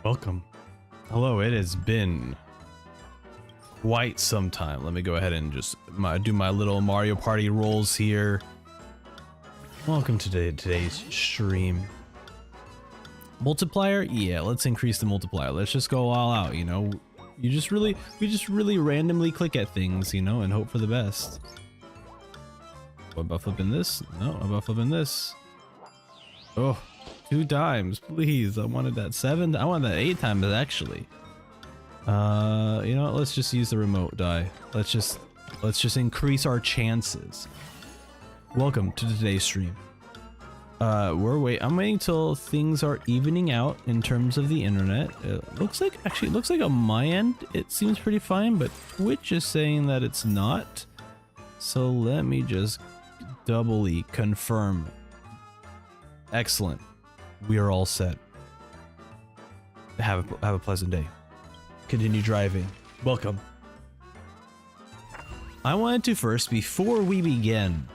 Welcome. Hello, it has been quite some time. Let me go ahead and just do my little Mario Party rolls here. Welcome to today's stream. Multiplier? Yeah, let's increase the multiplier. Let's just go all out, you know. We just really randomly click at things, you know, and hope for the best. What about flipping this? No, how about flipping this? Oh, 2 times, please. I wanted that 7. I wanted that 8 times actually. You know what? Let's just use the remote die. Let's just increase our chances. Welcome to today's stream. I'm waiting till things are evening out in terms of the internet. It looks like on my end it seems pretty fine, but Twitch is saying that it's not. So let me just doubly confirm. Excellent. We are all set. Have a pleasant day. Continue driving. Welcome. I wanted to first, before we begin,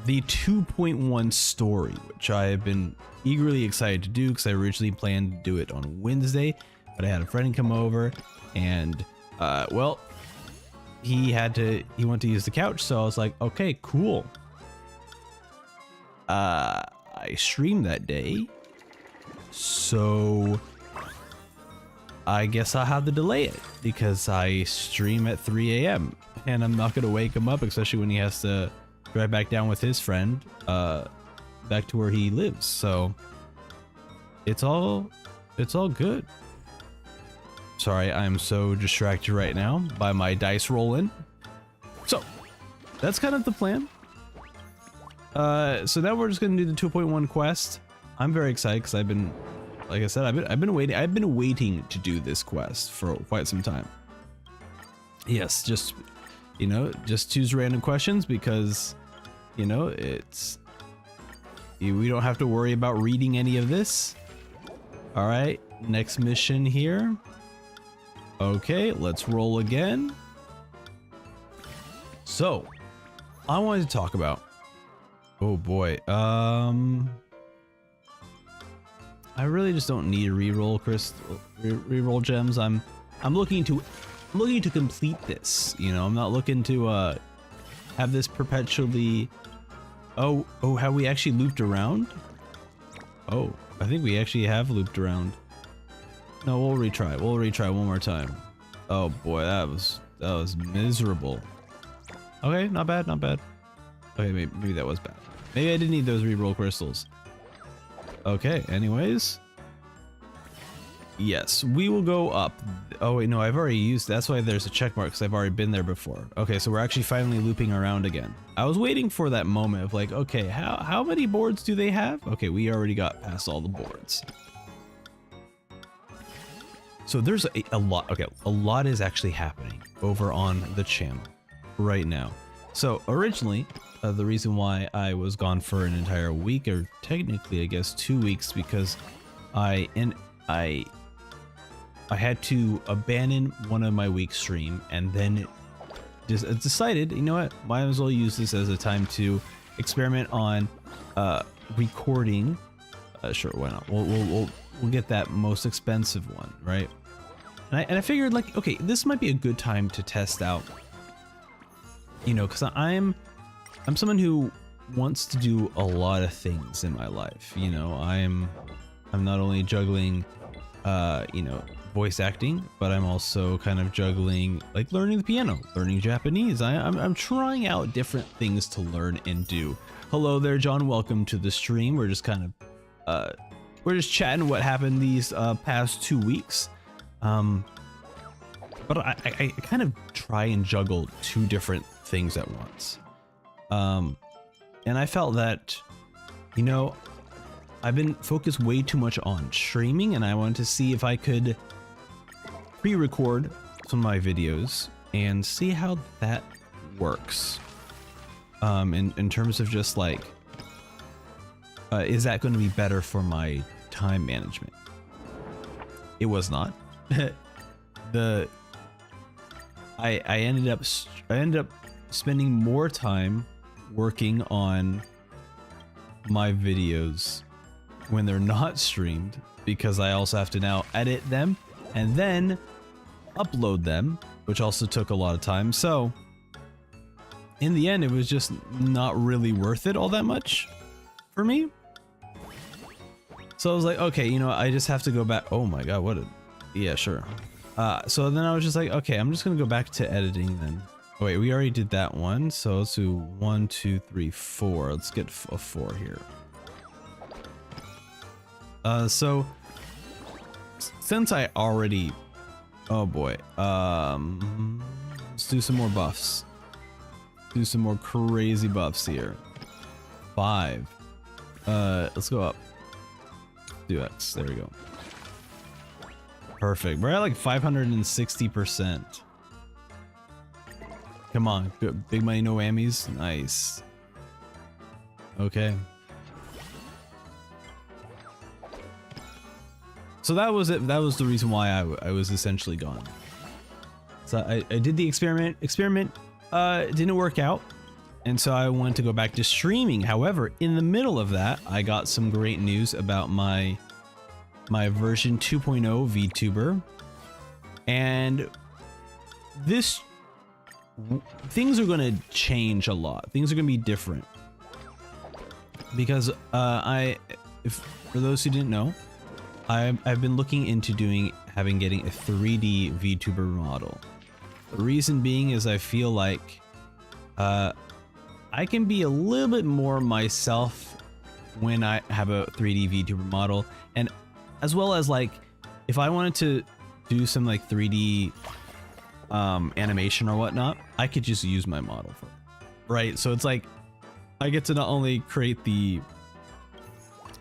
the 2.1 story, which I have been eagerly excited to do because I originally planned to do it on Wednesday, but I had a friend come over and, well, he wanted to use the couch, so I was like, okay, cool. I streamed that day, so I guess I'll have to delay it because I stream at 3 a.m. and I'm not gonna wake him up, especially when he has to drive back down with his friend back to where he lives. So it's all good. Sorry, I'm so distracted right now by my dice rolling. So that's kind of the plan. So now we're just gonna do the 2.1 quest. I'm very excited because I've been, like I said, I've been waiting to do this quest for quite some time. Yes, just, you know, just choose random questions because, you know, we don't have to worry about reading any of this. All right, next mission here. Okay, let's roll again. So, I wanted to talk about, oh boy, I really just don't need reroll reroll gems. I'm looking to complete this. You know, I'm not looking to have this perpetually. Oh, have we actually looped around? Oh, I think we actually have looped around. No, we'll retry. We'll retry one more time. Oh boy, that was miserable. Okay, not bad, not bad. Okay, maybe that was bad. Maybe I didn't need those reroll crystals. Okay, anyways. Yes, we will go up. Oh wait, no, I've already used, that's why there's a check mark, because I've already been there before. Okay, so we're actually finally looping around again. I was waiting for that moment of like, okay, how many boards do they have? Okay, we already got past all the boards. So there's a lot, okay, a lot is actually happening over on the channel right now. So originally, the reason why I was gone for an entire week, or technically I guess 2 weeks, because I had to abandon one of my week stream and then decided, you know what, might as well use this as a time to experiment on recording. Sure, why not? We'll get that most expensive one, right? And I figured, like, okay, this might be a good time to test out, you know, because I'm someone who wants to do a lot of things in my life. You know, I'm not only juggling, you know, voice acting, but I'm also kind of juggling, like, learning the piano, learning Japanese. I'm trying out different things to learn and do. Hello there, John. Welcome to the stream. We're just kind of, we're just chatting what happened these past 2 weeks. But I kind of try and juggle 2 different things at once. And I felt that, you know, I've been focused way too much on streaming, and I wanted to see if I could pre-record some of my videos and see how that works. In terms of just like, is that going to be better for my time management? It was not. I ended up spending more time working on my videos when they're not streamed because I also have to now edit them and then upload them, which also took a lot of time. So in the end, it was just not really worth it all that much for me. So I was like, okay, you know, I just have to go back. Oh my god, what a... Yeah, sure. So then I was just like, okay, I'm just gonna go back to editing then. Oh wait, we already did that one. So let's do 1, 2, 3, 4. Let's get a 4 here. So since I already... Oh boy. Let's do some more buffs. Do some more crazy buffs here. 5. Let's go up. Do X. There we go. Perfect. We're at like 560%. Come on. Good. Big money, no whammies. Nice. Okay. So that was it. That was the reason why I was essentially gone. So I did the experiment. Didn't work out. And so I wanted to go back to streaming. However, in the middle of that, I got some great news about my version 2.0 VTuber. And things are going to change a lot. Things are going to be different. Because for those who didn't know, I've been looking into getting a 3D VTuber model. The reason being is I feel like I can be a little bit more myself when I have a 3D VTuber model, and as well as like if I wanted to do some like 3D animation or whatnot, I could just use my model for it, right? So it's like I get to not only create the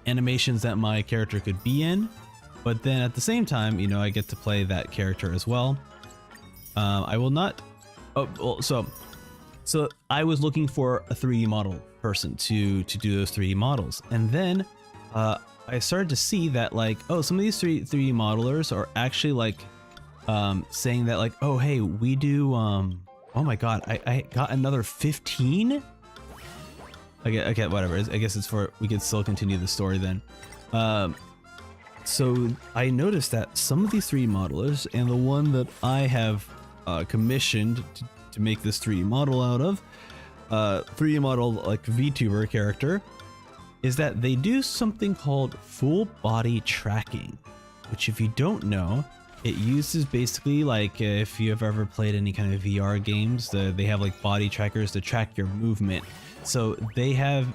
animations that my character could be in, but then at the same time, you know, I get to play that character as well. I will not. Oh, well, so I was looking for a 3D model person to do those 3D models, and then I started to see that like, oh, some of these 3D modelers are actually like saying that like, oh hey, we do oh my god, I got another 15. Okay, whatever. I guess it's for, we could still continue the story then. So I noticed that some of these 3D modelers, and the one that I have commissioned to make this 3D model out of, 3D model like VTuber character, is that they do something called full body tracking, which if you don't know, it uses basically like if you have ever played any kind of VR games, they have like body trackers to track your movement. So they have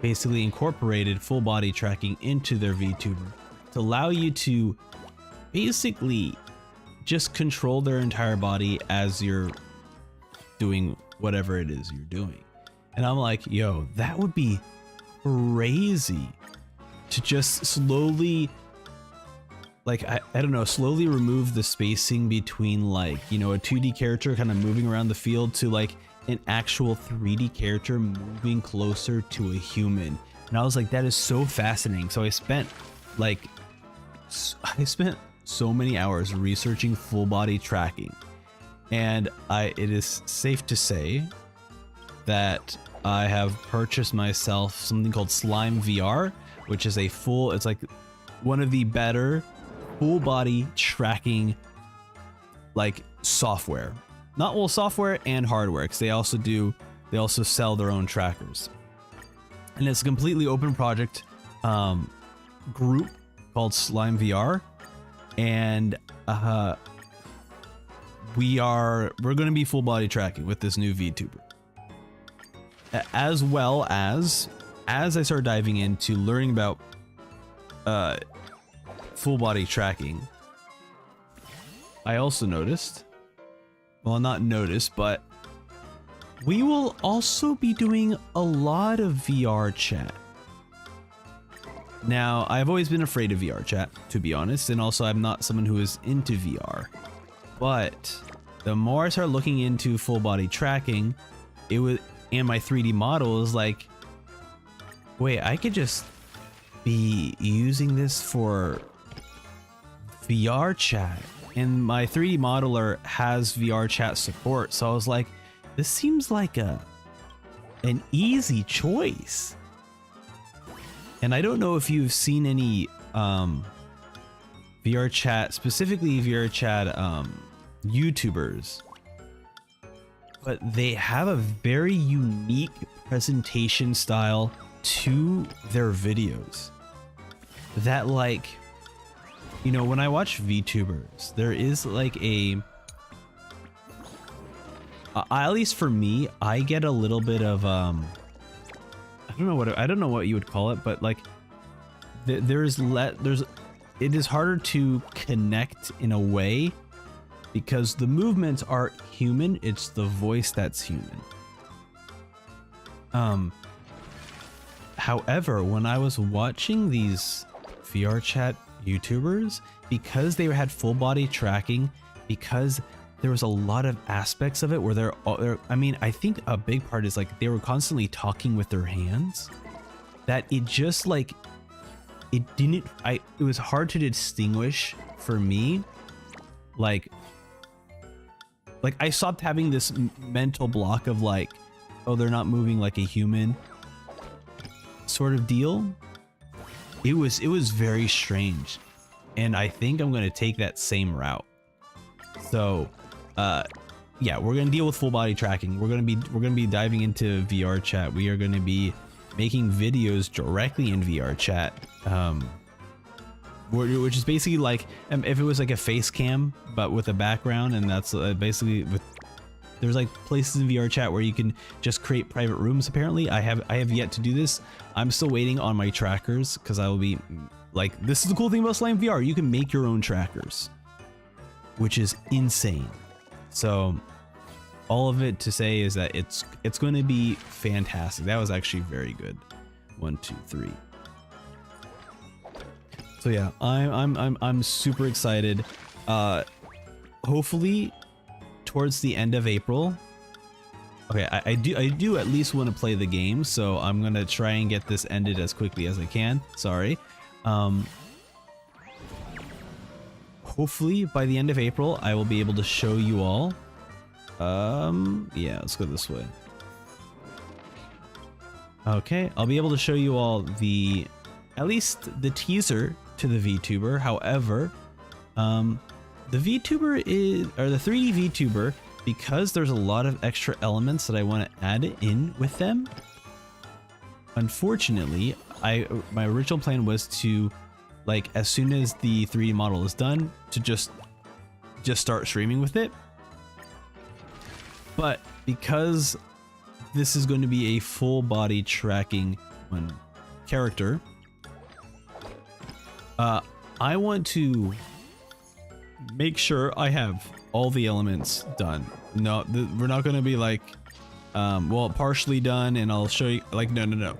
basically incorporated full body tracking into their VTuber to allow you to basically just control their entire body as you're doing whatever it is you're doing. And I'm like, yo, that would be crazy to just slowly, like, I don't know, slowly remove the spacing between like, you know, a 2D character kind of moving around the field to like an actual 3D character moving closer to a human. And I was like, that is so fascinating. So I spent so many hours researching full body tracking, and it is safe to say that I have purchased myself something called Slime VR, which is it's like one of the better full body tracking like software. Not well, software and hardware, because they also sell their own trackers. And it's a completely open project group called Slime VR, and we're going to be full body tracking with this new VTuber. As well as I started diving into learning about full body tracking, I also noticed, well, not noticed, but we will also be doing a lot of VR chat. Now, I've always been afraid of VR chat, to be honest, and also I'm not someone who is into VR. But the more I start looking into full body tracking, and my 3D model is like, wait, I could just be using this for VR chat. And my 3D modeler has VR chat support, so I was like, this seems like an easy choice. And I don't know if you've seen any VR chat, specifically VR chat YouTubers, but they have a very unique presentation style to their videos that, like, you know, when I watch VTubers, there is like at least for me, I get a little bit of I don't know what you would call it, but like it is harder to connect in a way because the movements are human, it's the voice that's human. However, when I was watching these VR chat YouTubers, because they had full body tracking, because there was a lot of aspects of it where I mean, I think a big part is like they were constantly talking with their hands, that it just like it was hard to distinguish for me. Like I stopped having this mental block of like, oh, they're not moving like a human sort of deal. It was very strange, and I think I'm going to take that same route. So yeah, we're going to deal with full body tracking. We're going to be diving into VR chat. We are going to be making videos directly in VR chat, which is basically like if it was like a face cam but with a background, and that's basically with there's like places in VR chat where you can just create private rooms. Apparently I have yet to do this. I'm still waiting on my trackers because I will be like, this is the cool thing about Slime VR, you can make your own trackers, which is insane. So all of it to say is that it's going to be fantastic. That was actually very good. 1, 2, 3. So yeah, I'm super excited. Hopefully towards the end of April. Okay, I do at least want to play the game, so I'm gonna try and get this ended as quickly as I can. Sorry. Hopefully by the end of April I will be able to show you all. Yeah, let's go this way. Okay, I'll be able to show you all at least the teaser to the VTuber. However, the VTuber the 3D VTuber, because there's a lot of extra elements that I want to add in with them. Unfortunately, my original plan was to, like, as soon as the 3D model is done, to just start streaming with it. But because this is going to be a full body tracking character, I want to make sure I have all the elements done. No, we're not going to be like, well, partially done and I'll show you, like, no.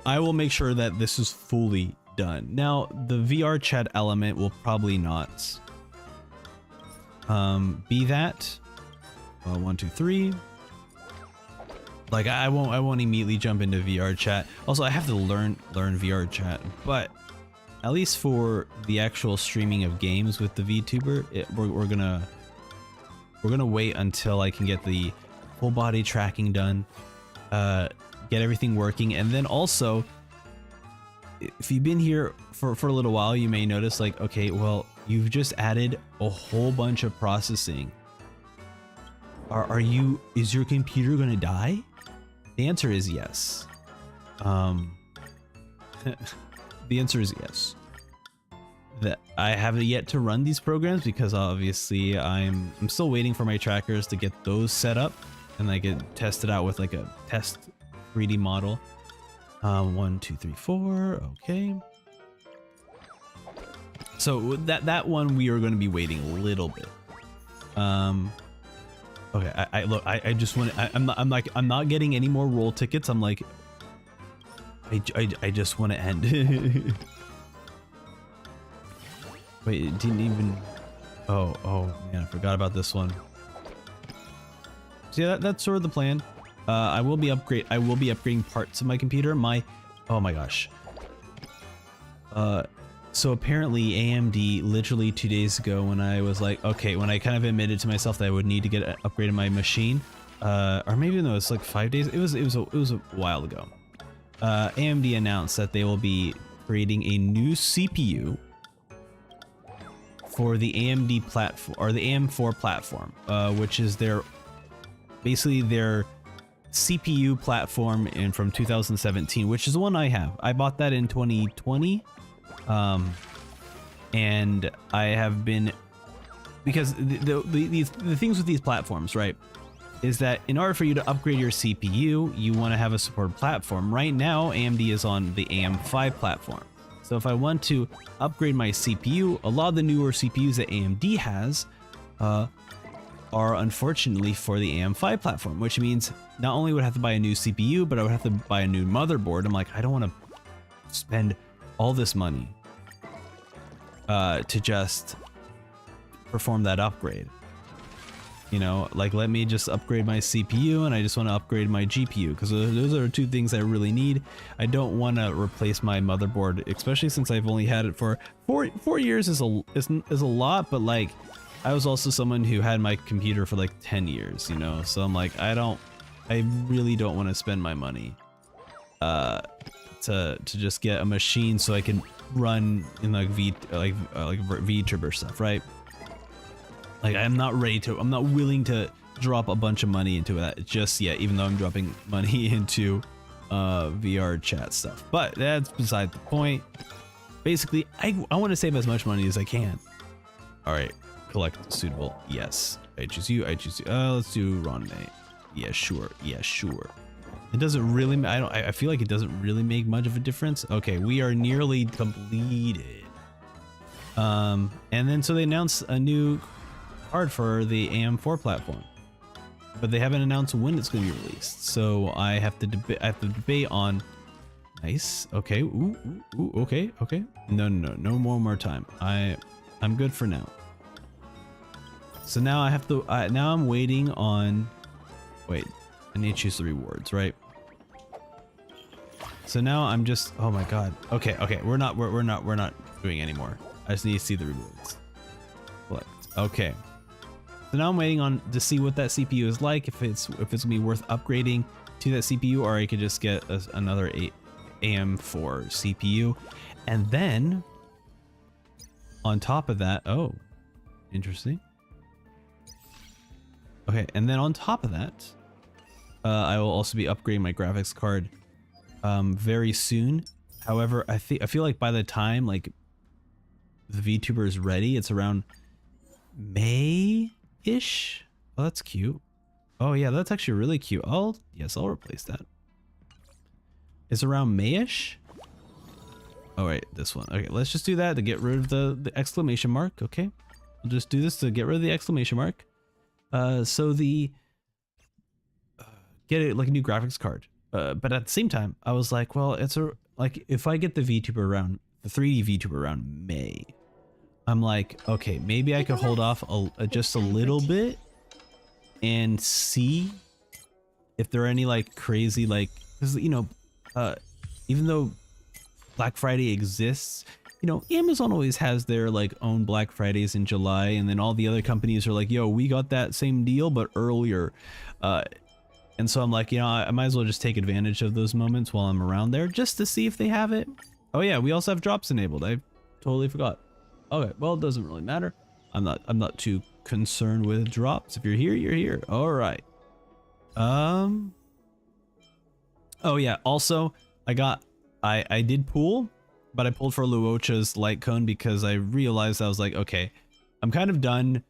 I will make sure that this is fully done. Now, the VR chat element will probably not be that. 1, 2, 3. Like, I won't immediately jump into VR chat. Also, I have to learn VR chat, but at least for the actual streaming of games with the VTuber, we're gonna wait until I can get the full body tracking done, get everything working, and then also, if you've been here for a little while, you may notice, like, okay, well, you've just added a whole bunch of processing. Is your computer gonna die? The answer is yes. The answer is yes. That I haven't yet to run these programs because obviously I'm still waiting for my trackers to get those set up and I get tested out with like a test 3D model. 1, 2, 3, 4. Okay. So that one we are going to be waiting a little bit. Okay. I just want I'm not getting any more roll tickets. I'm like, I just want to end. Wait, it didn't even. Oh man, I forgot about this one. So yeah, that's sort of the plan. I will be upgrading parts of my computer. Oh my gosh. So apparently AMD literally 2 days ago, when I was like, okay, when I kind of admitted to myself that I would need to get upgraded my machine, or maybe no, it's like 5 days. It was a while ago. AMD announced that they will be creating a new CPU for the AMD platform, or the AM4 platform, which is basically their CPU platform from 2017, which is the one I have. I bought that in 2020, and I have been, because the things with these platforms, right, is that in order for you to upgrade your CPU, you want to have a supported platform. Right now, AMD is on the AM5 platform. So if I want to upgrade my CPU, a lot of the newer CPUs that AMD has are unfortunately for the AM5 platform, which means not only would I have to buy a new CPU, but I would have to buy a new motherboard. I'm like, I don't want to spend all this money to just perform that upgrade. You know, like, let me just upgrade my CPU, and I just want to upgrade my GPU, because those are two things I really need. I don't want to replace my motherboard, especially since I've only had it for 4 years. Is a lot, but like, I was also someone who had my computer for like 10 years, you know, so I'm like, I really don't want to spend my money to just get a machine so I can run in like VTuber stuff, right? Like, I'm not willing to drop a bunch of money into that just yet, even though I'm dropping money into VR chat stuff. But that's beside the point. Basically, I want to save as much money as I can. All right, collect suitable. Yes, I choose you. Let's do Ronme. Yeah, sure. Yeah, sure. It doesn't really. I feel like it doesn't really make much of a difference. Okay, we are nearly completed. And then so they announced a new card for the AM4 platform, but they haven't announced when it's going to be released. So I have to debate on. Nice. Okay. Ooh. Okay. No more time. I'm good for now. So now I have to. Now I'm waiting on. Wait, I need to choose the rewards, right? So now I'm just. Oh my god. Okay. We're not doing anymore. I just need to see the rewards. Collect. Okay. So now I'm waiting on to see what that CPU is like, if it's gonna be worth upgrading to that CPU, or I could just get another AM4 CPU, and then on top of that, oh, interesting. Okay, and then on top of that, I will also be upgrading my graphics card very soon. However, I feel like by the time like the VTuber is ready, it's around May-ish. Oh, that's cute. Oh yeah, that's actually really cute. I'll replace that. It's around May-ish. Oh right, this one. Okay, let's just do that to get rid of the exclamation mark. Okay, we'll just do this to get rid of the exclamation mark. So the get it like a new graphics card. But at the same time, I was like, well, it's like if I get the VTuber around the 3D VTuber around May, I'm like, okay, maybe I could hold off just a little bit and see if there are any like crazy, like, because you know, even though Black Friday exists, you know, Amazon always has their like own Black Fridays in July, and then all the other companies are like, yo, we got that same deal but earlier. And so I'm like, you know, I might as well just take advantage of those moments while I'm around there just to see if they have it. Oh yeah, we also have drops enabled. I totally forgot. Okay, well, it doesn't really matter. I'm not too concerned with drops. If you're here, you're here. All right. Oh yeah, also I did pull, but I pulled for Luocha's light cone because I realized I was like, okay, I'm kind of done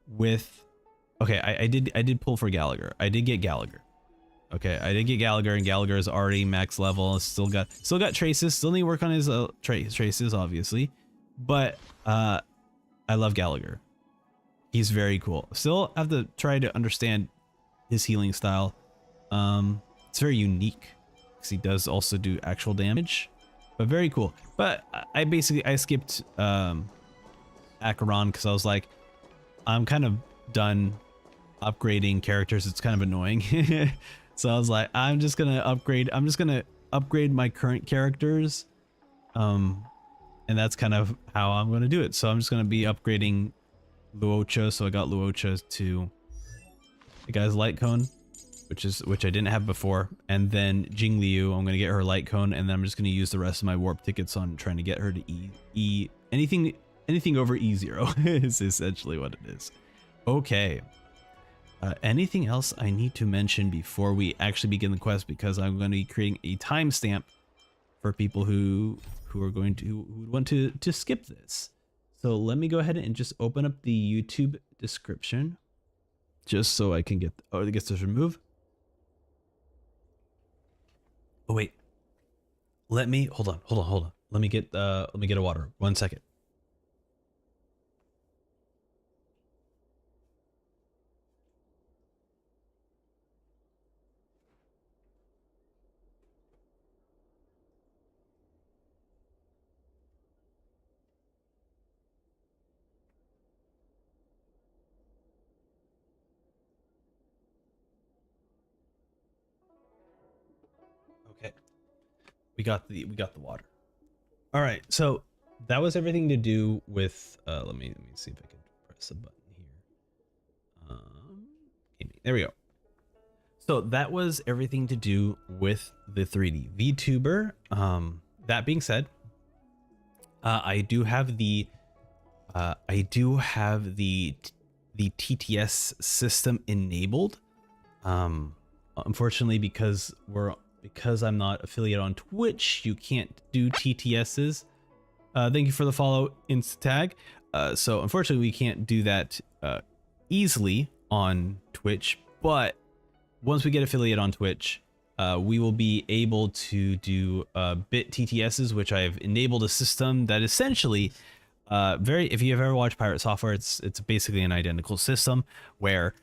with. Okay, I did pull for Gallagher. I did get Gallagher. Okay, I did get Gallagher, and Gallagher is already max level. Still got traces. Still need to work on his traces, obviously. But I love Gallagher. He's very cool. Still have to try to understand his healing style. It's very unique because he does also do actual damage, but very cool. But I skipped Archeron because I was like, I'm kind of done upgrading characters. It's kind of annoying. So I was like, I'm just gonna upgrade my current characters, and that's kind of how I'm gonna do it. So I'm just gonna be upgrading Luocha. So I got Luocha to the guy's light cone, which I didn't have before, and then Jingliu, I'm gonna get her light cone, and then I'm just gonna use the rest of my warp tickets on trying to get her to E anything Anything over E0 is essentially what it is. Okay. Anything else I need to mention before we actually begin the quest? Because I'm going to be creating a timestamp for people who are going to who want to skip this. So let me go ahead and just open up the YouTube description, just so I can get it gets this removed. Oh wait, let me hold on. Let me get a water. 1 second. Okay, we got the water. All right, so that was everything to do with. Let me see if I can press a button here. There we go. So that was everything to do with the 3D VTuber. That being said, I do have the TTS system enabled. Unfortunately, because I'm not affiliated on Twitch, you can't do TTSs. Thank you for the follow, Instantag. So unfortunately, we can't do that easily on Twitch, but once we get affiliate on Twitch, we will be able to do bit TTSs, which I have enabled a system that essentially, if you have ever watched Pirate Software, it's basically an identical system where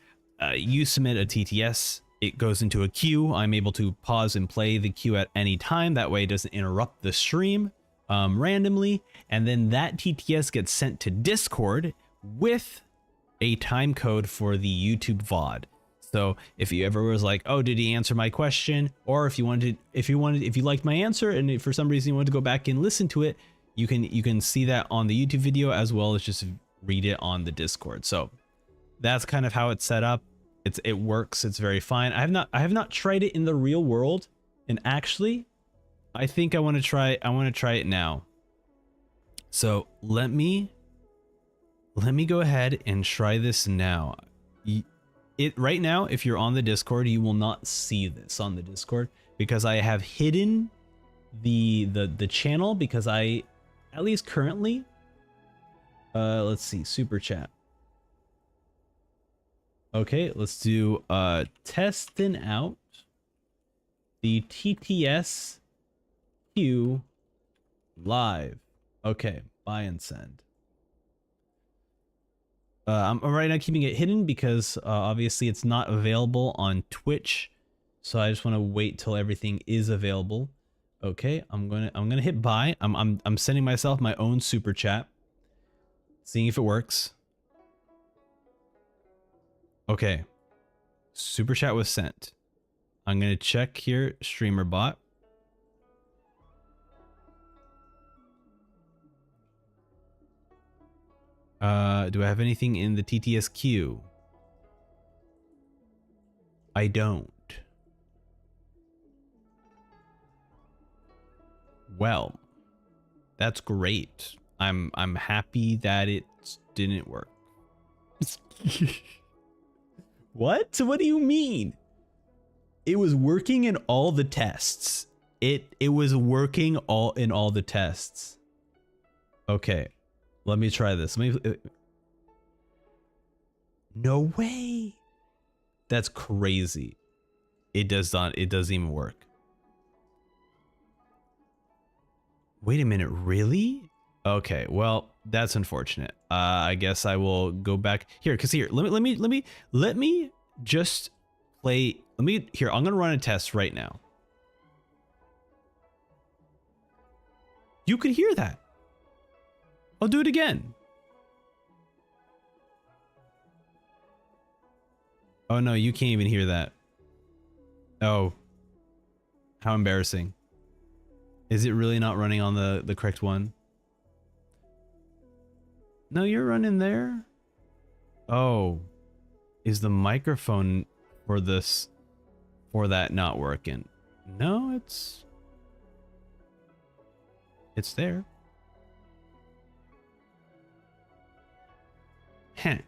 you submit a TTS, it goes into a queue. I'm able to pause and play the queue at any time. That way it doesn't interrupt the stream randomly. And then that TTS gets sent to Discord with a time code for the YouTube VOD. So if you ever was like, oh, did he answer my question? Or if you liked my answer and if for some reason you wanted to go back and listen to it, you can see that on the YouTube video as well as just read it on the Discord. So that's kind of how it's set up. It works. It's very fine. I have not tried it in the real world, and actually, I think I want to try it now. So let me go ahead and try this now. Right now, if you're on the Discord, you will not see this on the Discord because I have hidden the channel because I, at least currently, let's see, super chat. Okay, let's do testing out the TTS queue live. Okay, buy and send. I'm right now keeping it hidden because obviously it's not available on Twitch, so I just want to wait till everything is available. Okay, I'm gonna hit buy. I'm sending myself my own super chat, seeing if it works. Okay, super chat was sent. I'm gonna check here, streamer bot. Do I have anything in the TTS queue? I don't. Well, that's great. I'm happy that it didn't work. What? What do you mean? It was working in all the tests. It was working in all the tests. Okay. Let me try this. No way. That's crazy. It doesn't even work. Wait a minute, really? Okay, well, that's unfortunate. I guess I will go back here, cause here, let me just play. Here, I'm gonna run a test right now. You could hear that. I'll do it again. Oh no, you can't even hear that. Oh, how embarrassing. Is it really not running on the correct one? No, you're running there. Oh, is the microphone for that not working? No, it's there. Heh.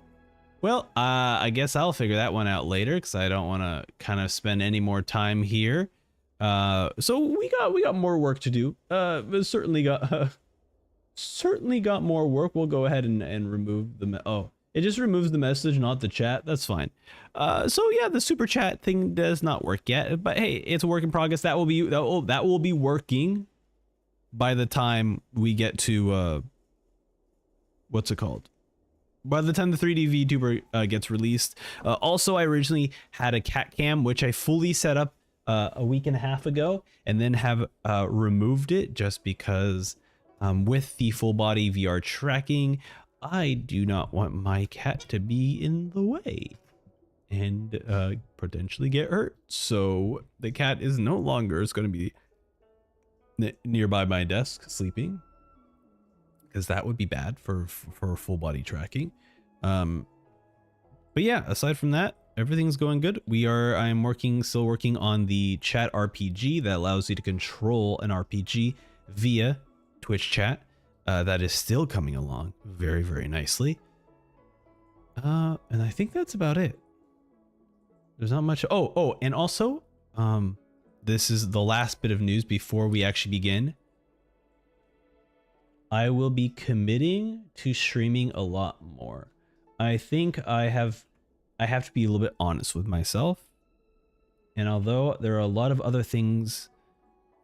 Well, I guess I'll figure that one out later because I don't want to kind of spend any more time here. So we got more work to do. But certainly got more work. We'll go ahead and remove the it just removes the message, not the chat. That's fine. So yeah, the super chat thing does not work yet, but hey, it's a work in progress. That will be working by the time we get to what's it called? By the time the 3D VTuber gets released. Also, I originally had a cat cam, which I fully set up a week and a half ago, and then have removed it just because with the full body VR tracking, I do not want my cat to be in the way and potentially get hurt. So the cat is no longer going to be nearby my desk sleeping, because that would be bad for full body tracking. But yeah, aside from that, everything's going good. I'm still working on the chat RPG that allows you to control an RPG via Twitch chat. That is still coming along very, very nicely. And I think that's about it. There's not much. Oh, and also, this is the last bit of news before we actually begin. I will be committing to streaming a lot more. I think I have to be a little bit honest with myself. And although there are a lot of other things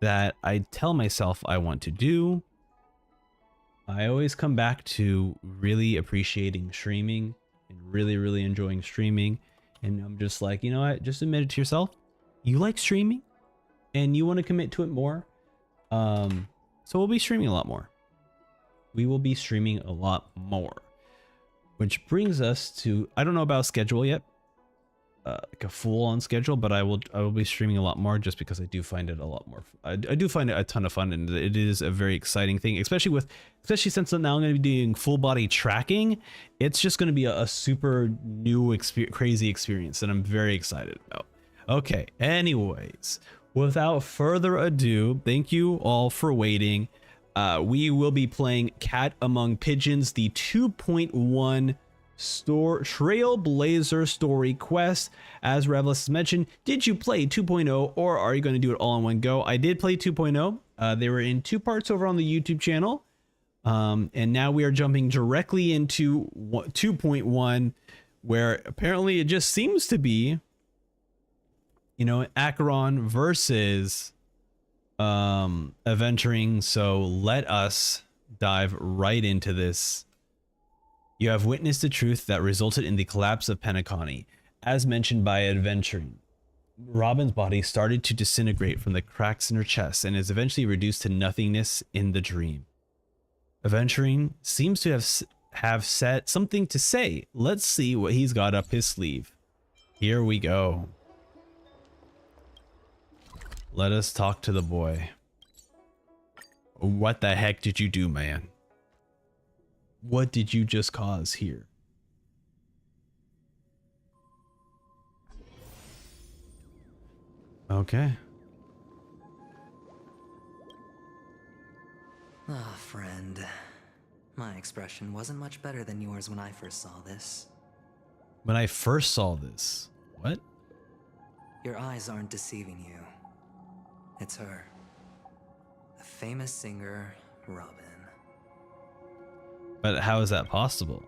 that I tell myself I want to do, I always come back to really appreciating streaming and really, really enjoying streaming. And I'm just like, you know what? Just admit it to yourself. You like streaming and you want to commit to it more. So we'll be streaming a lot more. We will be streaming a lot more, which brings us to, I don't know about schedule yet, like a full on schedule, but I will be streaming a lot more just because I do find it a lot more. I do find it a ton of fun, and it is a very exciting thing, especially since now I'm going to be doing full body tracking. It's just going to be a super new crazy experience that I'm very excited about. Okay, anyways, without further ado, thank you all for waiting. We will be playing Cat Among Pigeons, the 2.1 Trailblazer story quest. As Revlis has mentioned, did you play 2.0 or are you going to do it all in one go? I did play 2.0. They were in 2 parts over on the YouTube channel. And now we are jumping directly into 2.1, where apparently it just seems to be, you know, Archeron versus Aventurine. So let us dive right into this. You have witnessed the truth that resulted in the collapse of Penacony. As mentioned by Aventurine, Robin's body started to disintegrate from the cracks in her chest and is eventually reduced to nothingness in the dream. Aventurine seems to have said something to say. Let's see what he's got up his sleeve. Here we go. Let us talk to the boy. What the heck did you do, man? What did you just cause here? Okay. Ah, friend. My expression wasn't much better than yours when I first saw this. When I first saw this? What? Your eyes aren't deceiving you. It's her. The famous singer, Robin. But how is that possible?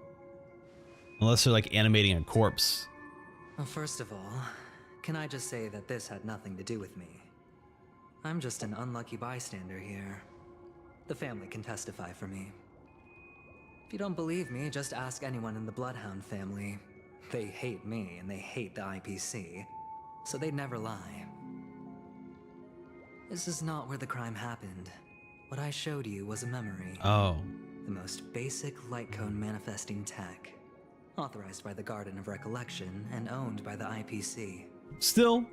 Unless they're like animating a corpse. Well, first of all, can I just say that this had nothing to do with me? I'm just an unlucky bystander here. The family can testify for me. If you don't believe me, just ask anyone in the Bloodhound family. They hate me and they hate the IPC, so they'd never lie. This is not where the crime happened. What I showed you was a memory. Oh. The most basic light cone manifesting tech. Authorized by the Garden of Recollection and owned by the IPC. Still,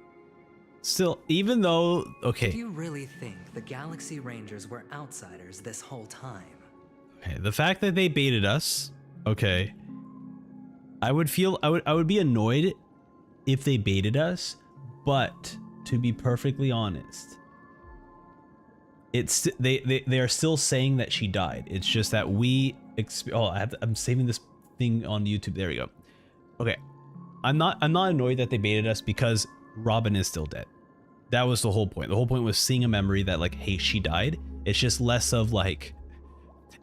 even though, okay. Do you really think the Galaxy Rangers were outsiders this whole time? Okay, the fact that they baited us, okay. I would be annoyed if they baited us, but to be perfectly honest, it's they are still saying that she died. It's just that I'm saving this thing on YouTube. There we go. Okay. I'm not annoyed that they baited us because Robin is still dead. That was the whole point. The whole point was seeing a memory that like, hey, she died. It's just less of like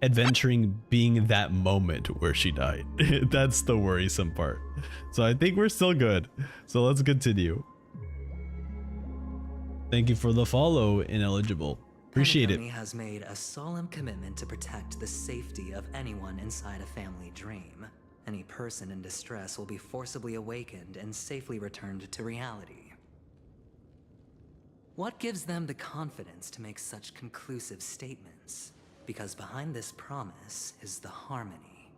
Aventurine being that moment where she died. That's the worrisome part. So I think we're still good. So let's continue. Thank you for the follow, ineligible. Appreciate it. Penacony has made a solemn commitment to protect the safety of anyone inside a family dream. Any person in distress will be forcibly awakened and safely returned to reality. What gives them the confidence to make such conclusive statements? Because behind this promise is the harmony.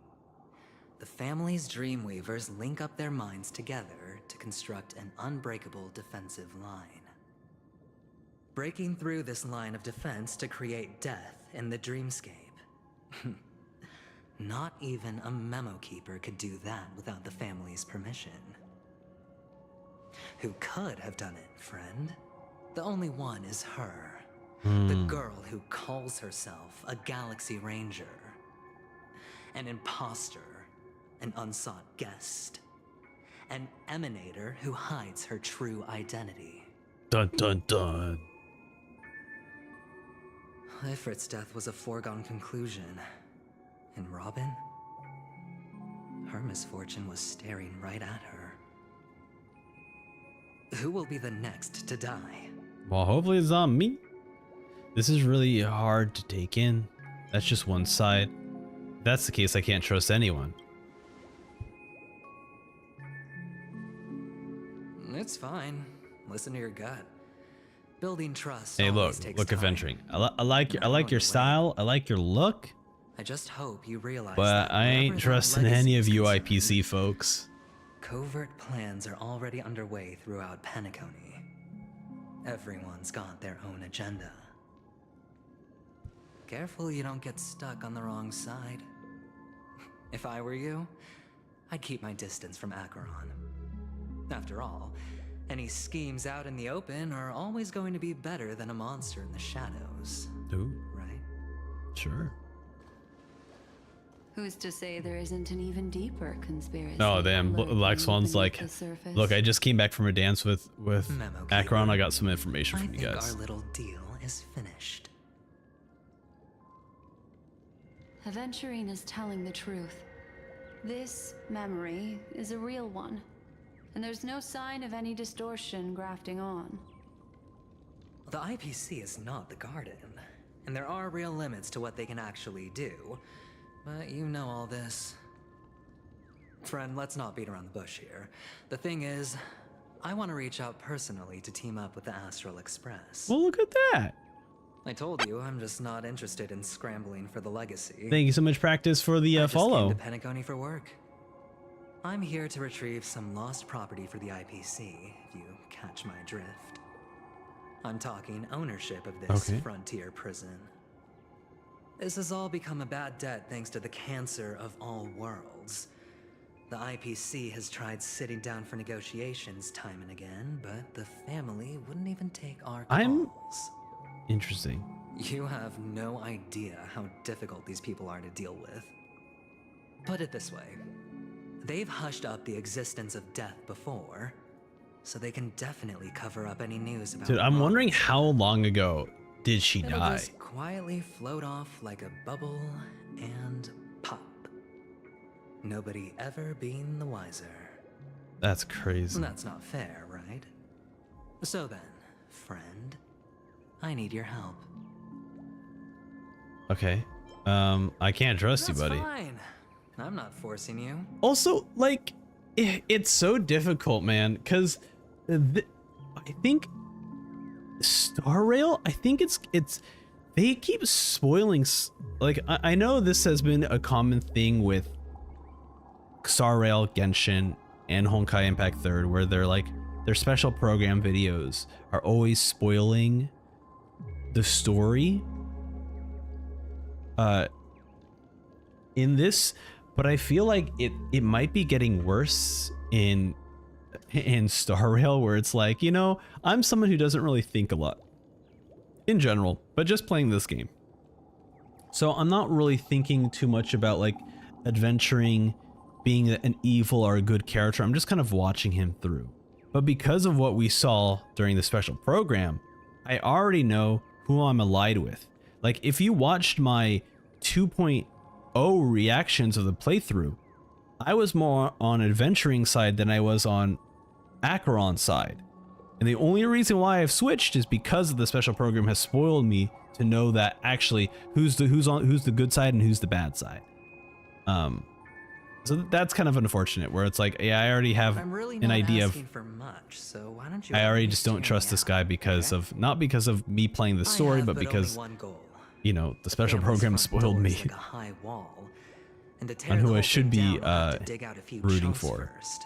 The family's Dreamweavers link up their minds together to construct an unbreakable defensive line. Breaking through this line of defense to create death in the dreamscape. Not even a memo keeper could do that without the family's permission. Who could have done it, friend? The only one is her. The girl who calls herself a Galaxy Ranger. An imposter, an unsought guest. An emanator who hides her true identity. Dun dun dun. Ifrit's death was a foregone conclusion. And Robin? Her misfortune was staring right at her. Who will be the next to die? Well, hopefully it's not me. This is really hard to take in. That's just one side. If that's the case, I can't trust anyone. It's fine. Listen to your gut. Building trust. Hey, always look, takes look, time. Aventurine. I like your style. I like your look. I just hope you realize But that I ain't wherever that trusting legacy any of is you concerned, IPC folks. Covert plans are already underway throughout Penacony. Everyone's got their own agenda. Careful you don't get stuck on the wrong side. If I were you, I'd keep my distance from Acheron. After all, any schemes out in the open are always going to be better than a monster in the shadows. Dude, Right? sure. Who's to say there isn't an even deeper conspiracy? Oh damn, lurking Black Swan's beneath like, the surface? look, I just came back from a dance with Memo Acheron. keeper. I got some information I from you think guys. our little deal is finished. Aventurine is telling the truth. This memory is a real one, and there's no sign of any distortion grafting on. The IPC is not the Garden, and there are real limits to what they can actually do. But you know all this. Friend, let's not beat around the bush here. The thing is, I want to reach out personally to team up with the Astral Express. Well, look at that. I told you, I'm just not interested in scrambling for the legacy. Thank you so much, Practice, for the I just follow. came to Penacony for work. I'm here to retrieve some lost property for the IPC, if you catch my drift. I'm talking ownership of this Okay. frontier prison. This has all become a bad debt thanks to the cancer of all worlds. The IPC has tried sitting down for negotiations time and again, but the family wouldn't even take our I'm- calls. Interesting. You have no idea how difficult these people are to deal with. Put it this way. They've hushed up the existence of death before, so they can definitely cover up any news about Dude, I'm Mom. wondering how long ago did she It'll die? just quietly float off like a bubble and pop. Nobody ever being the wiser. That's crazy. That's not fair, right? So then, friend, I need your help. Okay. I can't trust you, That's buddy. fine. I'm not forcing you. Also, like, it's so difficult, man, because I think Star Rail, I think it's they keep spoiling, like, I know this has been a common thing with Star Rail, Genshin, and Honkai Impact 3rd, where they're like, their special program videos are always spoiling the story in this, but I feel like it might be getting worse in Star Rail, where it's like, you know, I'm someone who doesn't really think a lot in general, but just playing this game, so I'm not really thinking too much about like adventuring being an evil or a good character. I'm just kind of watching him through. But because of what we saw during the special program, I already know who I'm allied with. Like, if you watched my 2.0 reactions of the playthrough, I was more on Aventurine side than I was on Archeron side. And the only reason why I've switched is because the special program has spoiled me to know that actually who's the good side and who's the bad side. So that's kind of unfortunate, where it's like, yeah, I already have an idea of. For much, so why don't you I already just don't trust this guy because of, not because of me playing the story, but because, you know, the special program spoiled me like a high wall, and to on tear who the I whole should thing be down, I'll have to dig out a few rooting chunks for. first.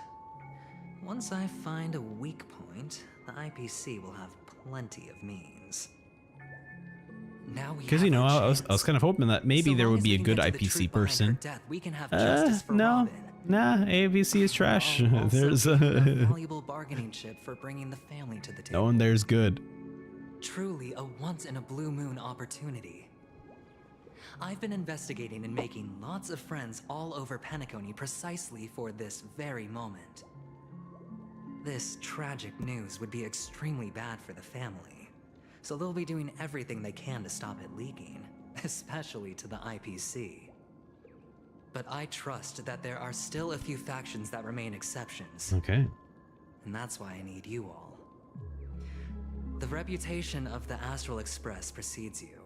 Once I find a weak point, the IPC will have plenty of means. Because, you know, I was kind of hoping that maybe there would be a good IPC person. No, nah, APC is trash. There's a valuable bargaining chip for bringing the family to the table. no one there's good. Truly a once-in-a-blue-moon opportunity. I've been investigating and making lots of friends all over Penacony precisely for this very moment. This tragic news would be extremely bad for the family, so they'll be doing everything they can to stop it leaking, especially to the IPC. But I trust that there are still a few factions that remain exceptions. Okay. And that's why I need you all. The reputation of the Astral Express precedes you,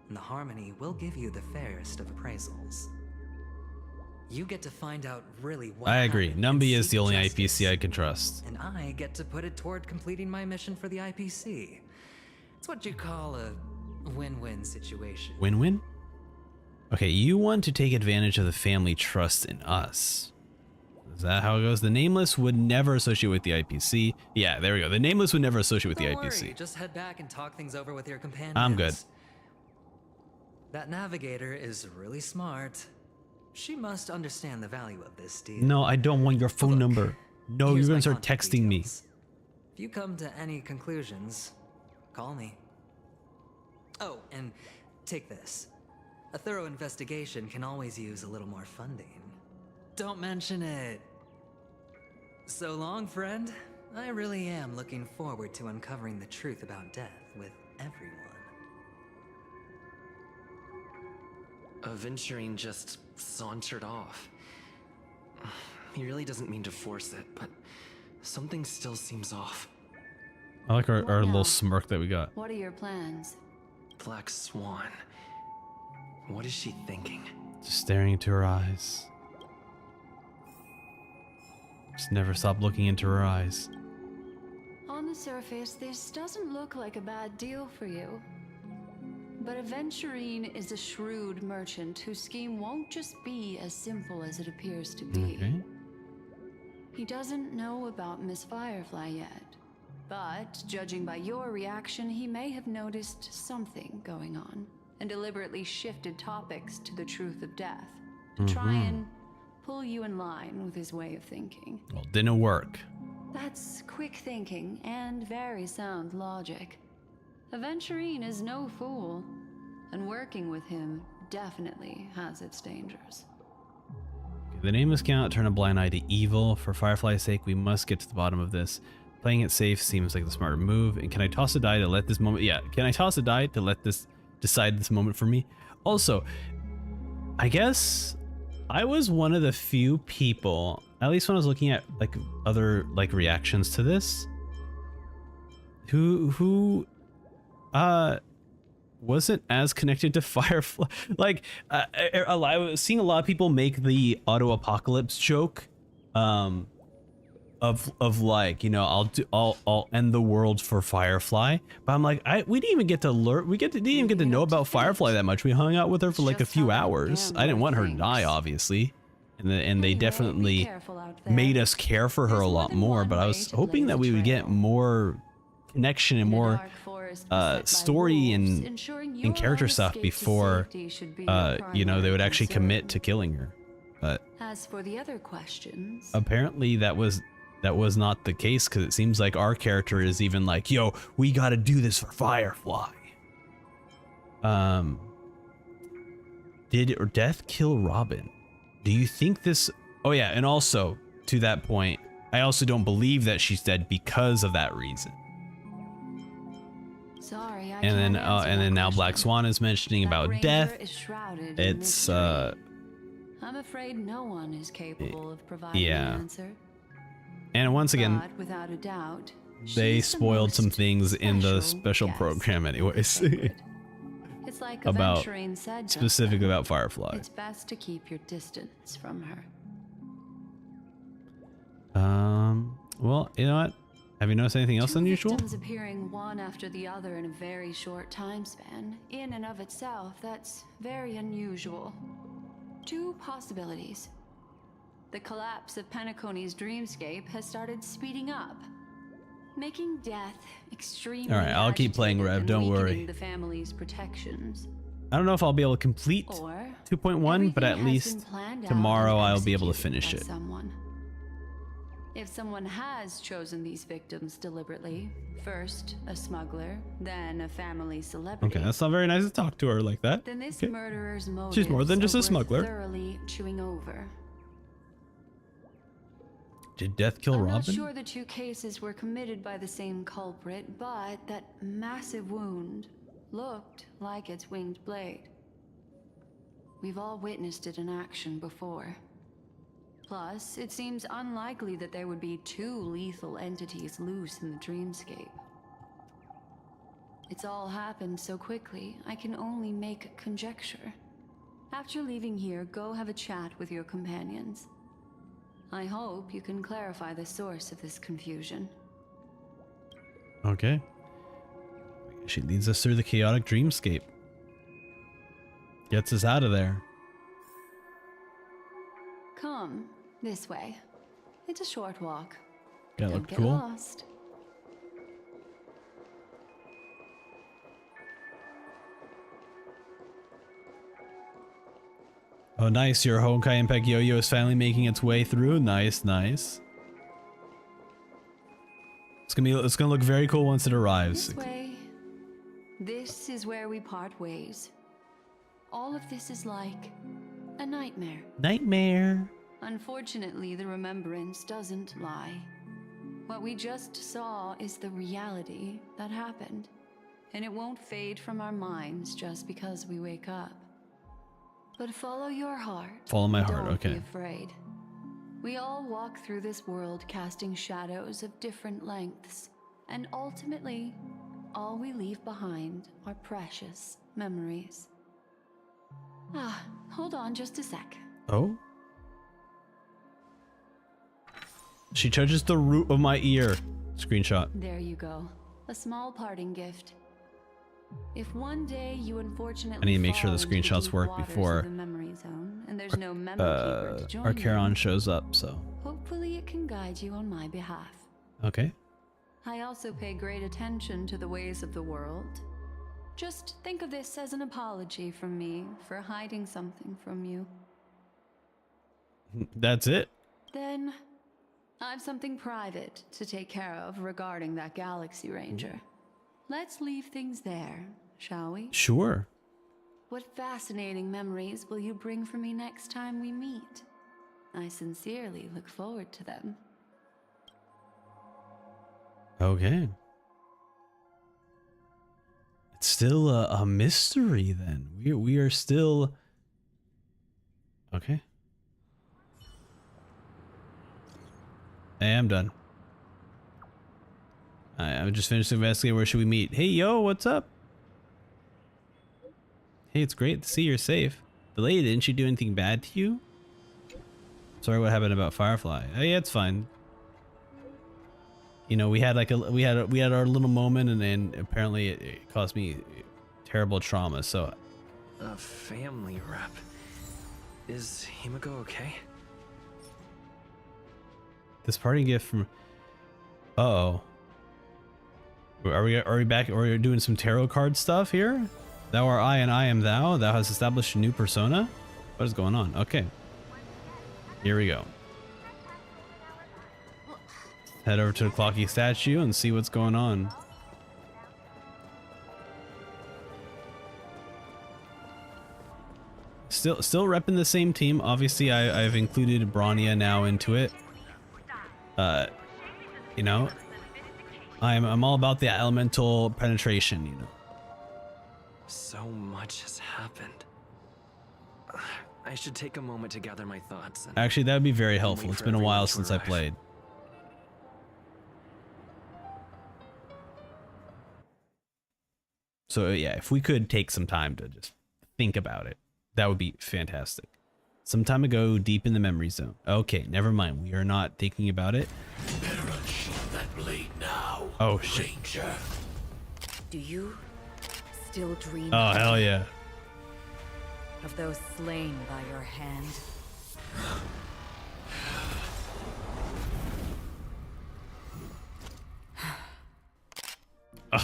and the Harmony will give you the fairest of appraisals. You get to find out really what I agree. happened and Numby is seek the only justice. IPC I can trust. And I get to put it toward completing my mission for the IPC. It's what you call a win-win situation. Win-win? Okay, you want to take advantage of the family trust in us. Is that how it goes? The Nameless would never associate with the IPC. Yeah, there we go. The Nameless would never associate with Don't the IPC. worry, just head back and talk things over with your companions. I'm good. That navigator is really smart. She must understand the value of this deal. No, I don't want your phone Look, number. No, here's you're my gonna start contact texting me. details. If you come to any conclusions, call me. Oh, and take this. A thorough investigation can always use a little more funding. Don't mention it. So long, friend. I really am looking forward to uncovering the truth about death with everyone. Aventurine just sauntered off. He really doesn't mean to force it, but something still seems off. I like our What little now? smirk that we got. What are your plans? Black Swan. What is she thinking? Just staring into her eyes. Just never stop looking into her eyes. On the surface, this doesn't look like a bad deal for you. But Aventurine is a shrewd merchant whose scheme won't just be as simple as it appears to be. Okay. He doesn't know about Miss Firefly yet, but judging by your reaction, he may have noticed something going on and deliberately shifted topics to the truth of death to try and pull you in line with his way of thinking. Well, didn't work. That's quick thinking and very sound logic. Aventurine is no fool, and working with him definitely has its dangers. The Nameless cannot turn a blind eye to evil. For Firefly's sake, we must get to the bottom of this. Playing it safe seems like the smarter move. And can I toss a die to let this moment... Yeah, can I toss a die to let this decide this moment for me? Also, I guess I was one of the few people, at least when I was looking at like other like reactions to this, who wasn't as connected to Firefly. Like, I was seeing a lot of people make the auto apocalypse joke, of like, you know, I'll end the world for Firefly. But I'm like, we didn't even get to learn. Didn't even get to know about Firefly that much. We hung out with her for like a few hours. I didn't want her to die, obviously, and they definitely made us care for her a lot more. But I was hoping that we would get more connection and more story and character stuff before you know, they would actually commit to killing her. But As for the other questions, apparently that was not the case, because it seems like our character is even like, yo, we gotta do this for Firefly. Did death kill Robin? Do you think this Oh yeah, and also to that point, I also don't believe that she's dead because of that reason. Sorry, I And then can't answer and that then now question. Black Swan is mentioning That about ranger death. is shrouded in It's mystery. I'm afraid no one is capable of providing yeah. an answer. And once again, But without a doubt, they she's the spoiled some most things in the special guest program of the anyways. sacred. It's like About Aventurine said just specifically then. about Firefly. It's best to keep your distance from her. Well, you know what? Have you noticed anything else Two unusual? victims appearing one after the other in a very short time span, in and of itself, that's very unusual. Two possibilities. The collapse of Penacony's dreamscape has started speeding up, making death extremely All right, I'll keep playing, agitated Rev, and don't worry. weakening the family's protections. I don't know if I'll be able to complete Or 2.1, but at everything has least been planned out tomorrow and I'll be able to executed finish by it. someone. If someone has chosen these victims deliberately, first a smuggler, then a family celebrity, Okay, that's not very nice to talk to her like that. then this Okay. murderer's motives She's more than just are a worth smuggler. thoroughly chewing over. Did death kill I'm Robin? not sure the two cases were committed by the same culprit, but that massive wound looked like its winged blade. We've all witnessed it in action before. Plus, it seems unlikely that there would be two lethal entities loose in the dreamscape. It's all happened so quickly, I can only make conjecture. After leaving here, go have a chat with your companions. I hope you can clarify the source of this confusion. Okay. She leads us through the chaotic dreamscape. Gets us out of there. Come, this way. It's a short walk. Yeah, Don't look get cool. lost. Oh, nice. Your Honkai Impact Yo-Yo is finally making its way through. Nice, nice. It's gonna look very cool once it arrives. This way. This is where we part ways. All of this is like a nightmare. Nightmare. Unfortunately, the remembrance doesn't lie. What we just saw is the reality that happened, and it won't fade from our minds just because we wake up. But follow your heart. Follow my heart, Don't okay. be afraid. We all walk through this world casting shadows of different lengths, and ultimately, all we leave behind are precious memories. Ah, hold on just a sec. Oh? She touches the root of my ear. Screenshot. There you go. A small parting gift. If one day you unfortunately I need to make sure the fall into screenshots deep work waters before of the memory zone, and there's no memory keeper to join Archeron you, shows up, so. hopefully it can guide you on my behalf. Okay. I also pay great attention to the ways of the world. Just think of this as an apology from me for hiding something from you. That's it? Then, I've something private to take care of regarding that Galaxy Ranger. Let's leave things there, shall we? Sure. What fascinating memories will you bring for me next time we meet? I sincerely look forward to them. Okay. It's still a mystery then. We are still... Okay. Hey, I'm done. I'm just finished investigating. Where should we meet? Hey, yo, what's up? Hey, it's great to see you're safe. The lady, didn't she do anything bad to you? Sorry, what happened about Firefly? Oh, yeah, it's fine. You know, we had our little moment, and then apparently it caused me terrible trauma. So, A family rep. Is Himiko okay? this parting gift from... Uh-oh. Are we back? Are we doing some tarot card stuff here? Thou art I and I am thou. Thou hast established a new persona. What is going on? Okay. Here we go. Head over to the clocky statue and see what's going on. still repping the same team. Obviously, I've included Bronya now into it. You know, I'm all about the elemental penetration, you know. So much has happened. I should take a moment to gather my thoughts. And Actually, that would be very helpful. wait It's for been a everyone while to since I arrive. played. So yeah, if we could take some time to just think about it, that would be fantastic. Some time ago, deep in the memory zone. Okay, never mind. We are not thinking about it. Better unsheath that blade now. Oh shit. Ranger. Do you still dream Oh hell yeah. of those slain by your hand?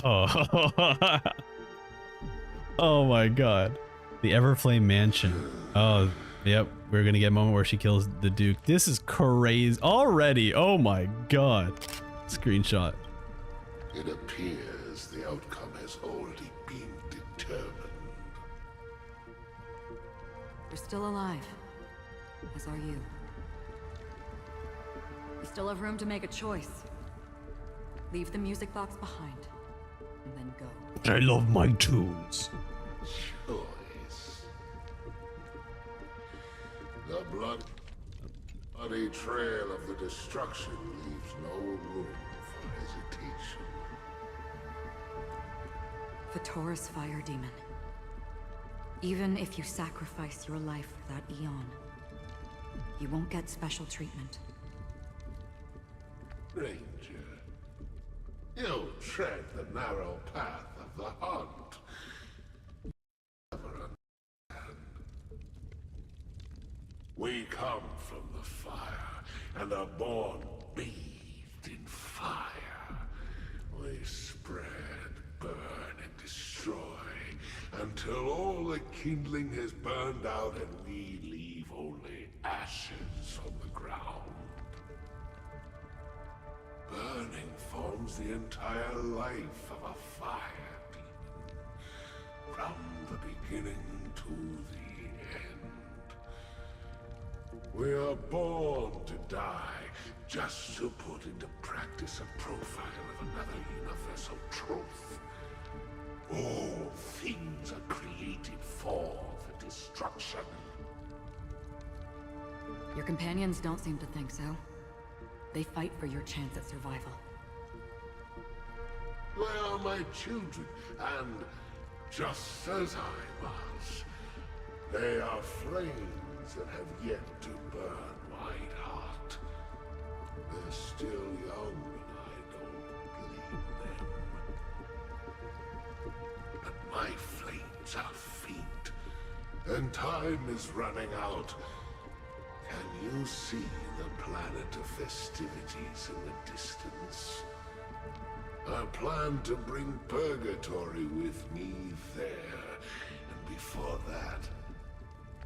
Oh. Oh my god. The Everflame Mansion. Oh, yep. We're gonna get a moment where she kills the Duke. This is crazy already. Oh my god. Screenshot. It appears the outcome has already been determined. You're still alive, as are you. You still have room to make a choice. Leave the music box behind, and then go. I love my tunes. Choice. The bloody trail of the destruction leaves no room for hesitation. The Taurus Fire Demon. Even if you sacrifice your life for that Eon, you won't get special treatment. Ranger, you tread the narrow path of the hunt. Never understand. We come from the fire and are born bathed in fire. We spread, burn, and destroy until all the kindling has burned out and we leave only ashes on the ground. Burning forms the entire life of a fire demon, from the beginning to the end. We are born to die just to put into practice a profile of another universal truth. All things are created for the destruction. Your companions don't seem to think so. They fight for your chance at survival. They are my children, and just as I was, they are flames that have yet to burn white hot. They're still young, and I don't blame them. But my flames are faint, and time is running out. Can you see the planet of festivities in the distance? I plan to bring Purgatory with me there, and before that,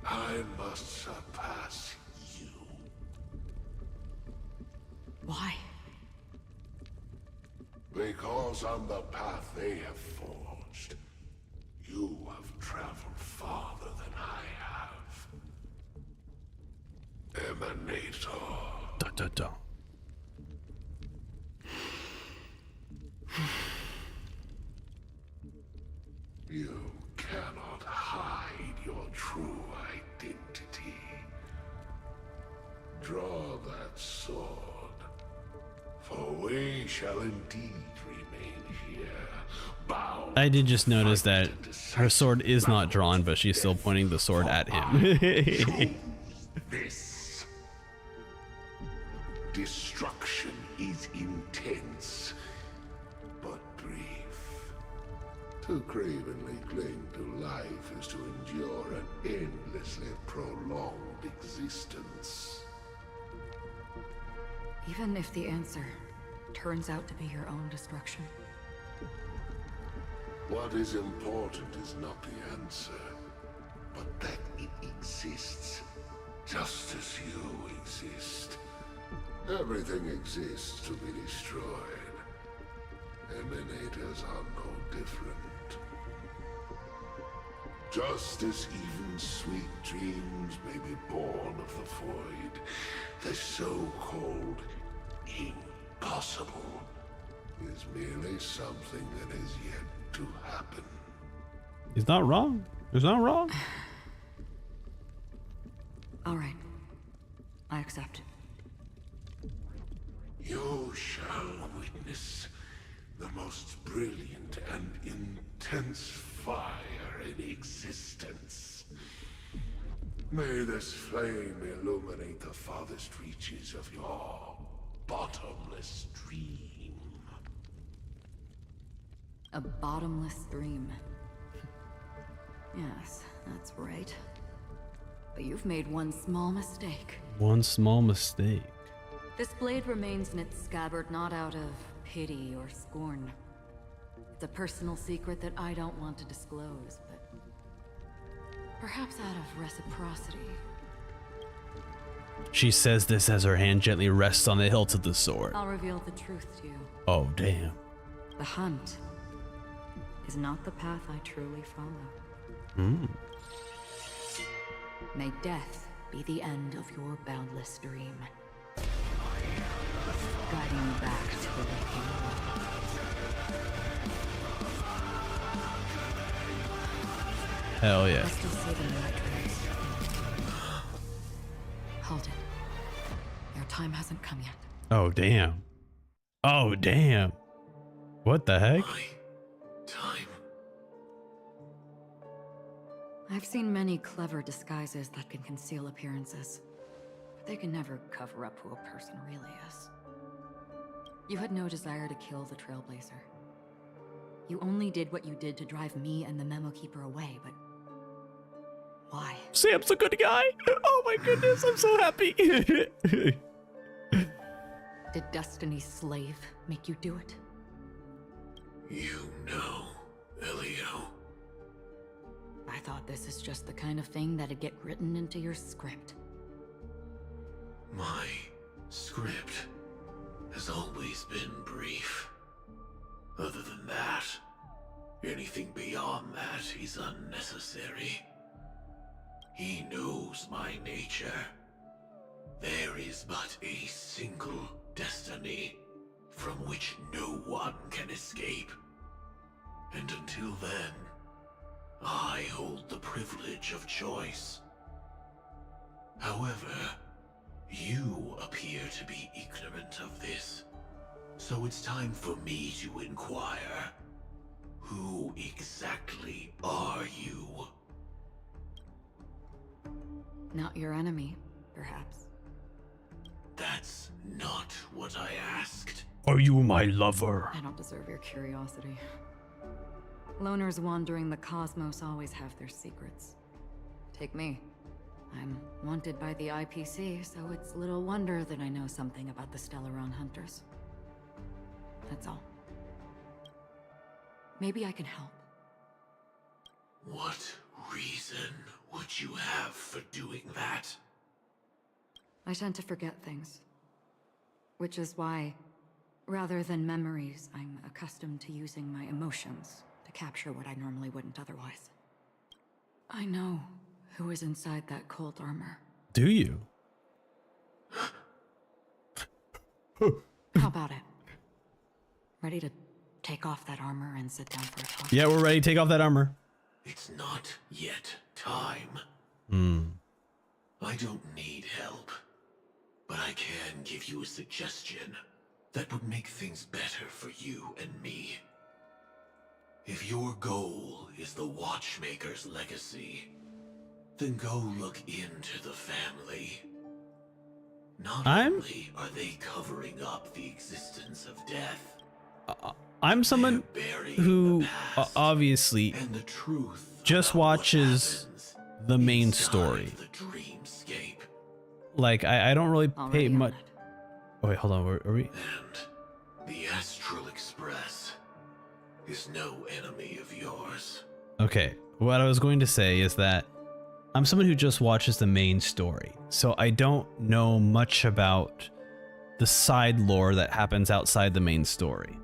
I must surpass you. Why? Because on the path they have forged, you have traveled farther than I have. Emanator. Dun, dun, dun. You cannot hide your true identity. Draw that sword, for we shall indeed remain here, bound. I did just notice to that fight her sword is not drawn, but she's still pointing the sword at him. Choose this. Destruction is intense, but brief. To cravenly cling to life is to endure an endlessly prolonged existence. Even if the answer turns out to be your own destruction. What is important is not the answer, but that it exists, just as you exist. Everything exists to be destroyed. Emanators are no different. Just as even sweet dreams may be born of the void, the so-called impossible is merely something that is yet to happen. He's not wrong. He's not wrong. All right. I accept. You shall witness the most brilliant and intense fire in existence. May this flame illuminate the farthest reaches of your bottomless dream. A bottomless dream. Yes, that's right. But you've made one small mistake. One small mistake. This blade remains in its scabbard not out of pity or scorn. It's a personal secret that I don't want to disclose, but perhaps out of reciprocity. She says this as her hand gently rests on the hilt of the sword. I'll reveal the truth to you. Oh, damn. The hunt is not the path I truly follow. Hmm. May death be the end of your boundless dream. Guiding you back to the waking world. Hell yeah. I still see them in my dreams. Hold it. Your time hasn't come yet. Oh, damn. Oh, damn. What the heck? My time. I've seen many clever disguises that can conceal appearances, but they can never cover up who a person really is. You had no desire to kill the Trailblazer. You only did what you did to drive me and the Memo Keeper away, but why? Sam's a good guy. Oh my goodness, I'm so happy. Did Destiny's slave make you do it? You know, Elio. I thought this is just the kind of thing that'd get written into your script. My script has always been brief. Other than that, anything beyond that is unnecessary. He knows my nature. There is but a single destiny from which no one can escape. And until then, I hold the privilege of choice. However, you appear to be ignorant of this, so it's time for me to inquire. Who exactly are you? Not your enemy, perhaps. That's not what I asked. Are you my lover? I don't deserve your curiosity. Loners wandering the cosmos always have their secrets. Take me. I'm wanted by the IPC, so it's little wonder that I know something about the Stellaron hunters. That's all. Maybe I can help. What reason would you have for doing that? I tend to forget things. Which is why, rather than memories, I'm accustomed to using my emotions to capture what I normally wouldn't otherwise. I know who is inside that cold armor. Do you? How about it? Ready to take off that armor and sit down for a talk? Yeah, we're ready. Take off that armor. It's not yet time. I don't need help, but I can give you a suggestion that would make things better for you and me. If your goal is the Watchmaker's legacy, then go look into the family. Not only are they covering up the existence of death, I'm someone who obviously and the truth just about what watches happens the main inside story. the dreamscape. Like, I don't really pay Already on much. it. Oh, wait, hold on. Are we? And the Astral Express is no enemy of yours. Okay. What I was going to say is that I'm someone who just watches the main story. So I don't know much about the side lore that happens outside the main story.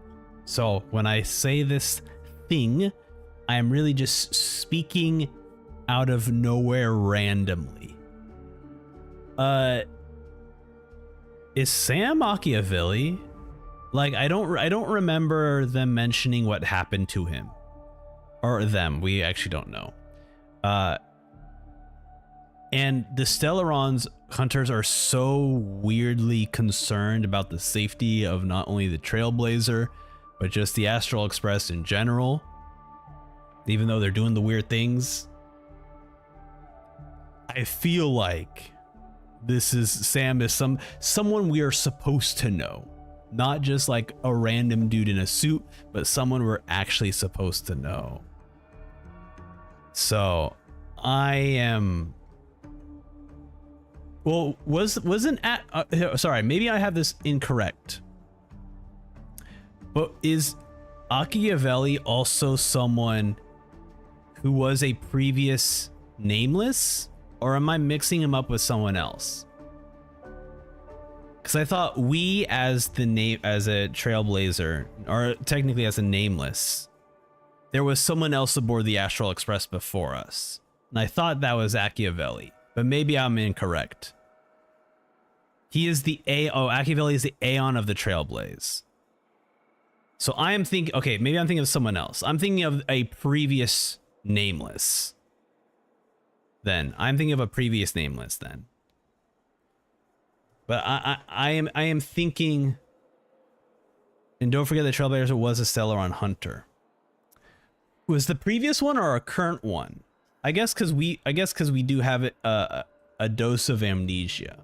So when I say this thing, I'm really just speaking out of nowhere randomly. Is Sam Machiavelli? Like, I don't remember them mentioning what happened to him. Or them, we actually don't know. And the Stellarons hunters are so weirdly concerned about the safety of not only the Trailblazer, but just the Astral Express in general. Even though they're doing the weird things. I feel like Sam is someone we are supposed to know. Not just like a random dude in a suit, but someone we're actually supposed to know. So I am. Well, sorry, maybe I have this incorrect. But is Machiavelli also someone who was a previous Nameless? Or am I mixing him up with someone else? Because I thought we as a Trailblazer, or technically as a Nameless, there was someone else aboard the Astral Express before us. And I thought that was Machiavelli, but maybe I'm incorrect. He is Machiavelli is the Aeon of the Trailblaze. So I am thinking, okay, maybe I'm thinking of someone else. I'm thinking of a previous Nameless. Then I'm thinking of a previous Nameless then. But I am thinking, and don't forget the Trailblazer was a Stellaron hunter. Was the previous one or a current one? I guess because we do have a dose of amnesia.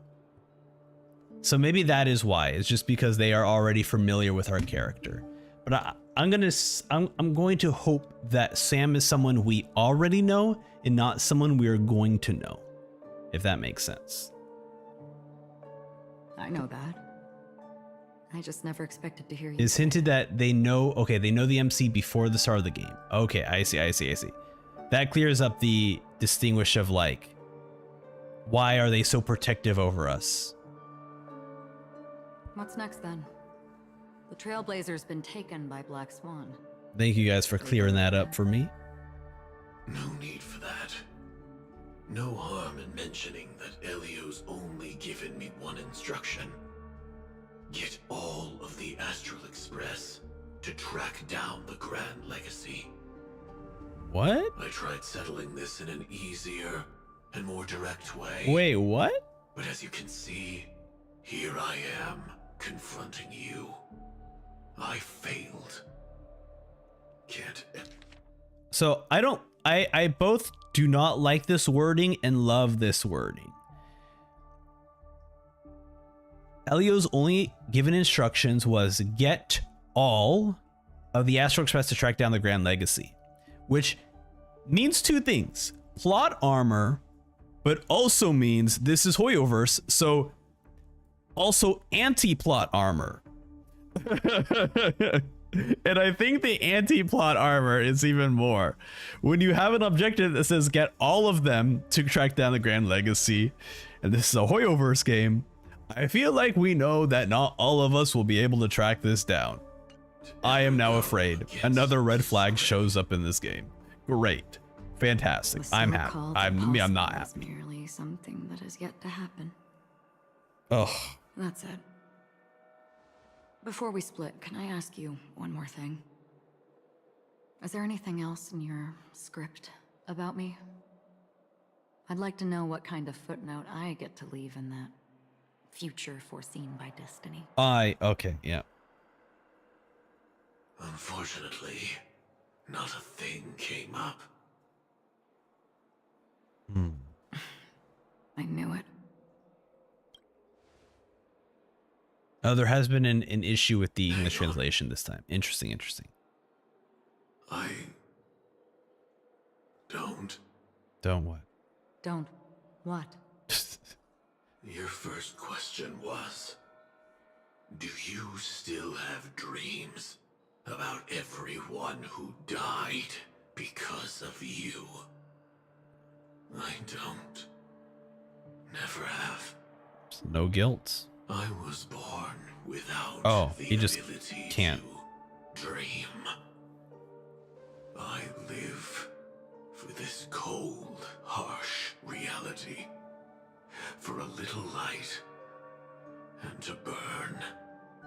So maybe that is why. It's just because they are already familiar with our character. But I'm going to hope that Sam is someone we already know and not someone we are going to know, if that makes sense. I know that. I just never expected to hear you. It's hinted that they know the MC before the start of the game. Okay, I see. That clears up the distinguish of like, why are they so protective over us? What's next then? The Trailblazer's been taken by Black Swan. Thank you guys for clearing that up for me. No need for that. No harm in mentioning that Elio's only given me one instruction. Get all of the Astral Express to track down the Grand Legacy. What? I tried settling this in an easier and more direct way. Wait, what? But as you can see, here I am, confronting you. I failed. So I both do not like this wording and love this wording. Elio's only given instructions was get all of the Astral Express to track down the Grand Legacy, which means two things: plot armor, but also means this is Hoyoverse, so also anti-plot armor. And I think the anti-plot armor is even more. When you have an objective that says get all of them to track down the Grand Legacy, and this is a Hoyoverse game, I feel like we know that not all of us will be able to track this down. I am now afraid. Another red flag shows up in this game. Great. Fantastic. I'm happy. I'm not happy. Merely something that has yet to happen. Ugh. That's it. Before we split, can I ask you one more thing? Is there anything else in your script about me? I'd like to know what kind of footnote I get to leave in that future foreseen by destiny. Okay, yeah. Unfortunately, not a thing came up. I knew it. Oh, there has been an issue with the English translation this time. Interesting. I don't. Don't what? Don't. What? Your first question was, do you still have dreams about everyone who died because of you? I don't. Never have. No guilt. I was born without the he just ability can't. to dream. I live for this cold, harsh reality, for a little light, and to burn,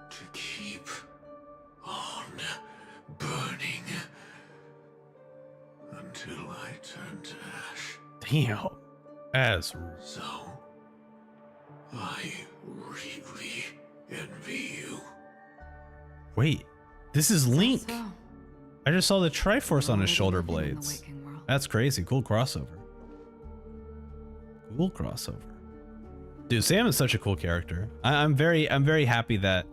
to keep on burning, until I turn to ash. Damn. As So, I really envy you. wait, this is Link. So, I just saw the Triforce on his already shoulder living in the blades. waking world. That's crazy. Cool crossover. Cool crossover. Dude, Sam is such a cool character. I'm very happy that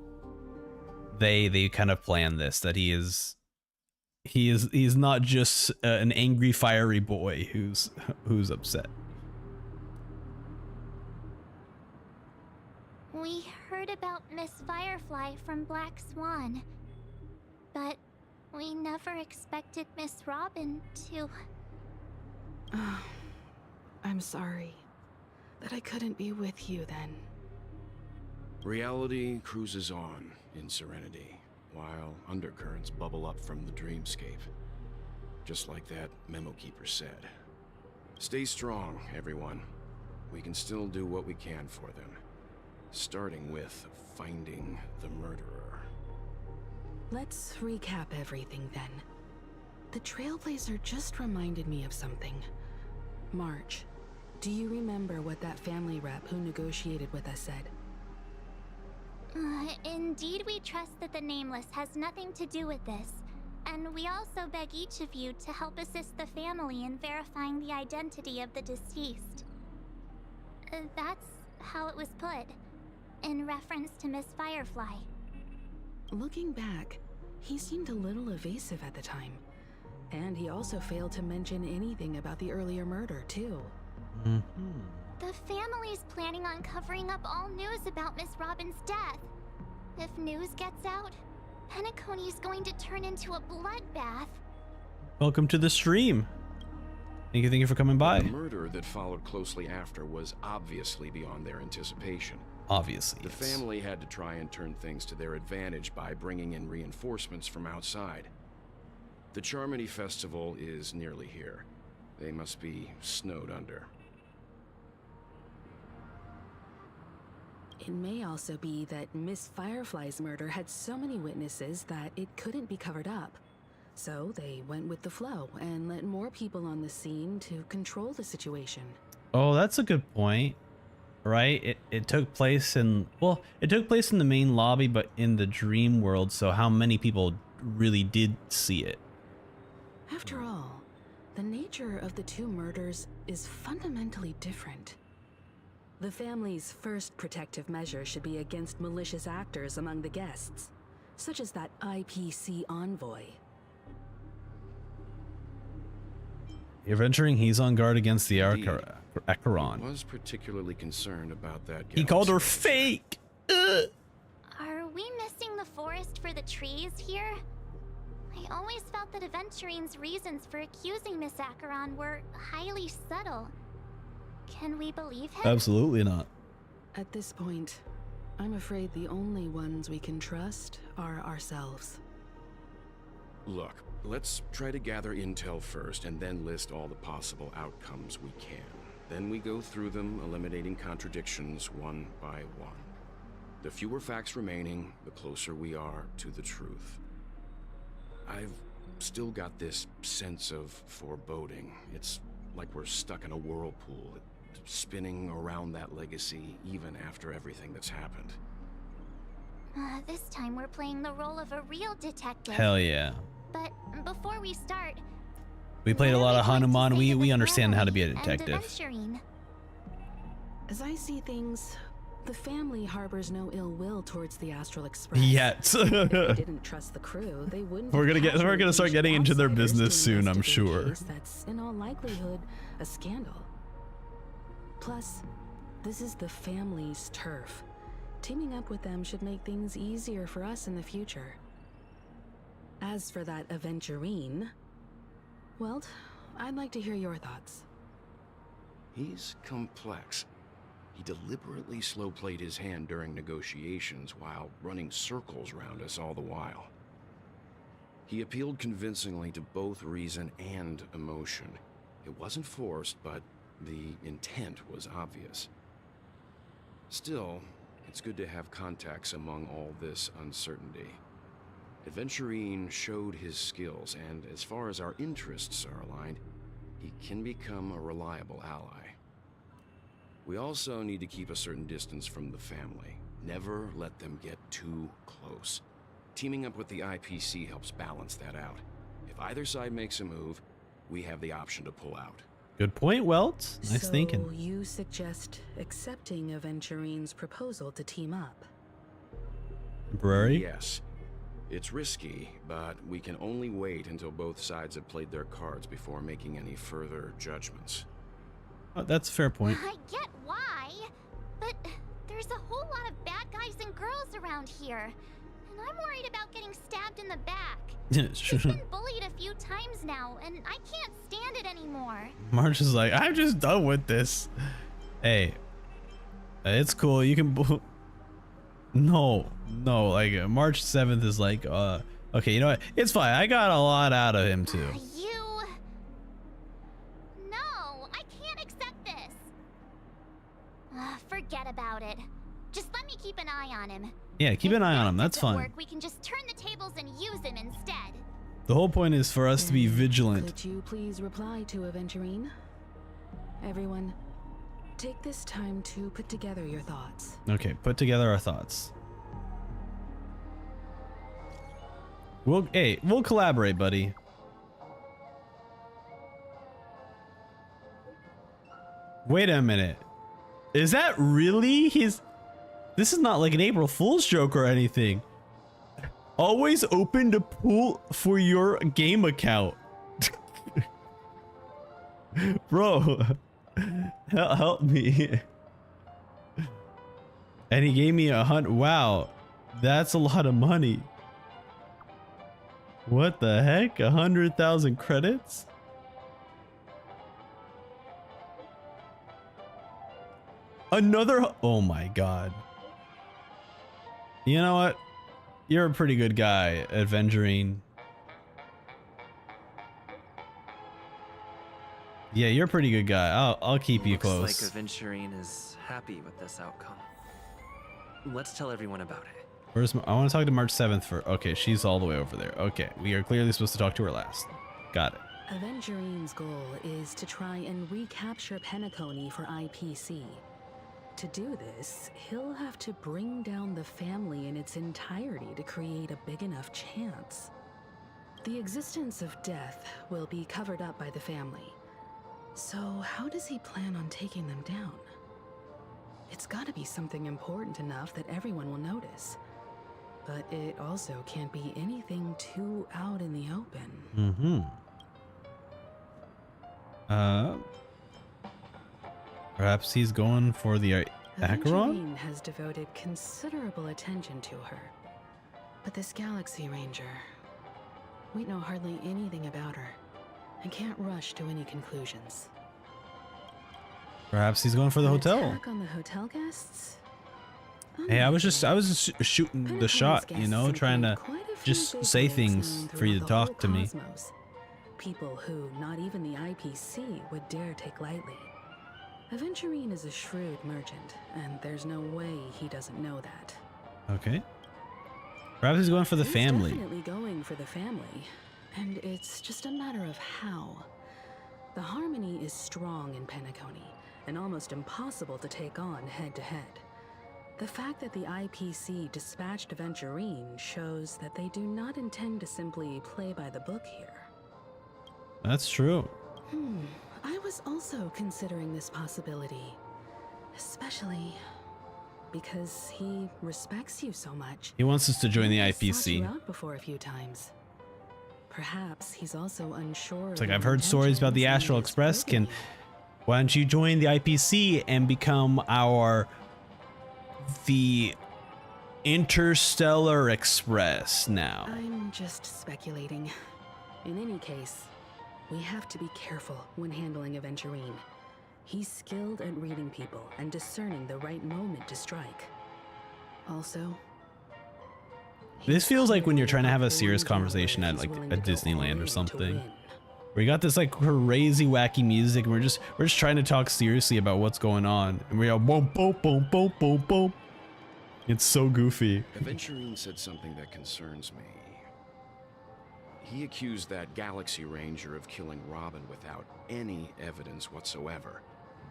they kind of planned this. That he's not just an angry, fiery boy who's upset. We heard about Miss Firefly from Black Swan, but we never expected Miss Robin to... I'm sorry that I couldn't be with you then. Reality cruises on in serenity, while undercurrents bubble up from the dreamscape. Just like that memo keeper said. Stay strong, everyone. We can still do what we can for them. Starting with finding the murderer. Let's recap everything then. The Trailblazer just reminded me of something. March, do you remember what that family rep who negotiated with us said? Indeed, we trust that the Nameless has nothing to do with this, and we also beg each of you to help assist the family in verifying the identity of the deceased. That's how it was put, in reference to Miss Firefly. Looking back, he seemed a little evasive at the time. And he also failed to mention anything about the earlier murder, too. The family's planning on covering up all news about Miss Robin's death. If news gets out, Penacony's going to turn into a bloodbath. Welcome to the stream. Thank you for coming by. The murder that followed closely after was obviously beyond their anticipation. Obviously, The yes. family had to try and turn things to their advantage by bringing in reinforcements from outside. The Charmony Festival is nearly here. They must be snowed under. It may also be that Miss Firefly's murder had so many witnesses that it couldn't be covered up. So they went with the flow and let more people on the scene to control the situation. Oh, that's a good point. Right? It took place in, well, it took place in the main lobby, but in the dream world. So how many people really did see it? After all, the nature of the two murders is fundamentally different. The family's first protective measure should be against malicious actors among the guests, such as that IPC envoy. Aventurine, he's on guard against the Indeed. Archeron. I was particularly concerned about that. He called her galaxy. fake. Ugh. Are we missing the forest for the trees here? I always felt that Aventurine's reasons for accusing Miss Archeron were highly subtle. Can we believe him? Absolutely not. At this point, I'm afraid the only ones we can trust are ourselves. Look, let's try to gather intel first and then list all the possible outcomes we can. Then we go through them, eliminating contradictions one by one. The fewer facts remaining, the closer we are to the truth. I've still got this sense of foreboding. It's like we're stuck in a whirlpool, spinning around that legacy even after everything that's happened. This time we're playing the role of a real detective. Hell yeah. But before we start, We played a what lot are of we going to Hanuman. say to We the understand how to be a family and detective. Aventurine? As I see things, the family harbors no ill will towards the Astral Express. Yet. If they didn't trust the crew, they wouldn't. We're have gonna casually start getting into their outsiders to business soon, I'm investigate a sure. case that's in all likelihood a scandal. Plus, this is the family's turf. Teaming up with them should make things easier for us in the future. As for that Aventurine, well, I'd like to hear your thoughts. He's complex. He deliberately slow-played his hand during negotiations while running circles around us all the while. He appealed convincingly to both reason and emotion, It wasn't forced, but the intent was obvious. Still, it's good to have contacts among all this uncertainty. Aventurine showed his skills, and as far as our interests are aligned, he can become a reliable ally. We also need to keep a certain distance from the family. Never let them get too close. Teaming up with the IPC helps balance that out. If either side makes a move, we have the option to pull out. Good point, Welt. Nice thinking. So you suggest accepting Aventurine's proposal to team up? Temporary? Yes. It's risky, but we can only wait until both sides have played their cards before making any further judgments. Oh, that's a fair point. I get why, but there's a whole lot of bad guys and girls around here. And I'm worried about getting stabbed in the back. Sure. I've been bullied a few times now, and I can't stand it anymore. March is like, I'm just done with this. Hey, it's cool. You can. No, like March 7th is like, okay, you know what? It's fine. I got a lot out of him too. No, I can't accept this. Forget about it. Just let me keep an eye on him. Yeah, keep an eye on him. That's fine. Work, we can just turn the tables and use him instead. The whole point is for us to be vigilant. Could you please reply to Aventurine? Everyone, take this time to put together your thoughts. Okay, put together our thoughts. We'll collaborate, buddy. Wait a minute. Is that really his? This is not like an April Fool's joke or anything. Always open to pool for your game account. Bro, help me. And he gave me 100. Wow, that's a lot of money. What the heck? 100,000 credits? Another. Oh my god. You know what? You're a pretty good guy, Aventurine. Yeah, you're a pretty good guy. I'll keep you close. Looks like Aventurine is happy with this outcome. Let's tell everyone about it. Where's I want to talk to March 7th for. Okay, she's all the way over there. Okay, we are clearly supposed to talk to her last. Got it. Aventurine's goal is to try and recapture Penacony for IPC. To do this, he'll have to bring down the family in its entirety to create a big enough chance. The existence of death will be covered up by the family. So how does he plan on taking them down? It's gotta be something important enough that everyone will notice. But it also can't be anything too out in the open. Perhaps he's going for the Archeron? Aventurine has devoted considerable attention to her. But this Galaxy Ranger, we know hardly anything about her and can't rush to any conclusions. Perhaps he's going for the hotel. Attack on the hotel guests? Hey, I was just shooting the shot, you know, trying to just say things for you to talk to me. People who not even the IPC would dare take lightly. Aventurine is a shrewd merchant, and there's no way he doesn't know that. Okay. Perhaps he's going for the family. Definitely going for the family, and it's just a matter of how. The harmony is strong in Penacony, and almost impossible to take on head-to-head. The fact that the IPC dispatched Aventurine shows that they do not intend to simply play by the book here. That's true. I was also considering this possibility, especially because he respects you so much. He wants us to join the He's sought you IPC. out before a few times. Perhaps he's also unsure. It's like, I've heard stories about the Astral Express. Why don't you join the IPC and become the Interstellar Express now? I'm just speculating. In any case, we have to be careful when handling Aventurine. He's skilled at reading people and discerning the right moment to strike. Also, This feels like when you're trying to have a serious conversation at like a Disneyland or something. We got this like crazy wacky music, and we're just trying to talk seriously about what's going on, and we go boom boom boom boom boom boom. It's so goofy. Aventurine said something that concerns me. He accused that Galaxy Ranger of killing Robin without any evidence whatsoever,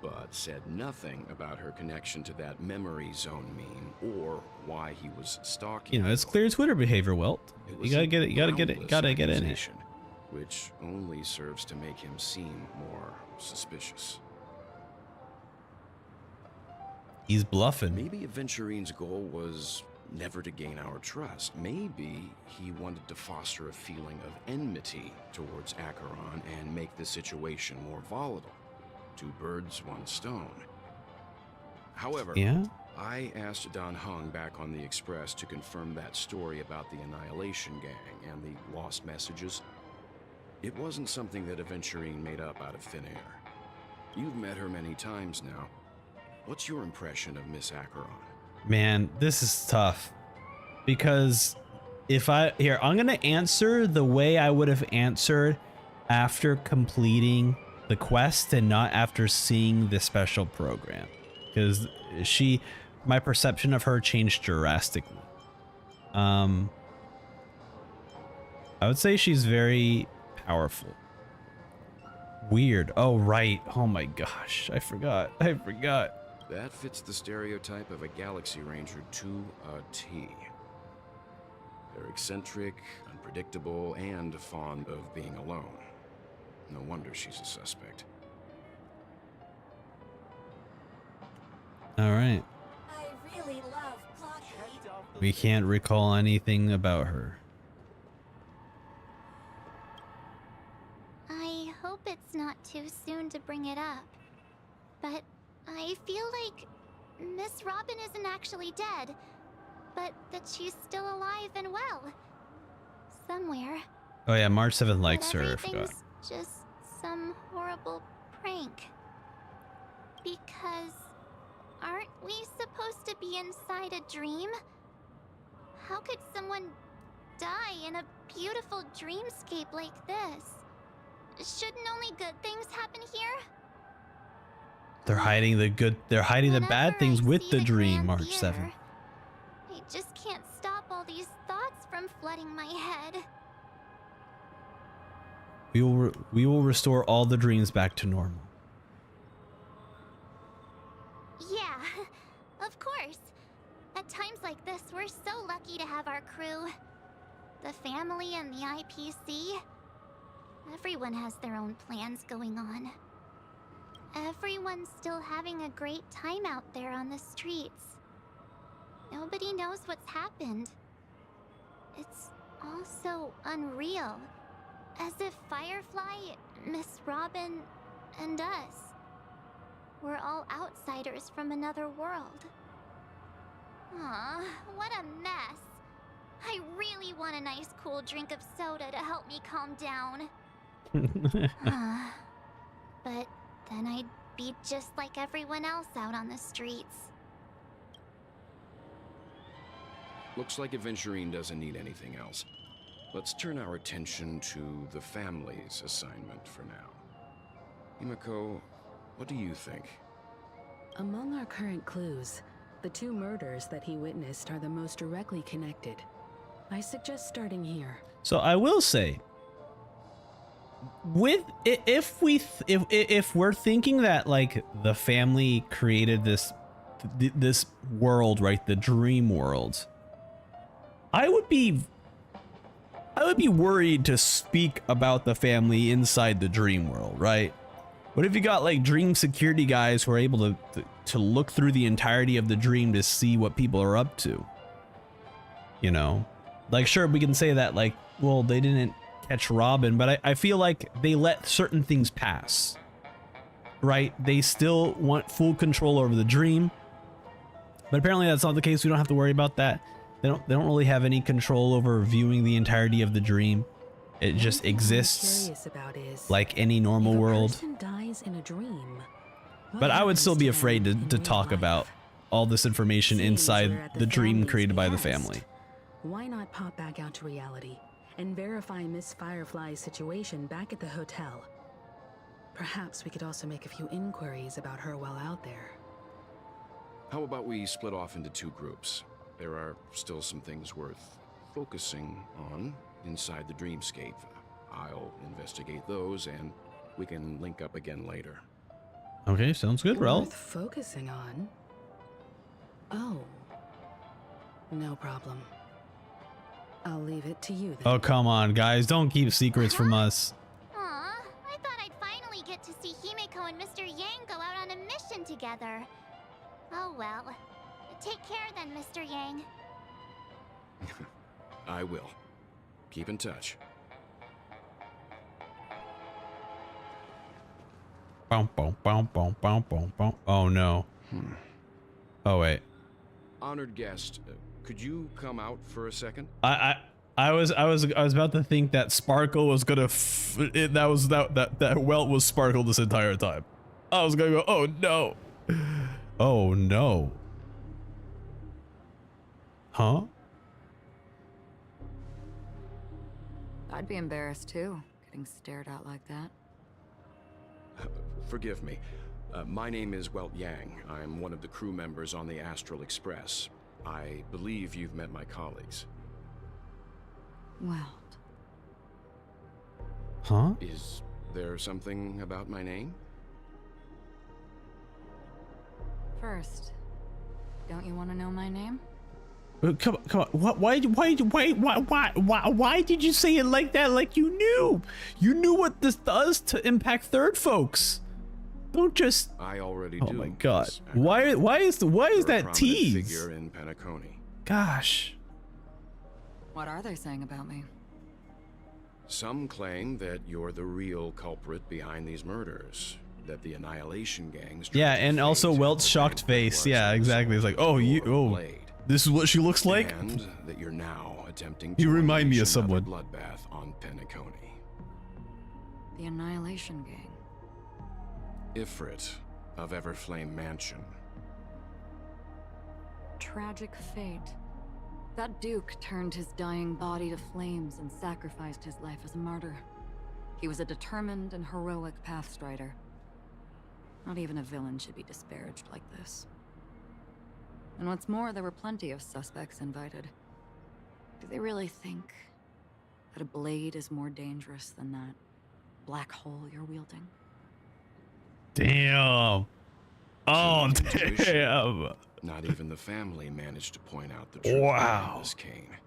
but said nothing about her connection to that memory zone meme or why he was stalking. You know, it's clear Twitter behavior, Welt. You gotta get it. You gotta get in it. Which only serves to make him seem more suspicious. He's bluffing. Maybe Aventurine's goal was never to gain our trust. Maybe he wanted to foster a feeling of enmity towards Archeron and make the situation more volatile. Two birds, one stone. However, yeah? I asked Don Hung back on the Express to confirm that story about the Annihilation Gang and the lost messages. It wasn't something that Aventurine made up out of thin air. You've met her many times now. What's your impression of Miss Archeron? Man, this is tough. Because I'm gonna answer the way I would have answered after completing the quest and not after seeing the special program. Because my perception of her changed drastically. I would say she's very powerful. Weird. Oh, right. Oh my gosh. I forgot. That fits the stereotype of a Galaxy Ranger to a T. They're eccentric, unpredictable, and fond of being alone. No wonder she's a suspect. All right. I really love Claudia. We can't recall anything about her. I hope it's not too soon to bring it up, but I feel like Miss Robin isn't actually dead, but that she's still alive and well. Somewhere. Oh yeah, March 7th likes But her, I forgot. everything's just some horrible prank. Because aren't we supposed to be inside a dream? How could someone die in a beautiful dreamscape like this? Shouldn't only good things happen here? They're hiding the Whenever bad things I with see the dream, Grand March Pier, 7th. I just can't stop all these thoughts from flooding my head. We will restore all the dreams back to normal. Yeah, of course. At times like this, we're so lucky to have our crew. The family and the IPC. Everyone has their own plans going on. Everyone's still having a great time out there on the streets. Nobody knows what's happened. It's all so unreal. As if Firefly, Miss Robin, and us were all outsiders from another world. Aw, what a mess. I really want a nice cool drink of soda to help me calm down. But then I'd be just like everyone else out on the streets. Looks like Aventurine doesn't need anything else. Let's turn our attention to the family's assignment for now. Himiko, what do you think? Among our current clues, the two murders that he witnessed are the most directly connected. I suggest starting here. So I will say, if we're thinking that like the family created this world, right, the dream world, I would be worried to speak about the family inside the dream world, right? What if you got like dream security guys who are able to look through the entirety of the dream to see what people are up to? You know, like, sure, we can say that like, well, they didn't catch Robin, but I feel like they let certain things pass, right? They still want full control over the dream, but apparently that's not the case. We don't have to worry about that. They don't really have any control over viewing the entirety of the dream. It just exists like any normal world. Dies in a dream, but I would still be afraid to talk about all this information inside the dream created by the family. Why not pop back out to reality and verify Miss Firefly's situation back at the hotel. Perhaps we could also make a few inquiries about her while out there. How about we split off into 2 groups? There are still some things worth focusing on inside the dreamscape. I'll investigate those, and we can link up again later. Okay, sounds good, Rel. Worth focusing on? Oh. No problem. I'll leave it to you then. Oh, come on, guys. Don't keep secrets from us. Aw, I thought I'd finally get to see Himeko and Mr. Yang go out on a mission together. Oh well. Take care then, Mr. Yang. I will. Keep in touch. Boom, boom, boom, boom, boom, boom, boom. Oh no. Oh wait. Honored guest, could you come out for a second? I was about to think that Sparkle was gonna that Welt was Sparkle this entire time. I was gonna go, oh no. Oh no. Huh? I'd be embarrassed too, getting stared at like that. Forgive me. My name is Welt Yang. I'm one of the crew members on the Astral Express. I believe you've met my colleagues. Welt. Huh? Is there something about my name? First, don't you want to know my name? Come on. Why did you say it like that? Like you knew? You knew what this does to impact third folks. Don't just. I already Oh do. my God. Miss Aventurine. Why is You're a that prominent tease? figure in Penacony. Gosh. What are they saying about me? Some claim that you're the real culprit behind these murders. That the Annihilation gangs. Yeah, tried to and also fake Welt's who shocked face. was Yeah, as exactly. It's like, oh, your you. Oh, blade. this is what she looks like. And that you're now attempting You to remind me of unleash another someone. bloodbath on Penacony. The Annihilation Gang. Ifrit of Everflame Mansion. Tragic fate. That Duke turned his dying body to flames and sacrificed his life as a martyr. He was a determined and heroic pathstrider. Not even a villain should be disparaged like this. And what's more, there were plenty of suspects invited. Do they really think that a blade is more dangerous than that black hole you're wielding? Damn. Oh, Intuition. damn. Not even the family managed to point out the truth Wow. behind this cane.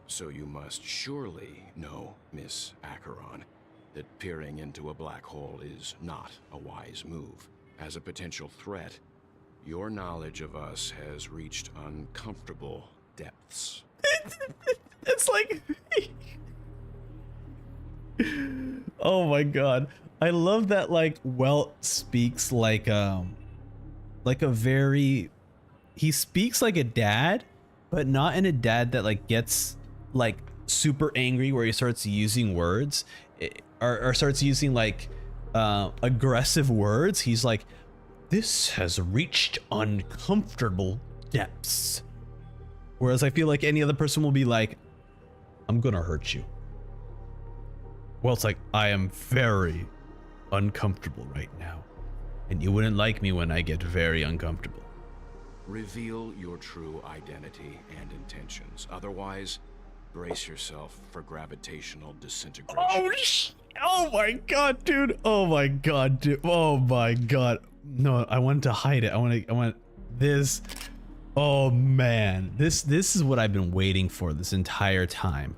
So you must surely know, Miss Acheron, that peering into a black hole is not a wise move. As a potential threat, your knowledge of us has reached uncomfortable depths. It's like. Oh my God. I love that like Welt speaks like a very, he speaks like a dad, but not in a dad that like gets like super angry where he starts using words or starts using like aggressive words. He's like, this has reached uncomfortable depths. Whereas I feel like any other person will be like, I'm gonna hurt you. Well, it's like, I am very uncomfortable right now. And you wouldn't like me when I get very uncomfortable. Reveal your true identity and intentions. Otherwise, brace yourself for gravitational disintegration. Oh my God, dude. Oh my God, dude. Oh my God. No, I wanted to hide it. I want this. Oh man. This is what I've been waiting for this entire time.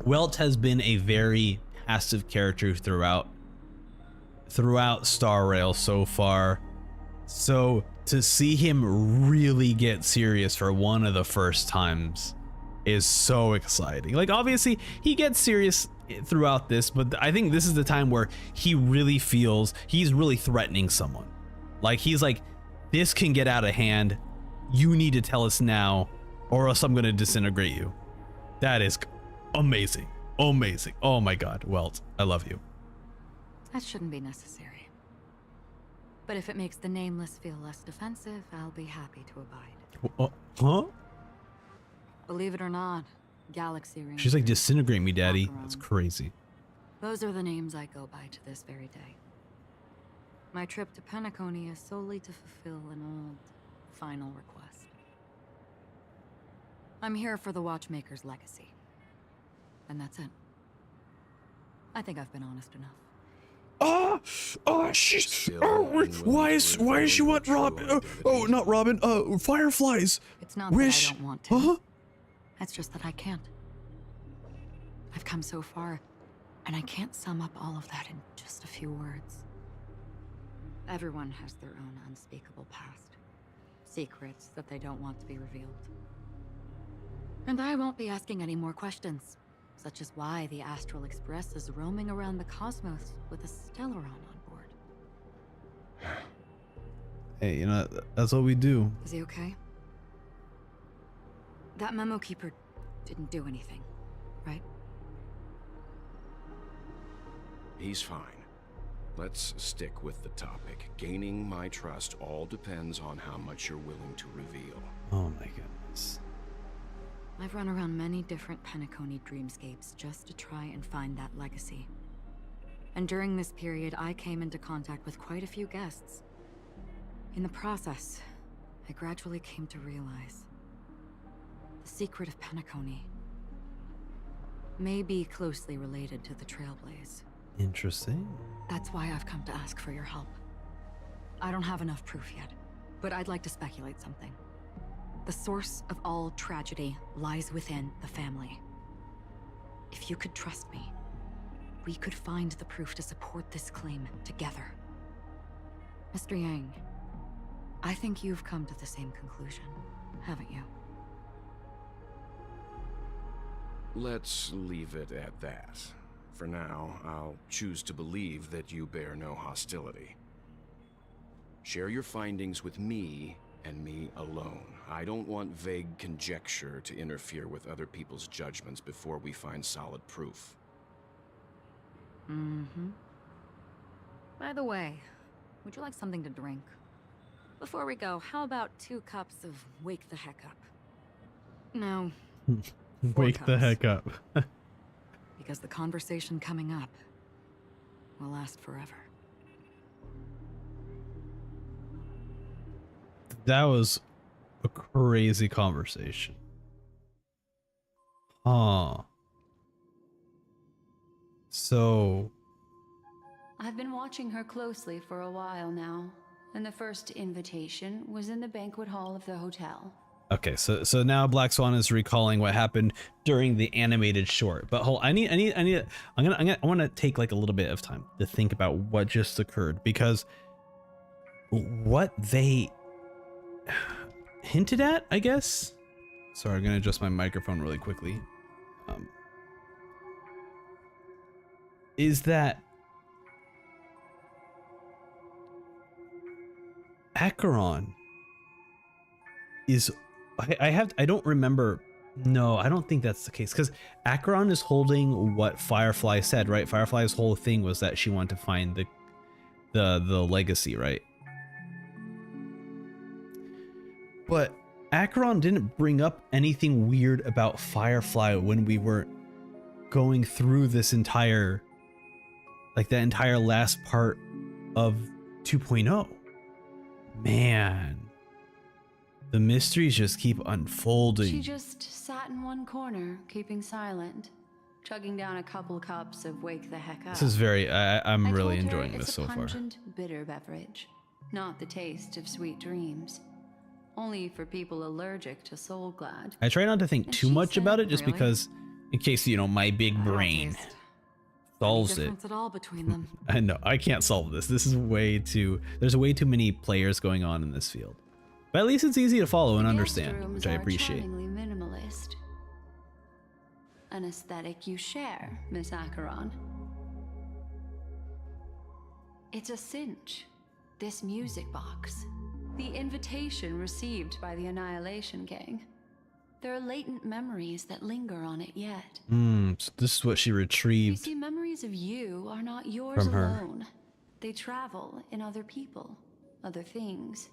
Welt has been a very passive character throughout Star Rail so far. So to see him really get serious for one of the first times is so exciting. Like obviously he gets serious throughout this, but I think this is the time where he really feels he's really threatening someone. Like he's like, this can get out of hand. You need to tell us now or else I'm gonna disintegrate you. That is amazing. Amazing. Oh my God, Welt, I love you. That shouldn't be necessary. But if it makes the Nameless feel less defensive, I'll be happy to abide. Huh? Believe it or not, Galaxy Ring. She's like, disintegrate me, daddy. Archeron. That's crazy. Those are the names I go by to this very day. My trip to Penacony is solely to fulfill an old, final request. I'm here for the Watchmaker's legacy. And that's it. I think I've been honest enough. Why is she what Robin? Oh, not Robin. Fireflies. It's not that I don't want to. It's just that I can't. I've come so far, and I can't sum up all of that in just a few words. Everyone has their own unspeakable past. Secrets that they don't want to be revealed. And I won't be asking any more questions, such as why the Astral Express is roaming around the cosmos with a Stellaron on board. Hey, you know, that's what we do. Is he okay? That memo keeper didn't do anything, right? He's fine. Let's stick with the topic. Gaining my trust all depends on how much you're willing to reveal. Oh my goodness. I've run around many different Penacony dreamscapes just to try and find that legacy. And during this period, I came into contact with quite a few guests. In the process, I gradually came to realize the secret of Penacony may be closely related to the Trailblaze. Interesting. That's why I've come to ask for your help. I don't have enough proof yet, but I'd like to speculate something. The source of all tragedy lies within the family. If you could trust me, we could find the proof to support this claim together. Mr. Yang, I think you've come to the same conclusion, haven't you? Let's leave it at that. For now, I'll choose to believe that you bear no hostility. Share your findings with me and me alone. I don't want vague conjecture to interfere with other people's judgments before we find solid proof. By the way, would you like something to drink? Before we go, how about 2 cups of Wake the Heck Up? No. 4 Wake the cups. heck up. Because the conversation coming up will last forever. That was a crazy conversation. Huh. So... I've been watching her closely for a while now, and the first invitation was in the banquet hall of the hotel. Okay, so now Black Swan is recalling what happened during the animated short. But hold, I want to take like a little bit of time to think about what just occurred, because what they hinted at, I guess. Sorry, I'm gonna adjust my microphone really quickly. Is that Acheron is... I don't remember. No, I don't think that's the case, because Acheron is holding what Firefly said, right? Firefly's whole thing was that she wanted to find the legacy, right? But Acheron didn't bring up anything weird about Firefly when we were going through this entire, like that entire last part of 2.0. Man. The mysteries just keep unfolding. She just sat in one corner, keeping silent, chugging down a couple cups of Wake the Heck Up. This is very... I'm really told her enjoying this so far. It's a pungent, bitter beverage, not the taste of sweet dreams. Only for people allergic to Soul Glad. I try not to think And too she much said, about it, just "Really? because, in case, you know, my big brain solves it. Difference at all between them. I know, I can't solve this. This is way too... There's way too many players going on in this field. But at least it's easy to follow and The understand, guest which I rooms are appreciate. charmingly minimalist. An aesthetic you share, Miss Acheron. It's a cinch. This music box. The invitation received by the Annihilation Gang. There are latent memories that linger on it yet. So this is what she You retrieved. see, memories of you are not yours From her. alone. They travel in other people, other things.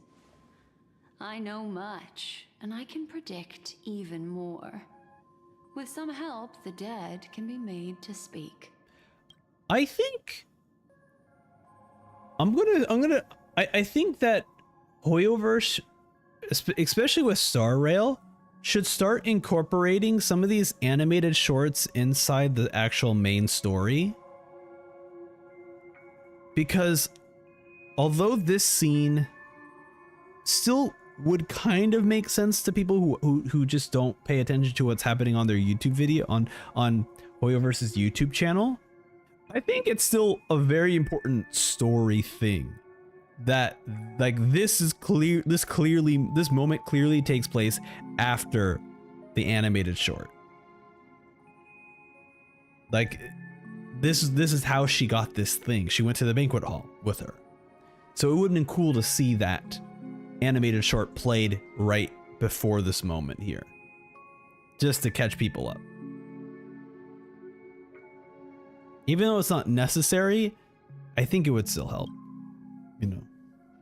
I know much, and I can predict even more. With some help, the dead can be made to speak. I think I think that Hoyoverse, especially with Star Rail, should start incorporating some of these animated shorts inside the actual main story. Because although this scene still would kind of make sense to people who just don't pay attention to what's happening on their YouTube video on Hoyoverse's YouTube channel, I think it's still a very important story thing. That like this moment clearly takes place after the animated short. Like this is how she got this thing. She went to the banquet hall with her. So it would have been cool to see that animated short played right before this moment here, just to catch people up. Even though it's not necessary, I think it would still help, you know.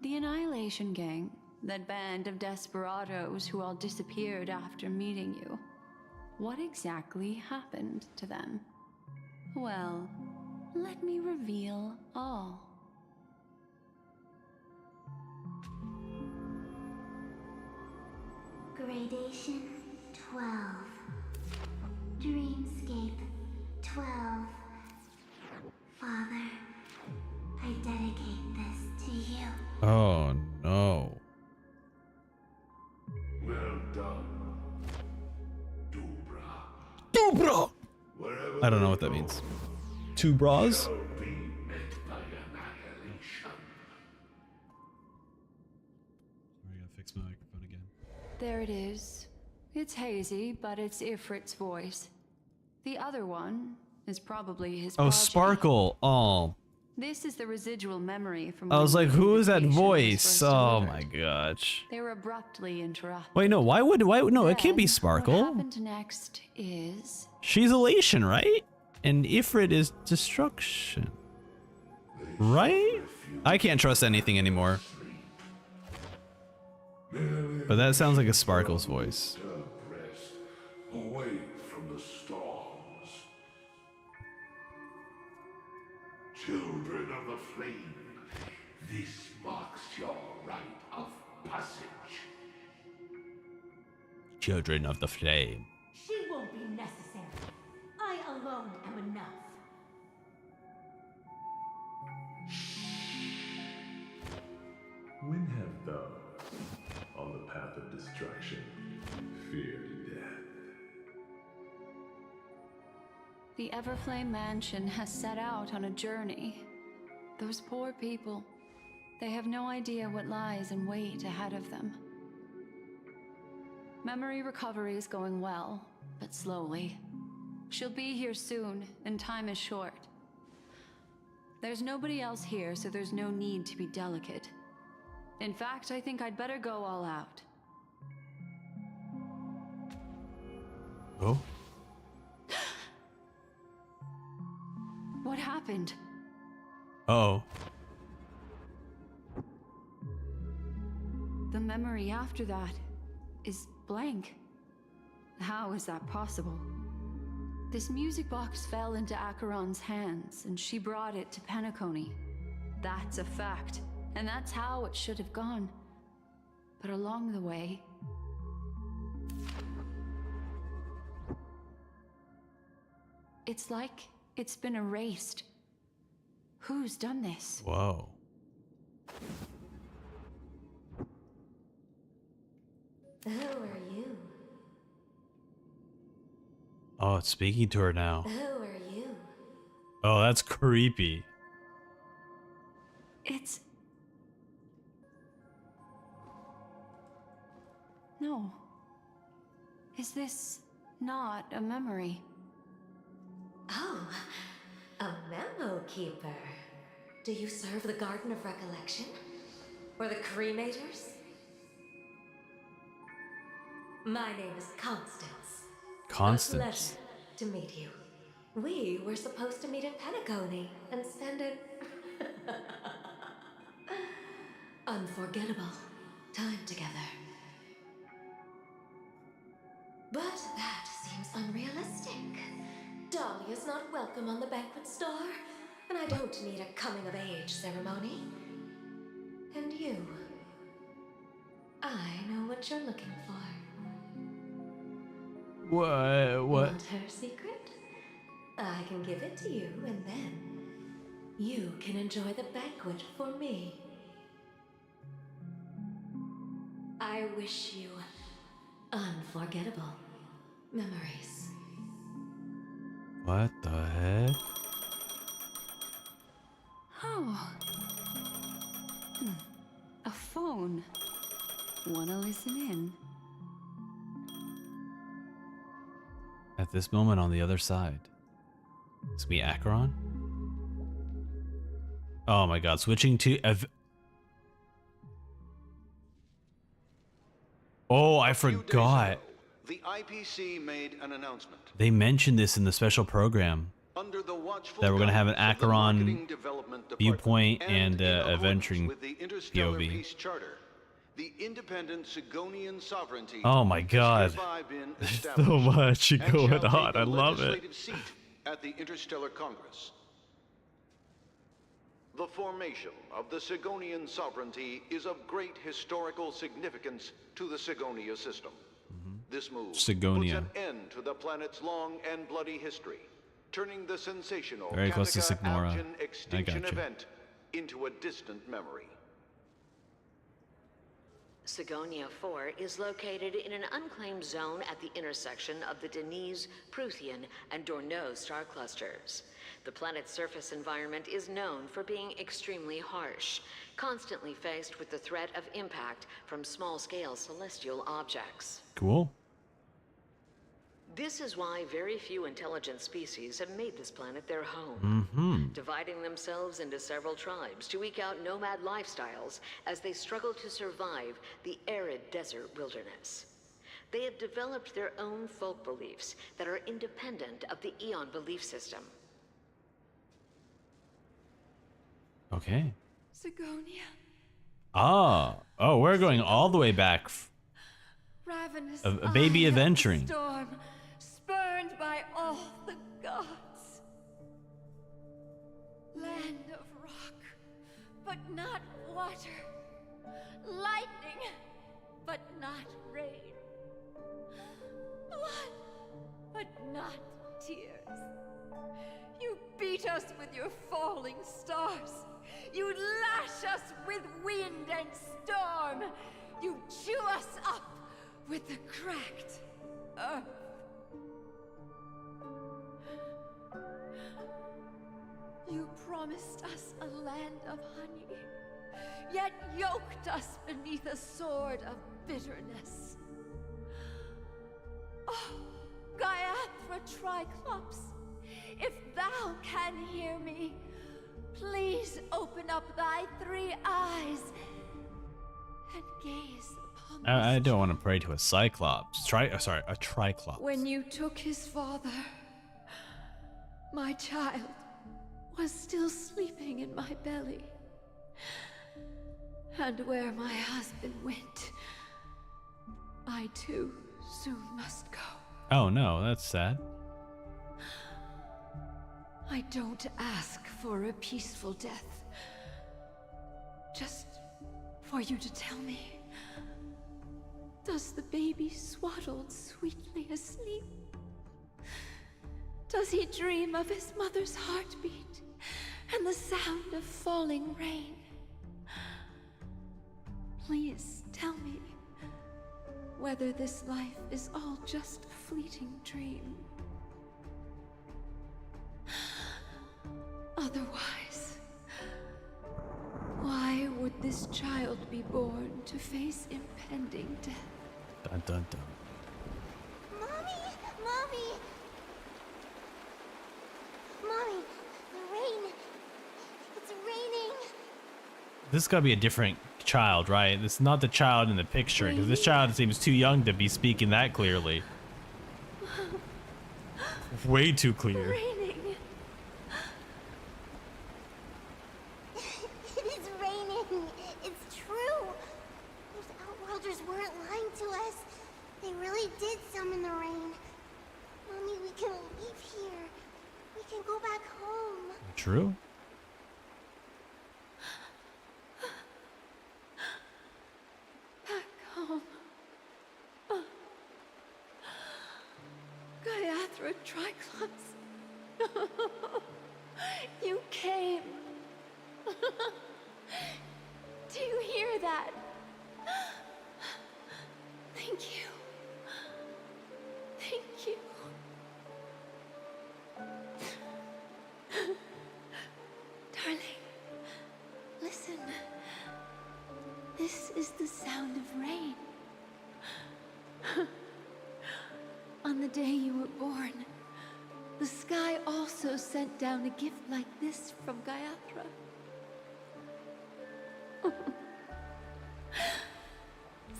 The Annihilation Gang, that band of desperados who all disappeared after meeting you. What exactly happened to them? Well, let me reveal all. Gradation 12. Dreamscape 12. Father, I dedicate this to you. Oh no. Well done, Dubra. Dubra! Wherever I don't know they what that go, means. Two bras? shall be met by annihilation. I gotta fix my microphone again. There it is. It's hazy, but it's Ifrit's voice. The other one is probably his Oh, progeny. Sparkle. Oh. This is the residual memory from I was when like, the who is that invitation was voice? first Oh delivered. my gosh. They were abruptly interrupted. Wait, no, why, no, it can't be Then, Sparkle. What happened next is... She's elation, right? And Ifrit is destruction. Right? I can't trust anything anymore. But that sounds like a Sparkle's voice. Disturbed rest, away from the storms. Children of the flame, this marks your rite of passage. Children of the Flame. She won't be necessary. I alone am enough. When have thou, on the path of destruction, feared death? The Everflame Mansion has set out on a journey. Those poor people, they have no idea what lies in wait ahead of them. Memory recovery is going well, but slowly. She'll be here soon, and time is short. There's nobody else here, so there's no need to be delicate. In fact, I think I'd better go all out. Oh? What happened? Oh. The memory after that is blank. How is that possible? This music box fell into Acheron's hands, and she brought it to Penacony. That's a fact, and that's how it should have gone. But along the way... it's like it's been erased. Who's done this? Whoa. Who are you? Oh, it's speaking to her now. Who are you? Oh, that's creepy. It's... no. Is this not a memory? Oh, a memo keeper. Do you serve the Garden of Recollection? Or the Cremators? My name is Constance. Constance. A pleasure to meet you. We were supposed to meet in Penacony and spend an unforgettable time together. But that seems unrealistic. Dahlia's not welcome on the banquet star, and I don't need a coming-of-age ceremony. And you, I know what you're looking for. What? Want her secret? I can give it to you, and then you can enjoy the banquet for me. I wish you unforgettable memories. What the heck? Oh. A phone. Wanna listen in? At this moment on the other side. It's me, Acheron? Oh my god, switching to Oh, I forgot. The IPC made an announcement. They mentioned this in the special program Under the watchful that we're going to have an guidance of the Acheron Marketing Development viewpoint Department and in accordance Aventurine with the Interstellar POV. Peace Charter, the independent Sigonian sovereignty Oh my god. has hereby been There's so established much and going shall take on. a I love it. legislative seat at the Interstellar Congress. The formation of the Sigonian sovereignty is of great historical significance to the Sigonia system. This move Sigonia. puts an end to the planet's long and bloody history, turning the sensational Very close to Kataka Signora. Algin extinction gotcha. event into a distant memory. Sigonia 4 is located in an unclaimed zone at the intersection of the Denise, Prothean, and Dorneau star clusters. The planet's surface environment is known for being extremely harsh, constantly faced with the threat of impact from small-scale celestial objects. Cool. This is why very few intelligent species have made this planet their home, dividing themselves into several tribes to eke out nomad lifestyles as they struggle to survive the arid desert wilderness. They have developed their own folk beliefs that are independent of the Eon belief system. Okay. Sigonia. Ah. Oh, we're going all the way back. Ravenous A baby eye of the Aventurine. storm, spurned by all the gods. Land of rock, but not water. Lightning, but not rain. Blood, but not tears. You beat us with your falling stars. You lash us with wind and storm. You chew us up with the cracked earth. You promised us a land of honey, yet yoked us beneath a sword of bitterness. Oh, Gaiathra Triclops, if thou can hear me, please open up thy 3 eyes and gaze upon me. I don't want to pray to a cyclops. Sorry, a triclops. When you took his father, my child was still sleeping in my belly. And where my husband went, I too soon must go. Oh no, that's sad. I don't ask for a peaceful death. Just for you to tell me, does the baby swaddled sweetly asleep? Does he dream of his mother's heartbeat and the sound of falling rain? Please tell me whether this life is all just a fleeting dream. Otherwise, why would this child be born to face impending death? Dun dun dun. Mommy! Mommy! Mommy, the rain. It's raining. This gotta be a different child, right? This is not the child in the picture, because this child seems too young to be speaking that clearly. Way too clear. Raining. It is raining. It's true. Those Outworlders weren't lying to us. They really did summon the rain. true? Back home. Gaiathra Triclops. You came. Do you hear that? Thank you. Thank you. Darling, listen. This is the sound of rain. On the day you were born, the sky also sent down a gift like this from Gaiathra.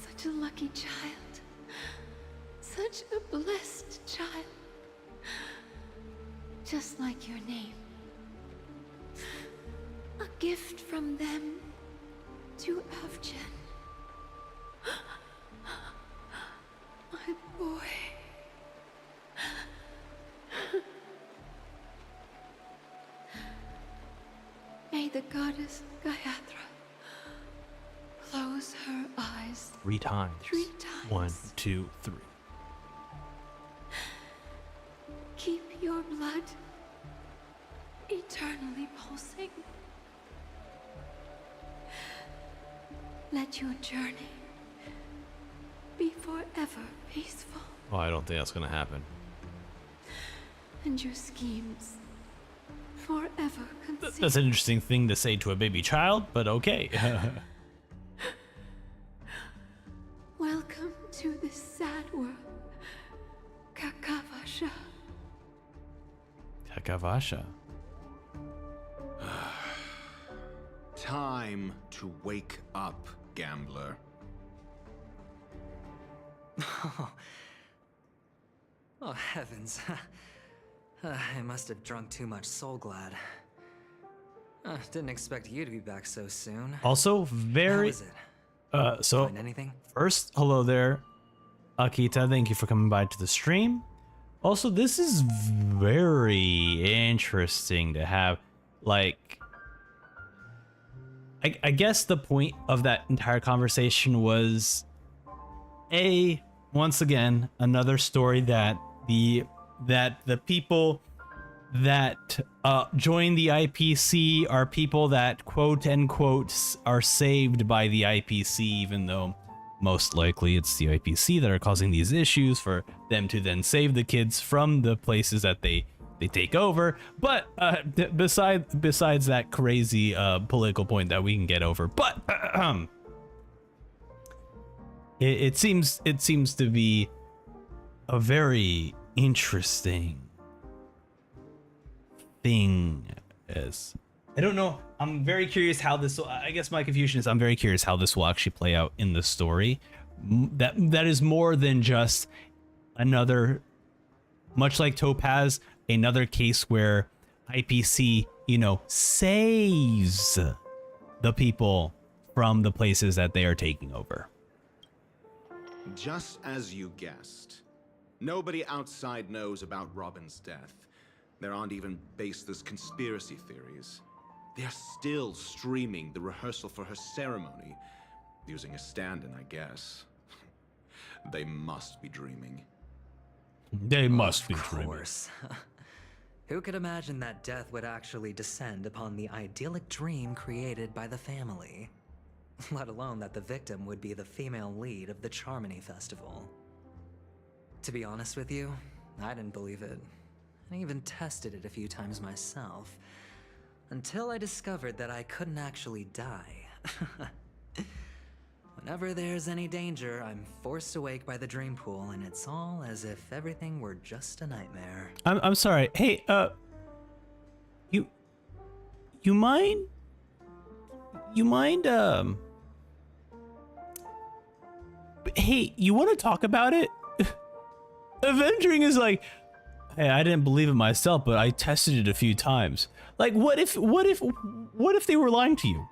Such a lucky child. Such a blessed child. Just like your name. A gift from them to Avgen. My boy. May the goddess Gaiathra close her eyes 3 times. 3 times. 1, 2, 3. Keep your blood eternally pulsing. Let your journey be forever peaceful. Oh, I don't think that's gonna happen. And your schemes forever concealed. That's an interesting thing to say to a baby child, but okay. Welcome to this sad world, Kakavasha. Kakavasha. Time to wake up, gambler. Oh, heavens. I must have drunk too much Soul Glad. Didn't expect you to be back so soon. Also, very. How is it? So Find anything? first, hello there, Akita. Thank you for coming by to the stream. Also, this is very interesting to have. Like, I guess the point of that entire conversation was, once again, another story that the people that join the IPC are people that quote unquote are saved by the IPC, even though most likely it's the IPC that are causing these issues for them to then save the kids from the places that they take over. But besides that crazy political point that we can get over, but it seems to be a very interesting thing. Is I don't know. I'm very curious how this. I guess my confusion is I'm very curious how this will actually play out in the story. That is more than just another, much like Topaz, another case where IPC, saves the people from the places that they are taking over. Just as you guessed, nobody outside knows about Robin's death. There aren't even baseless conspiracy theories. They're still streaming the rehearsal for her ceremony, using a stand-in, I guess. They must be dreaming. They must be dreaming. Of course. Who could imagine that death would actually descend upon the idyllic dream created by the family? Let alone that the victim would be the female lead of the Charmony Festival. To be honest with you, I didn't believe it. I even tested it a few times myself, until I discovered that I couldn't actually die. Whenever there's any danger, I'm forced awake by the dream pool, and it's all as if everything were just a nightmare. I'm sorry. Hey, you mind? Hey, you want to talk about it? Aventurine is like, hey, I didn't believe it myself, but I tested it a few times. Like, what if they were lying to you?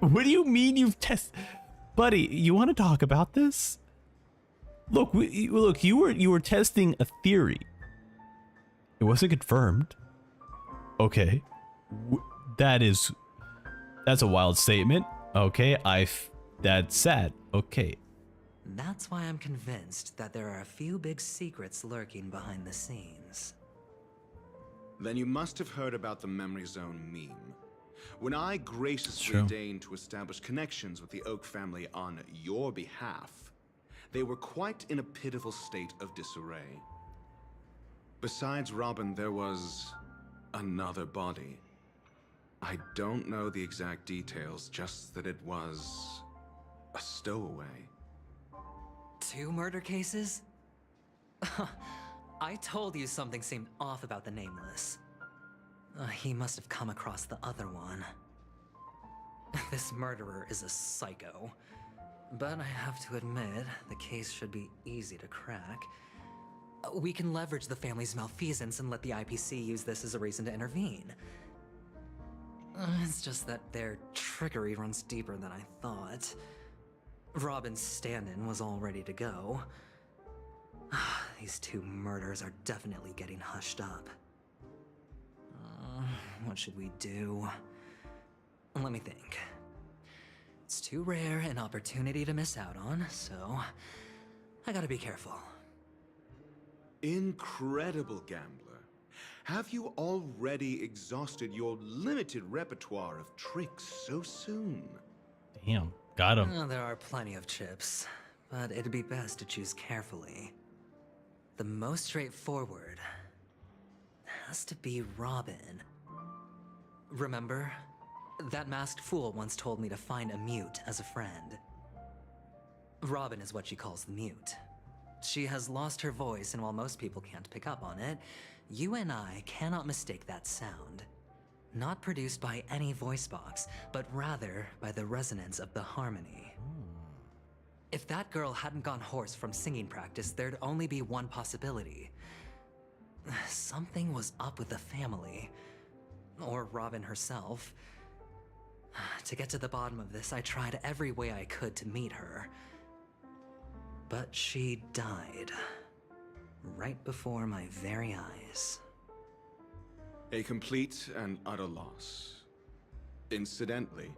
What do you mean you've tested? Buddy, you want to talk about this? Look, you were testing a theory. It wasn't confirmed. Okay. That's a wild statement. Okay, that's sad. Okay. That's why I'm convinced that there are a few big secrets lurking behind the scenes. Then you must have heard about the Memory Zone meme. When I graciously deigned to establish connections with the Oak family on your behalf, they were quite in a pitiful state of disarray. Besides Robin, there was another body. I don't know the exact details, just that it was a stowaway. 2 murder cases? I told you something seemed off about the Nameless. He must have come across the other one. This murderer is a psycho. But I have to admit, the case should be easy to crack. We can leverage the family's malfeasance and let the IPC use this as a reason to intervene. It's just that their trickery runs deeper than I thought. Robin's stand-in was all ready to go. These 2 murders are definitely getting hushed up. What should we do? Let me think. It's too rare an opportunity to miss out on, so I gotta be careful. Incredible gambler. Have you already exhausted your limited repertoire of tricks so soon? Damn, got him. There are plenty of chips, but it'd be best to choose carefully. The most straightforward has to be Robin. Remember? That masked fool once told me to find a mute as a friend. Robin is what she calls the mute. She has lost her voice, and while most people can't pick up on it, you and I cannot mistake that sound. Not produced by any voice box, but rather by the resonance of the harmony. If that girl hadn't gone hoarse from singing practice, there'd only be one possibility. Something was up with the family. Or Robin herself. To get to the bottom of this, I tried every way I could to meet her. But she died. Right before my very eyes. A complete and utter loss. Incidentally,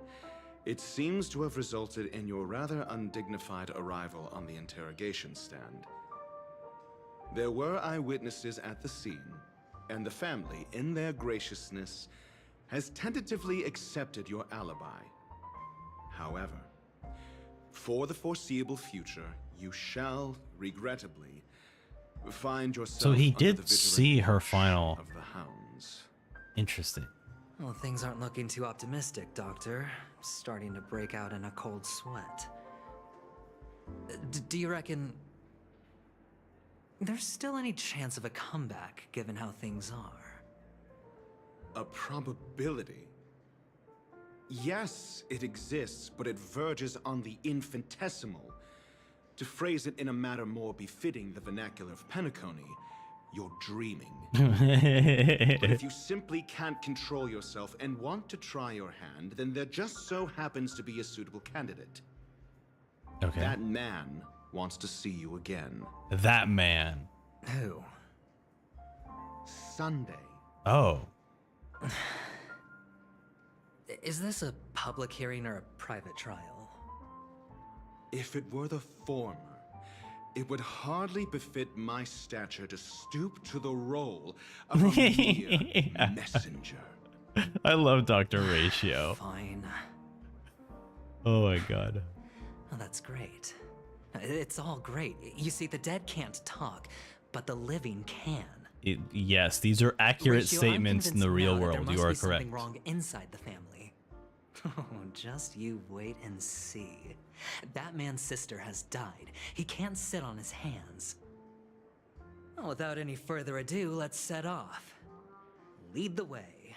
it seems to have resulted in your rather undignified arrival on the interrogation stand. There were eyewitnesses at the scene, and the family, in their graciousness, has tentatively accepted your alibi. However, for the foreseeable future, you shall, regrettably, find yourself So he under the did vigilant see her watch final. of the hounds. Interesting. Well, things aren't looking too optimistic, Doctor. Starting to break out in a cold sweat. Do you reckon there's still any chance of a comeback, given how things are? A probability? Yes, it exists, but it verges on the infinitesimal. To phrase it in a manner more befitting the vernacular of Penacony, you're dreaming. But if you simply can't control yourself and want to try your hand, then there just so happens to be a suitable candidate. Okay. That man wants to see you again. That man. Who? Sunday. Oh. Is this a public hearing or a private trial? If it were the former, it would hardly befit my stature to stoop to the role of a mere messenger. I love Dr. Ratio. Fine. Oh my god. Oh, that's great. It's all great. You see, the dead can't talk, but the living can. Yes, these are accurate Ratio, statements in the real world. You are correct. There must be something wrong inside the family. Oh, just you wait and see. That man's sister has died. He can't sit on his hands. Well, without any further ado, let's set off. Lead the way.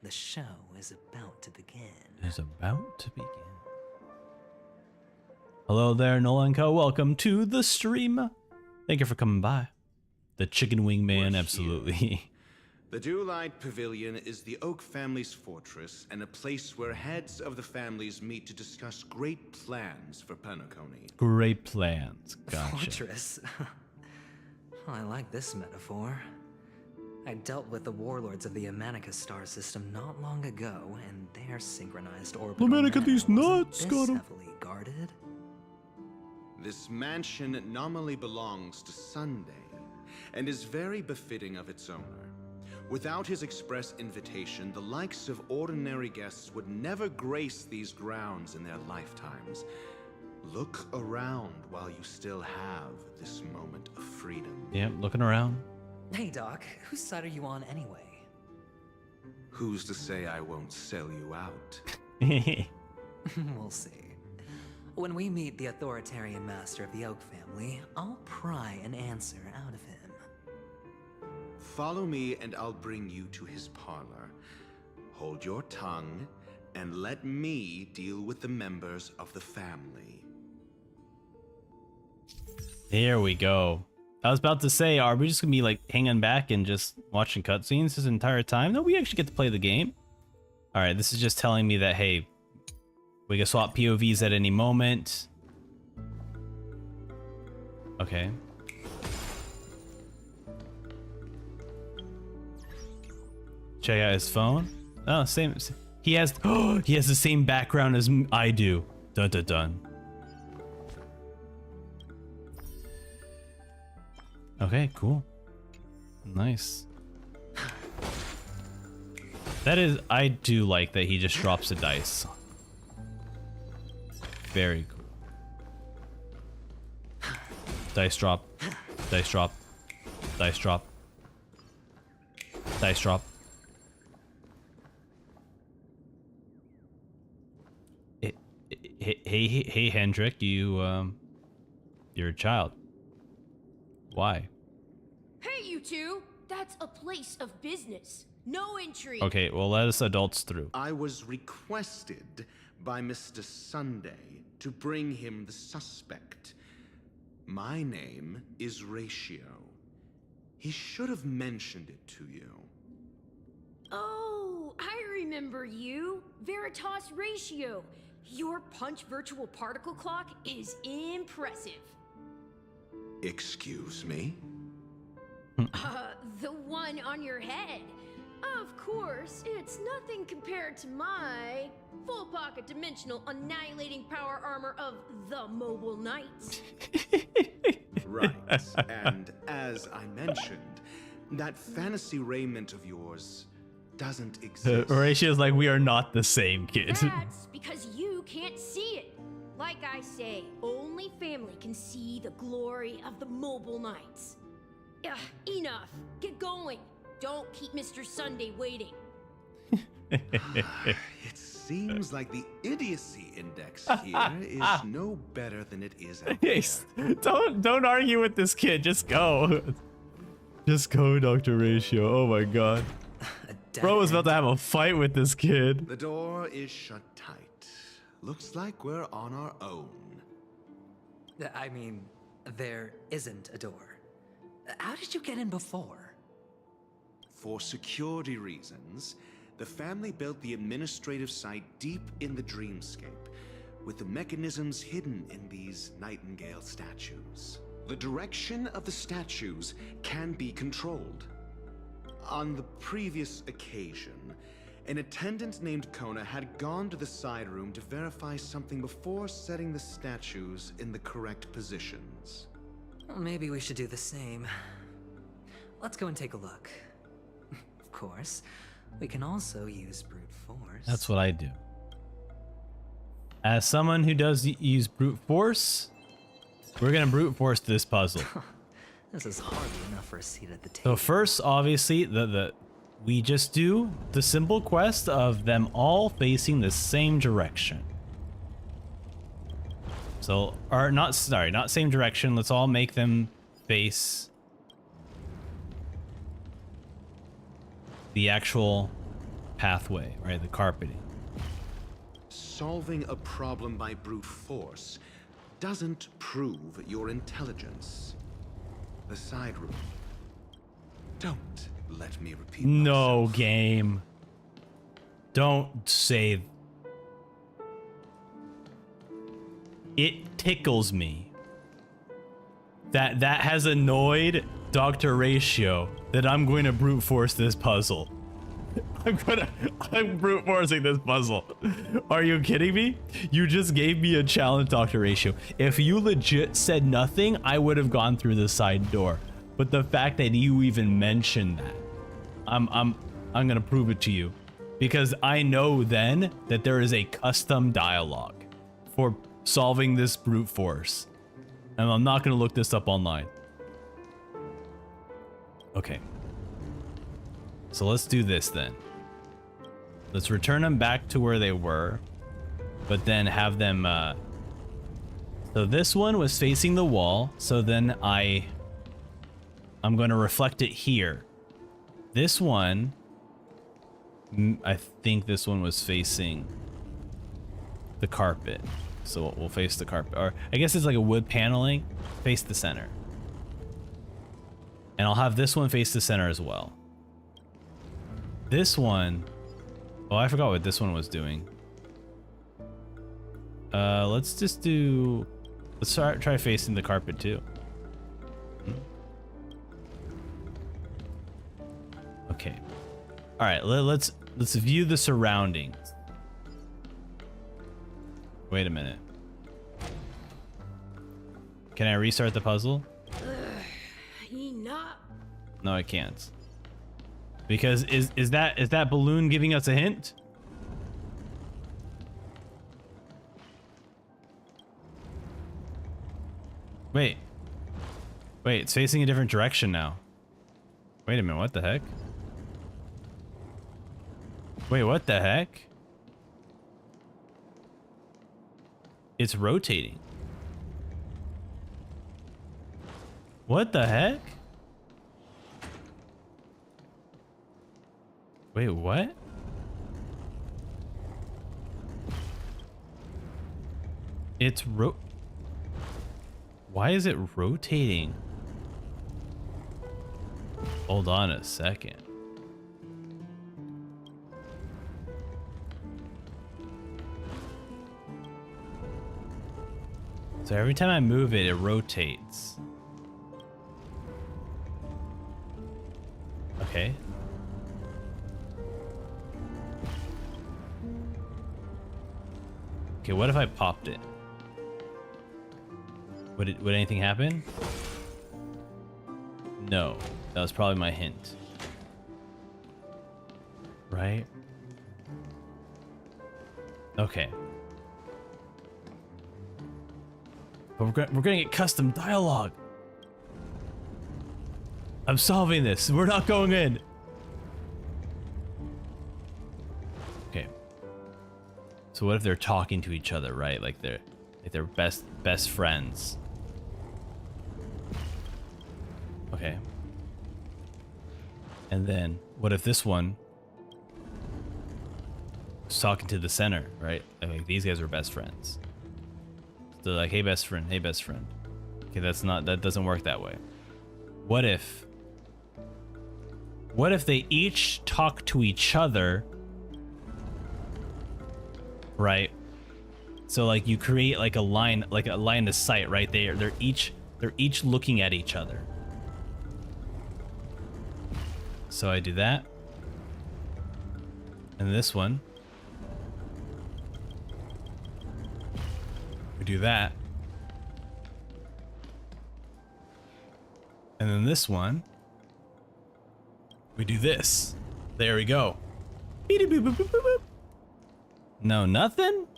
The show is about to begin. Is about to begin. Hello there, Nolan Co. Welcome to the stream. Thank you for coming by. The Chicken Wing Man, absolutely. The Dewlight Pavilion is the Oak family's fortress and a place where heads of the families meet to discuss great plans for Penacony. Great plans. Gotcha. Fortress. I like this metaphor. I dealt with the warlords of the Amanicus star system not long ago, and their synchronized orbital Amanica, manor these wasn't nuts this got 'em. heavily guarded. This mansion nominally belongs to Sunday, and is very befitting of its owner. Without his express invitation, the likes of ordinary guests would never grace these grounds in their lifetimes. Look around while you still have this moment of freedom. Yep, looking around. Hey, Doc, whose side are you on anyway? Who's to say I won't sell you out? We'll see. When we meet the authoritarian master of the Oak family, I'll pry an answer out of him. Follow me and I'll bring you to his parlor. Hold your tongue and let me deal with the members of the family. There we go. I was about to say, are we just gonna be like hanging back and just watching cutscenes this entire time? No, we actually get to play the game. All right, this is just telling me that, hey, we can swap POVs at any moment. Okay. Check out his phone. Oh, same. He has. Oh, he has the same background as I do. Dun dun dun. Okay, cool. Nice. That is, I do like that he just drops a dice. Very cool. Dice drop. Dice drop. Dice drop. Dice drop. Hey, Hendrik, you're a child. Why? Hey, you two! That's a place of business. No intrigue. Okay, well, let us adults through. I was requested by Mr. Sunday to bring him the suspect. My name is Ratio. He should have mentioned it to you. Oh, I remember you. Veritas Ratio. Your punch virtual particle clock is impressive. Excuse me? The one on your head. Of course, it's nothing compared to my full pocket dimensional annihilating power armor of the Mobile Knights. Right. And as I mentioned, that fantasy raiment of yours doesn't exist. Horatio's like, we are not the same, kid. That's because you can't see it. Like I say, only family can see the glory of the Mobile Knights. Ugh, enough. Get going. Don't keep Mr. Sunday waiting. It seems like the idiocy index here is no better than it is out there. Don't argue with this kid. Just go. Just go, Dr. Ratio. Oh my god. Bro was about to have a fight with this kid. The door is shut tight. Looks like we're on our own. I mean, there isn't a door. How did you get in before? For security reasons, the family built the administrative site deep in the dreamscape, with the mechanisms hidden in these Nightingale statues. The direction of the statues can be controlled. On the previous occasion, an attendant named Kona had gone to the side room to verify something before setting the statues in the correct positions. Well, maybe we should do the same. Let's go and take a look. Of course, we can also use brute force. That's what I do. As someone who does use brute force, we're gonna brute force this puzzle. This is hardly enough for a seat at the table. So first, obviously, we just do the simple quest of them all facing the same direction. So, or not same direction. Let's all make them face the actual pathway, right? The carpeting. Solving a problem by brute force doesn't prove your intelligence. The side room. Don't let me repeat No, myself. game. Don't say. It tickles me that has annoyed Dr. Ratio that I'm going to brute force this puzzle. I'm brute forcing this puzzle. Are you kidding me? You just gave me a challenge, Dr. Ratio. If you legit said nothing, I would have gone through the side door. But the fact that you even mentioned that, I'm gonna prove it to you. Because I know then that there is a custom dialogue for solving this brute force. And I'm not gonna look this up online. Okay. So let's do this then. Let's return them back to where they were, but then have them, so this one was facing the wall, so then I'm going to reflect it here. This one, I think this one was facing the carpet, so we'll face the carpet, or I guess it's like a wood paneling, face the center. And I'll have this one face the center as well. This one, oh, I forgot what this one was doing. Let's just do, let's try facing the carpet too. Okay. All right, let's view the surroundings. Wait a minute. Can I restart the puzzle? Enough. No, I can't. Because is that balloon giving us a hint? Wait, it's facing a different direction now. Wait a minute, what the heck? Wait, what the heck? It's rotating. What the heck? Wait, what? It's why is it rotating? Hold on a second. So every time I move it, it rotates. Okay. Okay, what if I popped it? Would anything happen? No, that was probably my hint. Right? Okay. But we're gonna get custom dialogue. I'm solving this. We're not going in. Okay. So what if they're talking to each other, right? Like they're best friends. Okay. And then what if this one was talking to the center, right? Like these guys are best friends. So like, hey best friend, hey best friend. Okay, that doesn't work that way. What if they each talk to each other, right? So like you create like a line of sight, right? They're each looking at each other. So I do that. And this one, we do that. And then this one, we do this. There we go. No, nothing?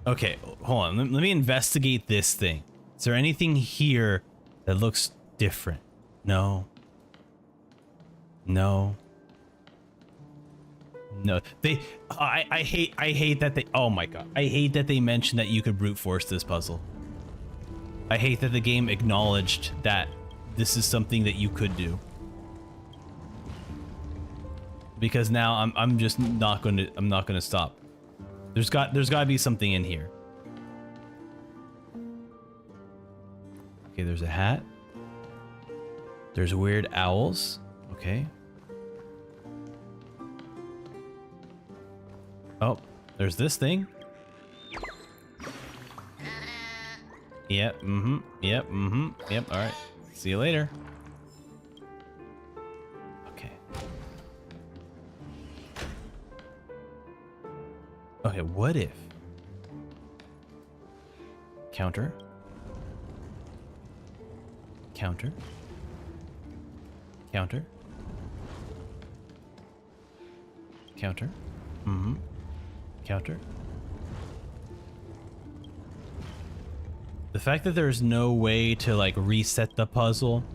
Okay, hold on. Let me investigate this thing. Is there anything here that looks different? No. No. No. I hate that they, oh my god. I hate that they mentioned that you could brute force this puzzle. I hate that the game acknowledged that this is something that you could do. Because now I'm just not going to stop. There's got to be something in here. Okay, there's a hat. There's weird owls. Okay. Oh, there's this thing. Yep, yep, yep, alright. See you later. Okay. Okay, what if? Counter. Counter. Counter. Counter. Counter. The fact that there's no way to like reset the puzzle,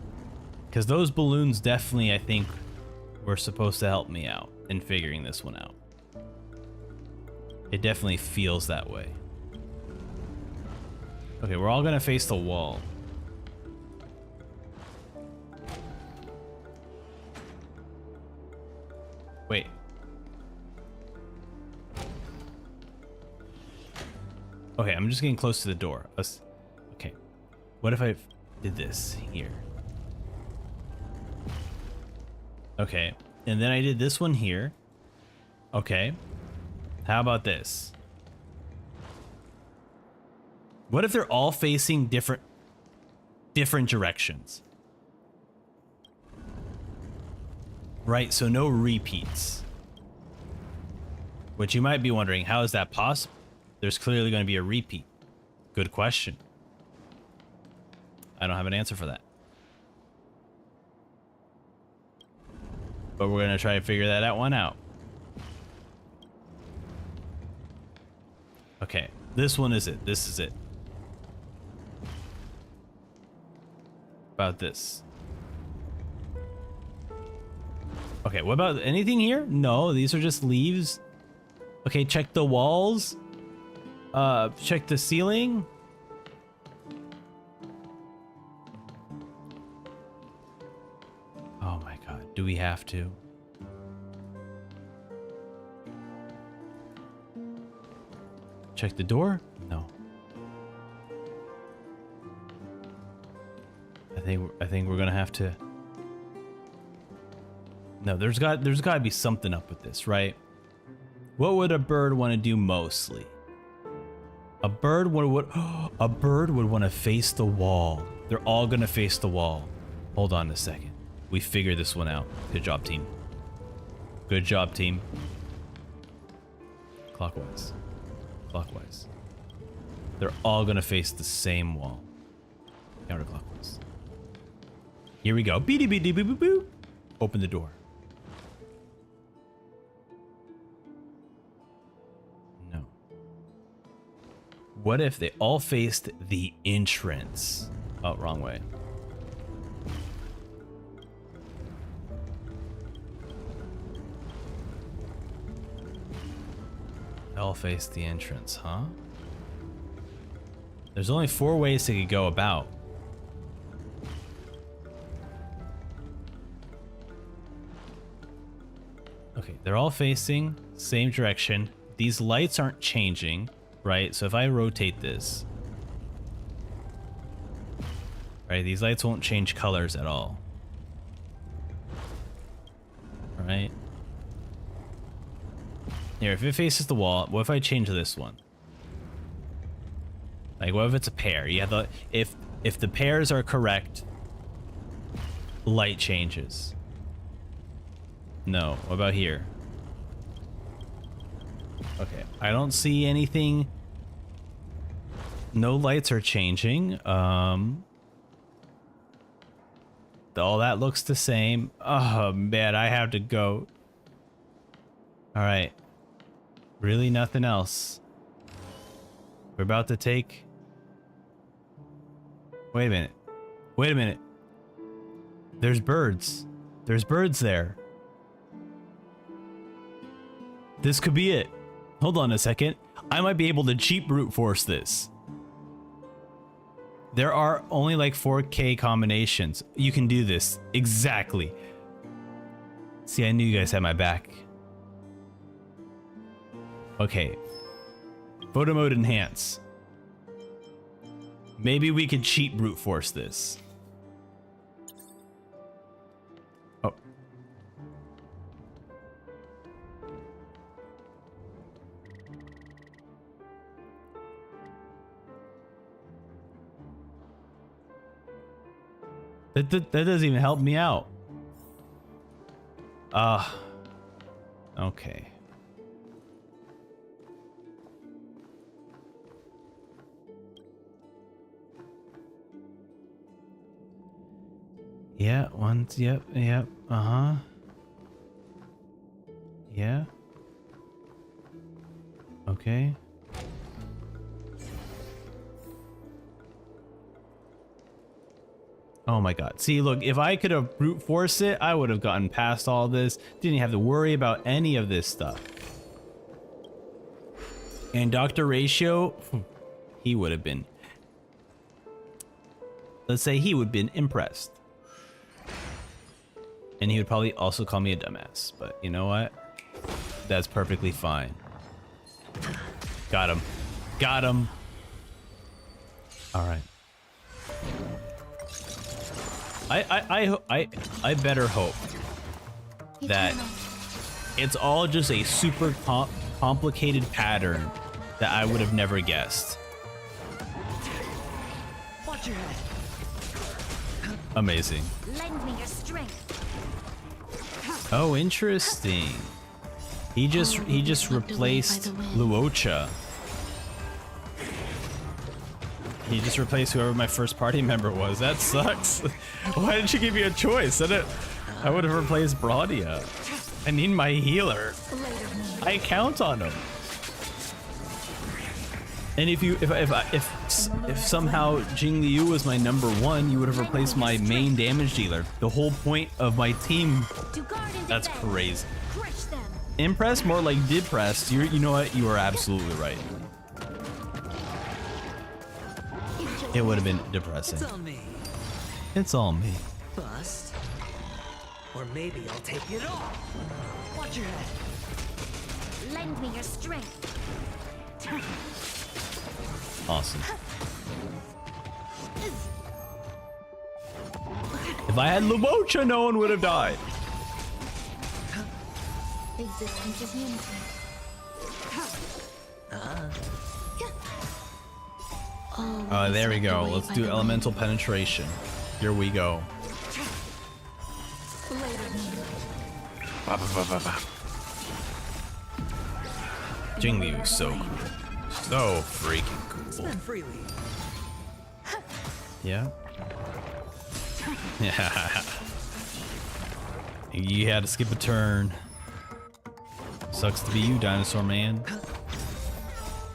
because those balloons definitely, I think, were supposed to help me out in figuring this one out. It definitely feels that way. Okay, we're all gonna face the wall. Wait. Okay, I'm just getting close to the door. Okay. What if I did this here? Okay. And then I did this one here. Okay. How about this? What if they're all facing different directions? Right, so no repeats. Which you might be wondering, how is that possible? There's clearly going to be a repeat. Good question. I don't have an answer for that. But we're going to try to figure that one out. Okay, this one is it. This is it. About this. Okay, what about anything here? No, these are just leaves. Okay, check the walls. Check the ceiling. Oh my god, do we have to? Check the door? No. I think we're gonna have to. No, there's got to be something up with this, right? What would a bird want to do mostly? A bird would want to face the wall. They're all gonna face the wall. Hold on a second. We figured this one out. Good job, team. Good job, team. Clockwise. Clockwise. They're all gonna face the same wall. Counterclockwise. Here we go. Beady beady boo boo boo. Open the door. No. What if they all faced the entrance? Oh, wrong way. They all faced the entrance, huh? There's only 4 ways they could go about. Okay, they're all facing same direction. These lights aren't changing, right? So if I rotate this, right, these lights won't change colors at all. Right? Here, if it faces the wall, what if I change this one? Like, what if it's a pair? You have the if the pairs are correct, light changes. No. What about here? Okay, I don't see anything. No lights are changing. All that looks the same. Oh man, I have to go. All right. Really, nothing else. We're about to take. Wait a minute. Wait a minute. There's birds. There's birds there. This could be it. Hold on a second. I might be able to cheap brute force this. There are only like 4K combinations. You can do this. Exactly. See, I knew you guys had my back. Okay. Photo mode enhance. Maybe we could cheat brute force this. Oh. That doesn't even help me out. Okay. Yeah, once, yep, uh-huh. Yeah. Okay. Oh my god. See, look, if I could have brute forced it, I would have gotten past all this. Didn't have to worry about any of this stuff. And Dr. Ratio, he would have been... Let's say he would have been impressed. And he would probably also call me a dumbass. But you know what? That's perfectly fine. Got him. Got him. All right. I better hope that it's all just a super complicated pattern that I would have never guessed. Watch your head. Amazing. Lend me your strength. Oh, interesting. He just replaced Luocha. He just replaced whoever my first party member was. That sucks. Why didn't you give me a choice? I would have replaced Brodia. I need my healer. I count on him. And if somehow Jing Liu was my number one, you would have replaced my main damage dealer. The whole point of my team. That's crazy. Impressed, more like depressed. You know what? You are absolutely right. It would have been depressing. It's all me. It's all me. Bust. Or maybe I'll take it all. Watch your head. Lend me your strength. Awesome. If I had Luocha, no one would have died. Existence is unity. There we go. Let's do elemental penetration. Here we go. Jing Liu is so cool. So freaking cool. Spend freely. Yeah. Yeah. You had to skip a turn. Sucks to be you, dinosaur man.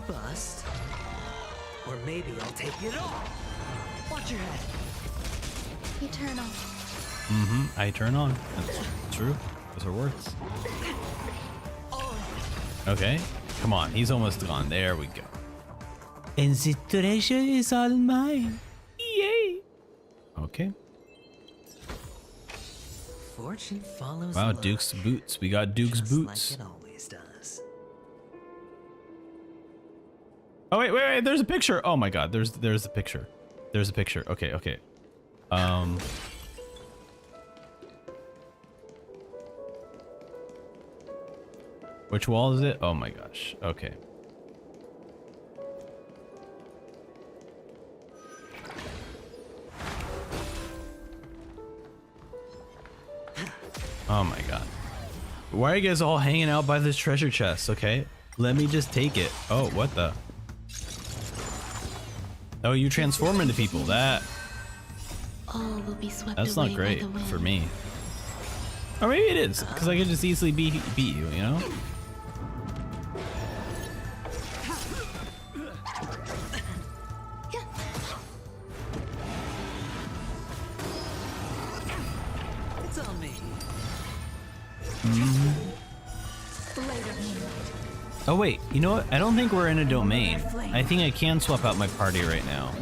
Bust. Or maybe I'll take it all. Watch your head. Eternal. I turn on. That's true. Those are words. Okay. Come on. He's almost gone. There we go. And the treasure is all mine. Yay. Okay. Fortune follows. Wow, luck, Duke's boots. We got Duke's just boots. like it always does. Oh wait, there's a picture. Oh my god, there's a picture. There's a picture. Okay. Which wall is it? Oh my gosh. Okay. Oh my god. Why are you guys all hanging out by this treasure chest? Okay, let me just take it. Oh, what the? Oh, you transform into people. That's not great for me. Or maybe it is, because I could just easily beat you, you know? It's on me. Oh wait, you know what? I don't think we're in a domain. I think I can swap out my party right now.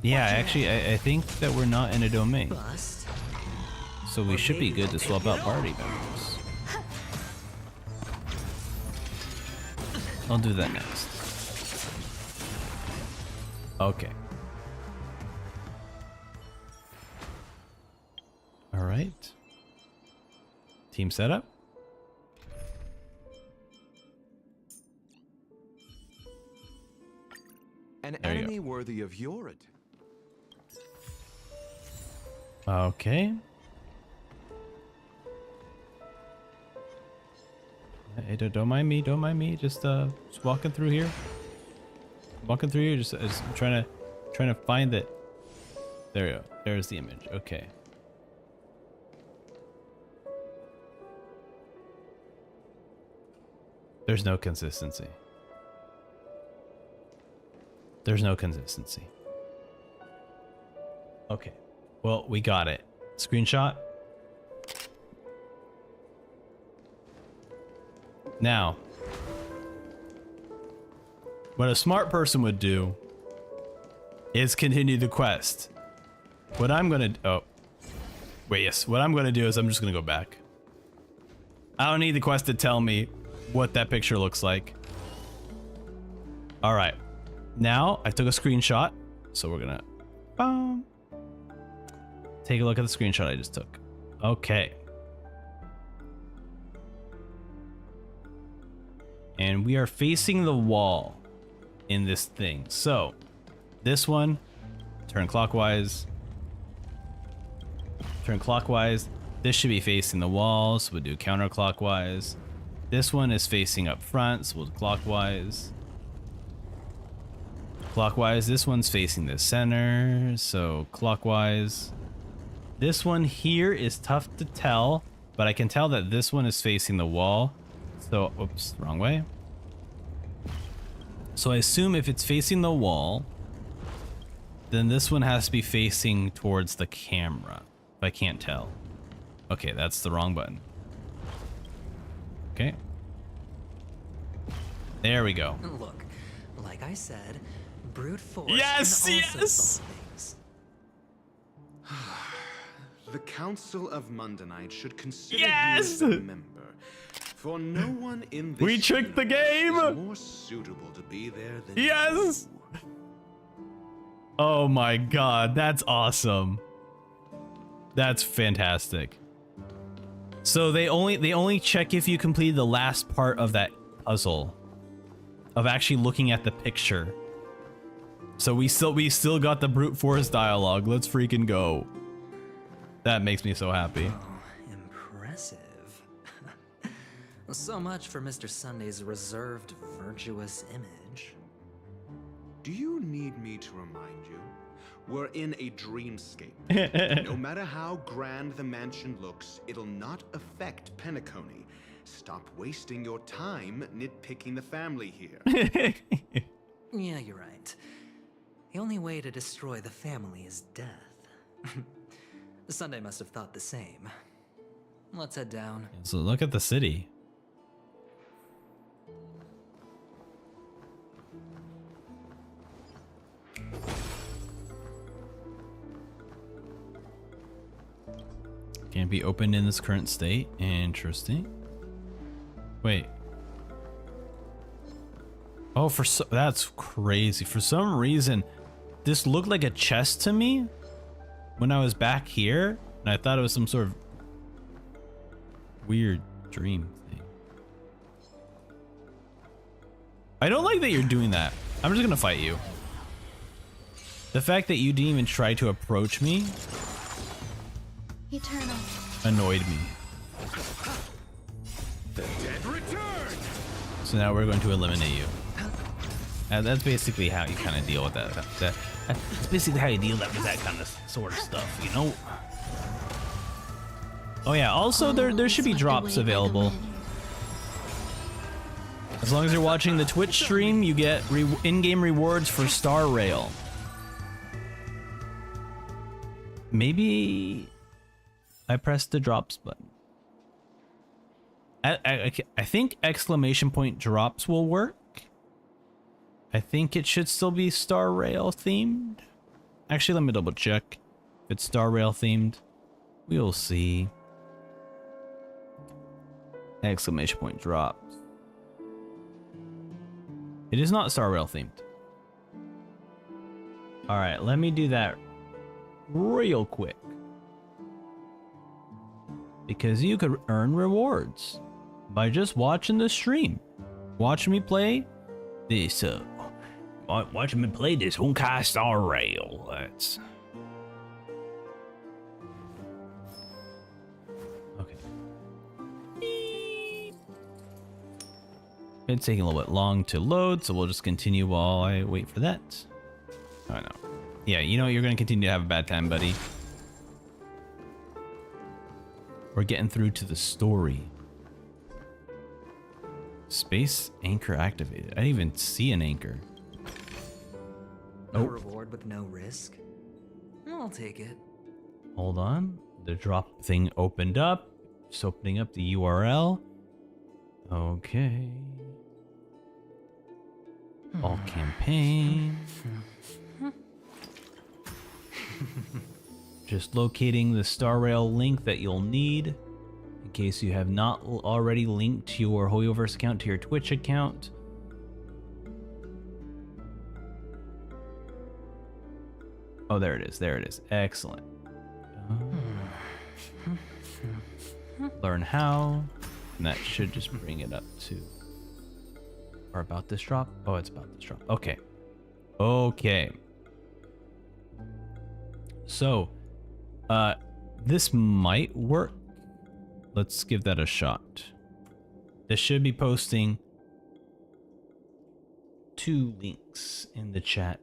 Yeah, actually, I think that we're not in a domain. So we should be good to swap out party members. I'll do that next. Okay. All right. Team setup. An There you enemy worthy of your Okay. Hey, don't mind me. Don't mind me. Just walking through here. Walking through here. Just trying to find it. There we go. There's the image. Okay. There's no consistency. There's no consistency. Okay. Well, we got it. Screenshot. Now, what a smart person would do is continue the quest. What I'm gonna... Oh. Wait, yes. What I'm gonna do is I'm just gonna go back. I don't need the quest to tell me what that picture looks like. Alright. Now, I took a screenshot. So we're gonna... Boom. Take a look at the screenshot I just took. Okay. And we are facing the wall in this thing. So, this one, turn clockwise. Turn clockwise. This should be facing the wall, so we'll do counterclockwise. This one is facing up front, so we'll do clockwise. Clockwise. This one's facing the center, so clockwise. This one here is tough to tell, but I can tell that this one is facing the wall. So, oops, wrong way. So I assume if it's facing the wall, then this one has to be facing towards the camera. If I can't tell. Okay, that's the wrong button. Okay. There we go. Look, like I said, brute force Yes, can also yes! solve things. The Council of Mundanite should consider Yes! you as a member. For no one in this We tricked the game! is more suitable to be there than Yes! you. Oh my god, that's awesome. That's fantastic. So they only check if you complete the last part of that puzzle. Of actually looking at the picture. So we still got the brute force dialogue. Let's freaking go. That makes me so happy. Oh, impressive. So much for Mr. Sunday's reserved, virtuous image. Do you need me to remind you? We're in a dreamscape. No matter how grand the mansion looks, it'll not affect Penacony. Stop wasting your time nitpicking the family here. Yeah, you're right. The only way to destroy the family is death. Sunday must have thought the same. Let's head down. So look at the city. Can't be opened in this current state. Interesting. Wait. Oh, that's crazy. For some reason, this looked like a chest to me when I was back here, and I thought it was some sort of weird dream thing. I don't like that you're doing that. I'm just gonna fight you. The fact that you didn't even try to approach me Eternal. annoyed me. The dead return. So now we're going to eliminate you. That's basically how you kind of deal with that. That's basically how you deal with that kind of sort of stuff, you know? Oh yeah, also there should be drops available. As long as you're watching the Twitch stream, you get in-game rewards for Star Rail. Maybe I pressed the drops button. I think exclamation point drops will work. I think it should still be Star Rail themed. Actually, let me double check if it's Star Rail themed. We'll see. Exclamation point drops. It is not Star Rail themed. All right, let me do that real quick. Because you could earn rewards by just watching the stream. Watch me play this Watch me play this Honkai Star Rail. That's okay. It's taking a little bit long to load, so we'll just continue while I wait for that. Oh no. Yeah, you know you're gonna continue to have a bad time, buddy. We're getting through to the story. Space anchor activated. I didn't even see an anchor. No reward with no risk? I'll take it. Hold on. The drop thing opened up. Just opening up the URL. Okay. All campaign. Just locating the Star Rail link that you'll need in case you have not already linked your Hoyoverse account to your Twitch account. Oh, there it is. There it is. Excellent. Learn how. And that should just bring it up to... Or about this drop? Oh, it's about this drop. Okay. Okay. So, this might work. Let's give that a shot. This should be posting 2 links in the chat.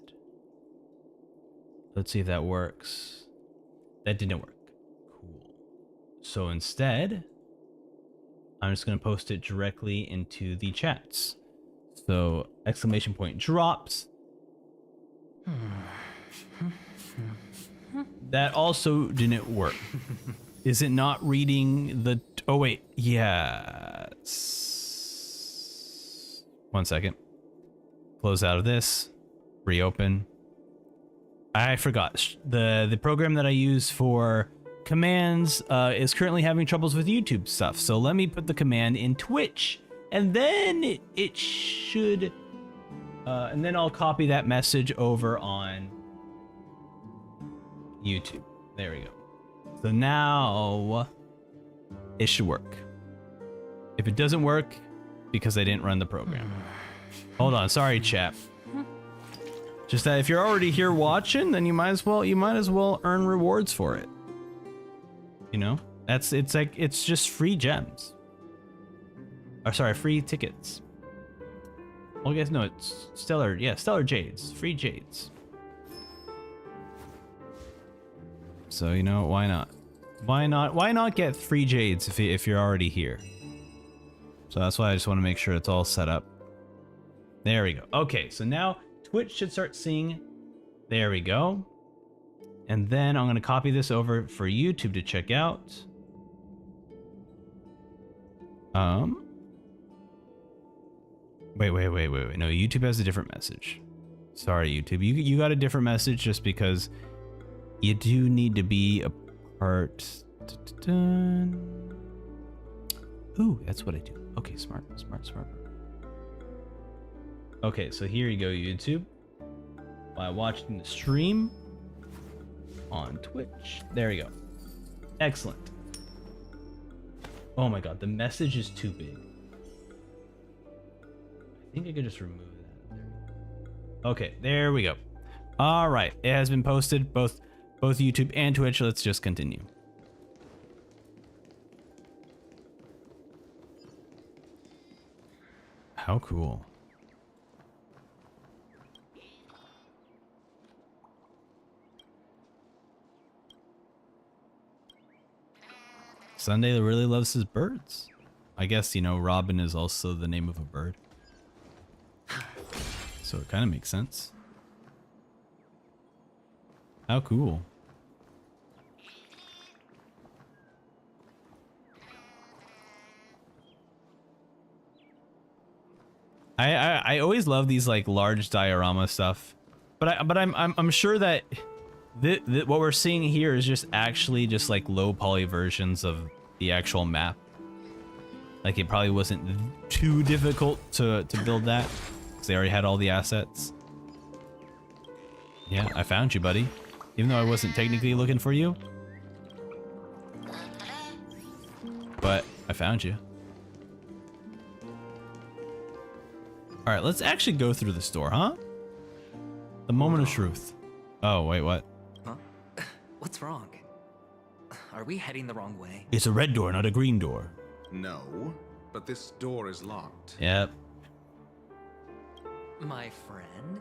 Let's see if that works. That didn't work. Cool. So instead, I'm just going to post it directly into the chats. So, exclamation point drops. That also didn't work. Is it not reading the... Oh, wait. Yeah. 1 second. Close out of this. Reopen. I forgot. The program that I use for commands is currently having troubles with YouTube stuff. So let me put the command in Twitch. And then it should... and then I'll copy that message over on YouTube. There we go. So now it should work. If it doesn't work, because I didn't run the program. Hold on, sorry, chap. Just that if you're already here watching, then you might as well earn rewards for it. You know, it's just free gems. Or sorry, free tickets. Well, I guess no, it's stellar. Yeah, stellar jades, free jades. So you know, why not? Why not get free jades if you're already here? So that's why I just want to make sure it's all set up. There we go. Okay, so now Twitch should start seeing. There we go. And then I'm going to copy this over for YouTube to check out. Wait. No, YouTube has a different message. Sorry, YouTube. You got a different message just because you do need to be a part. Ooh, that's what I do. Okay, smart. Okay, so here you go, YouTube. While watching the stream on Twitch. There we go. Excellent. Oh my god, the message is too big. I think I could just remove that. Okay, there we go. All right, it has been posted both YouTube and Twitch. Let's just continue. How cool. Sunday really loves his birds. I guess, you know, Robin is also the name of a bird. So it kind of makes sense. How cool. I always love these like large diorama stuff, but I'm sure that what we're seeing here is just actually just like low poly versions of the actual map. Like it probably wasn't too difficult to build that because they already had all the assets. Yeah, I found you, buddy. Even though I wasn't technically looking for you, but I found you. All right, let's actually go through the store, huh? The moment of truth. Oh, wait, what? Huh? What's wrong? Are we heading the wrong way? It's a red door, not a green door. No, but this door is locked. Yep. My friend?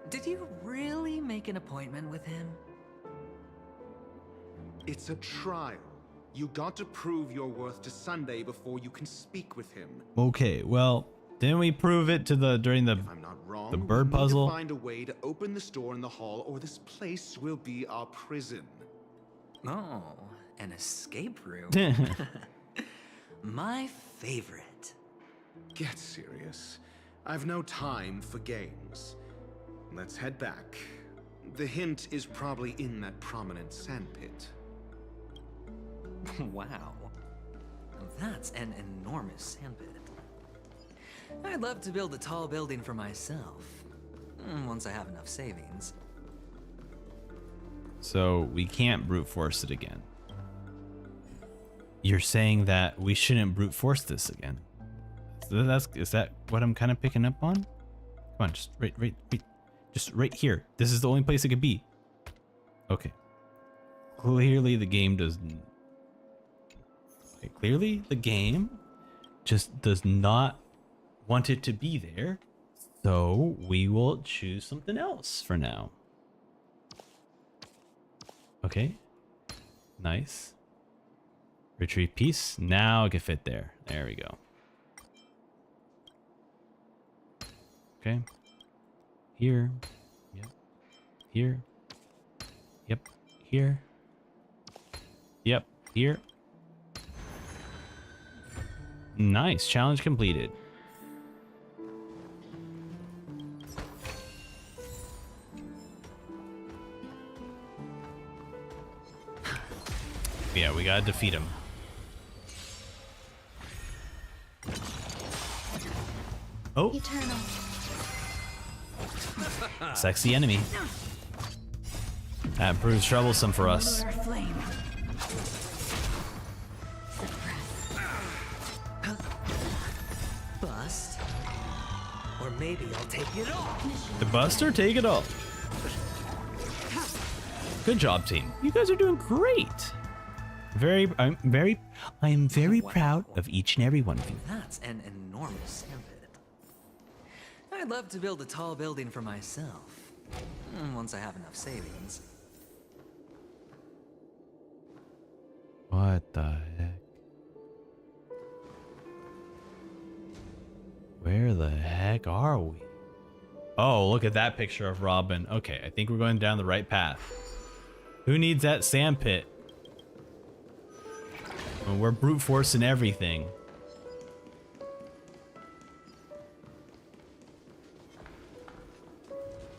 Did you really make an appointment with him? It's a trial. You got to prove your worth to Sunday before you can speak with him. Okay, well, didn't we prove it to during the If I'm not wrong, the bird we need puzzle? to find a way to open this door in the hall, or this place will be our prison. Oh, an escape room. My favorite. Get serious. I've no time for games. Let's head back. The hint is probably in that prominent sandpit. Wow. That's an enormous sandpit. I'd love to build a tall building for myself. Once I have enough savings. So we can't brute force it again. You're saying that we shouldn't brute force this again. Is that what I'm kind of picking up on? Come on, just right here. This is the only place it could be. Okay. Clearly the game doesn't. Okay, clearly the game just does not want it to be there. So we will choose something else for now. Okay. Nice. Retrieve piece. Now it can fit there. There we go. Okay. Here. Yep. Here. Yep. Here. Yep. Here. Nice. Challenge completed. Yeah, we gotta defeat him. Oh. Eternal. Sexy enemy. That proves troublesome for us. Bust. Or maybe I'll take it all. The Buster, take it all. Good job, team. You guys are doing great. I am very proud of each and every one of you. That's an enormous sandpit. I'd love to build a tall building for myself. Once I have enough savings. What the heck? Where the heck are we? Oh, look at that picture of Robin. Okay, I think we're going down the right path. Who needs that sandpit? When we're brute forcing everything.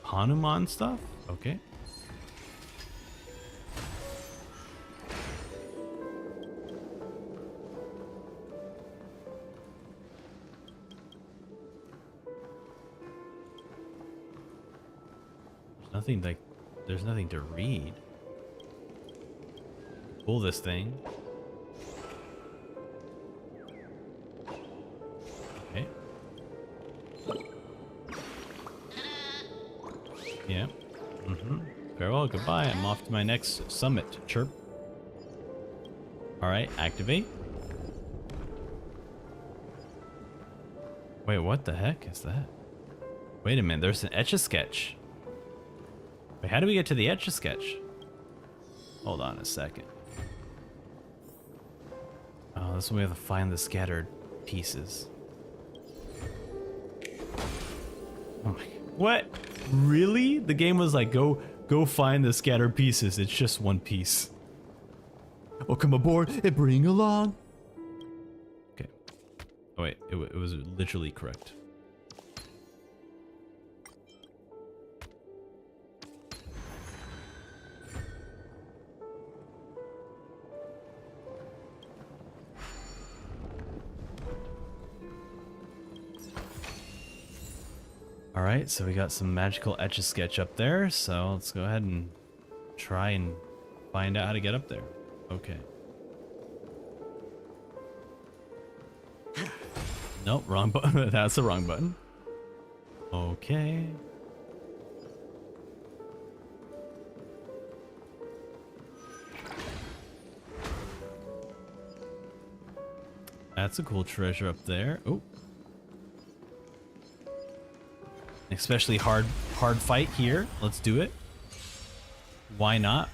Hanuman stuff? Okay. There's nothing to read. Pull this thing. Okay. Yeah. Farewell, goodbye. I'm off to my next summit. Chirp. Alright, activate. Wait, what the heck is that? Wait a minute, there's an Etch-a-Sketch. Wait, how do we get to the Etch-a-Sketch? Hold on a second. Oh, this is when we have to find the scattered pieces. Oh my, what? Really? The game was like, go find the scattered pieces. It's just one piece. Oh, come aboard and bring along. Okay. Oh wait, it was literally correct. Alright, so we got some magical Etch-a-Sketch up there, so let's go ahead and try and find out how to get up there. Okay. Nope, wrong button. That's the wrong button. Okay. That's a cool treasure up there. Oh. Especially hard fight here. Let's do it. Why not?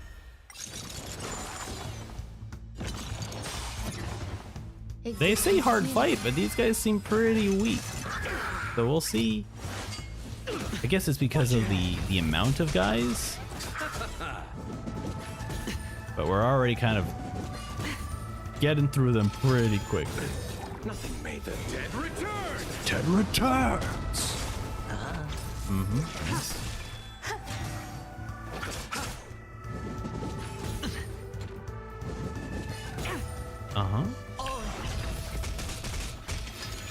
They say hard fight, but these guys seem pretty weak. So we'll see. I guess it's because of the amount of guys. But we're already kind of getting through them pretty quickly. Nothing made the dead return. Dead returns.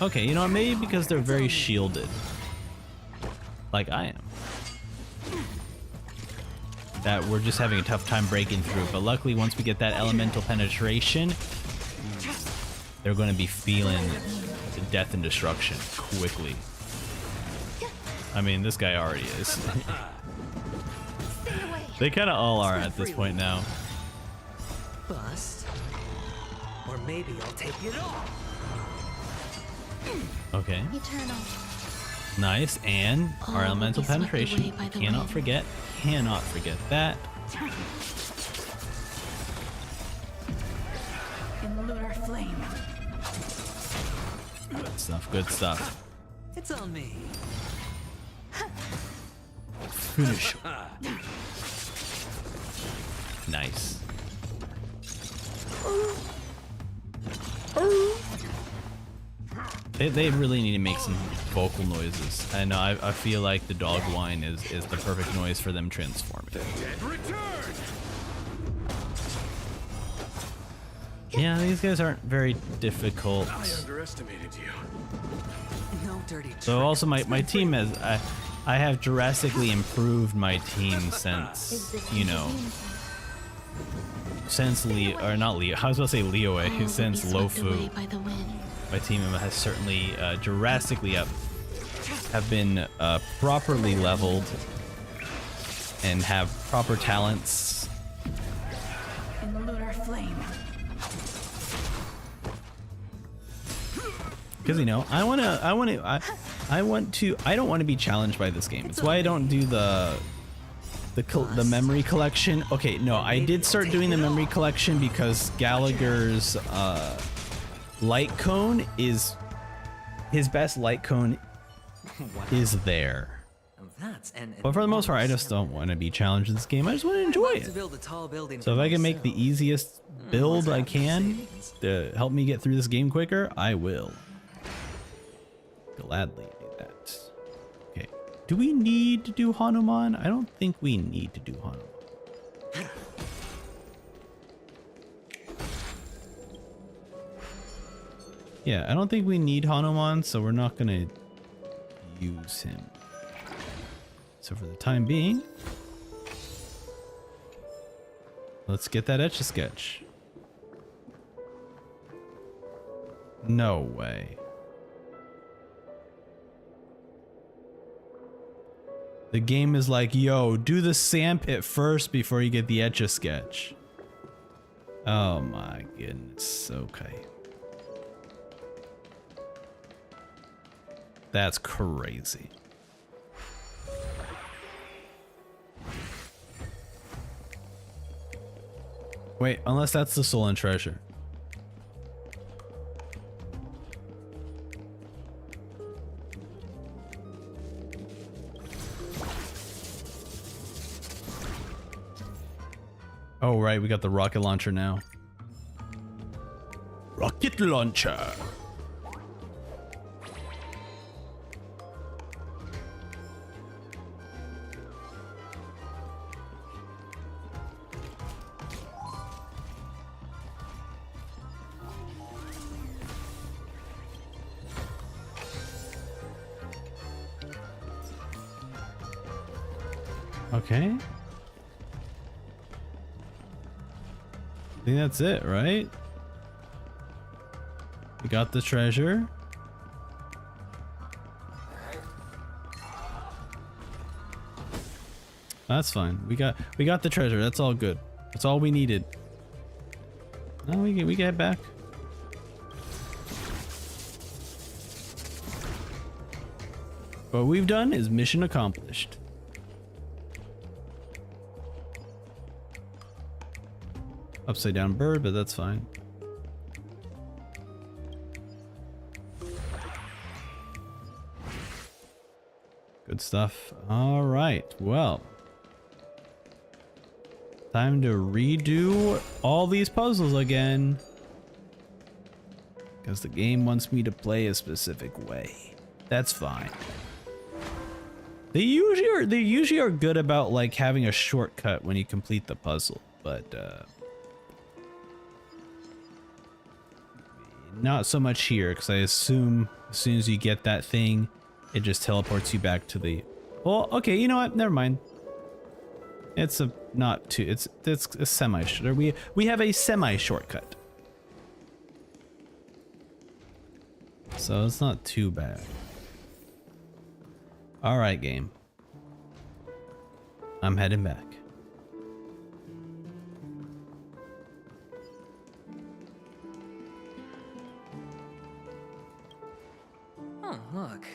Okay, you know, maybe because they're very shielded. Like I am. That we're just having a tough time breaking through. But luckily, once we get that elemental penetration, they're going to be feeling the death and destruction quickly. I mean, this guy already is. They kind of all are at this point now. Bust. Or maybe I'll take it off. Okay. Eternal. Nice, and our All elemental will be swept penetration. away by the Cannot forget that. In lunar flame. Good stuff, good stuff. It's on me. Finish. Nice. They really need to make some vocal noises. I know, I feel like the dog whine is the perfect noise for them transforming. Yeah, these guys aren't very difficult. I underestimated you. No dirty tricks. So also my team has, I have drastically improved my team since, you know, since Leo, or not Leo, I was about to say Leo, since Lofu. My team has certainly drastically have been properly leveled and have proper talents. In the lunar flame. Because, you know, I don't want to be challenged by this game. It's why I don't do the memory collection. Okay, no, I did start doing the memory collection because Gallagher's light cone is his best light cone is there. But for the most part, I just don't want to be challenged in this game. I just want to enjoy it. So if I can make the easiest build I can to help me get through this game quicker, I will gladly do that. Okay, do we need to do Hanuman? I don't think we need to do Hanuman. Yeah, I don't think we need Hanuman, so we're not gonna use him. So for the time being, let's get that Etch-a-Sketch. No way. The game is like, yo, do the sandpit first before you get the Etch-a-Sketch. Oh my goodness, okay. That's crazy. Wait, unless that's the Stolen Treasure. Oh, right, we got the rocket launcher now. Rocket launcher. Okay. I think that's it, right? We got the treasure. That's fine. We got the treasure. That's all good. That's all we needed. Now we get back. What we've done is mission accomplished. Upside down bird, but that's fine. Good stuff. All right, well. Time to redo all these puzzles again. Because the game wants me to play a specific way. That's fine. They usually are good about like having a shortcut when you complete the puzzle, but not so much here, because I assume as soon as you get that thing, it just teleports you back to the... Well, okay, you know what? Never mind. It's a not too. It's a semi. We have a semi shortcut, so it's not too bad. All right, game. I'm heading back. Oh, look.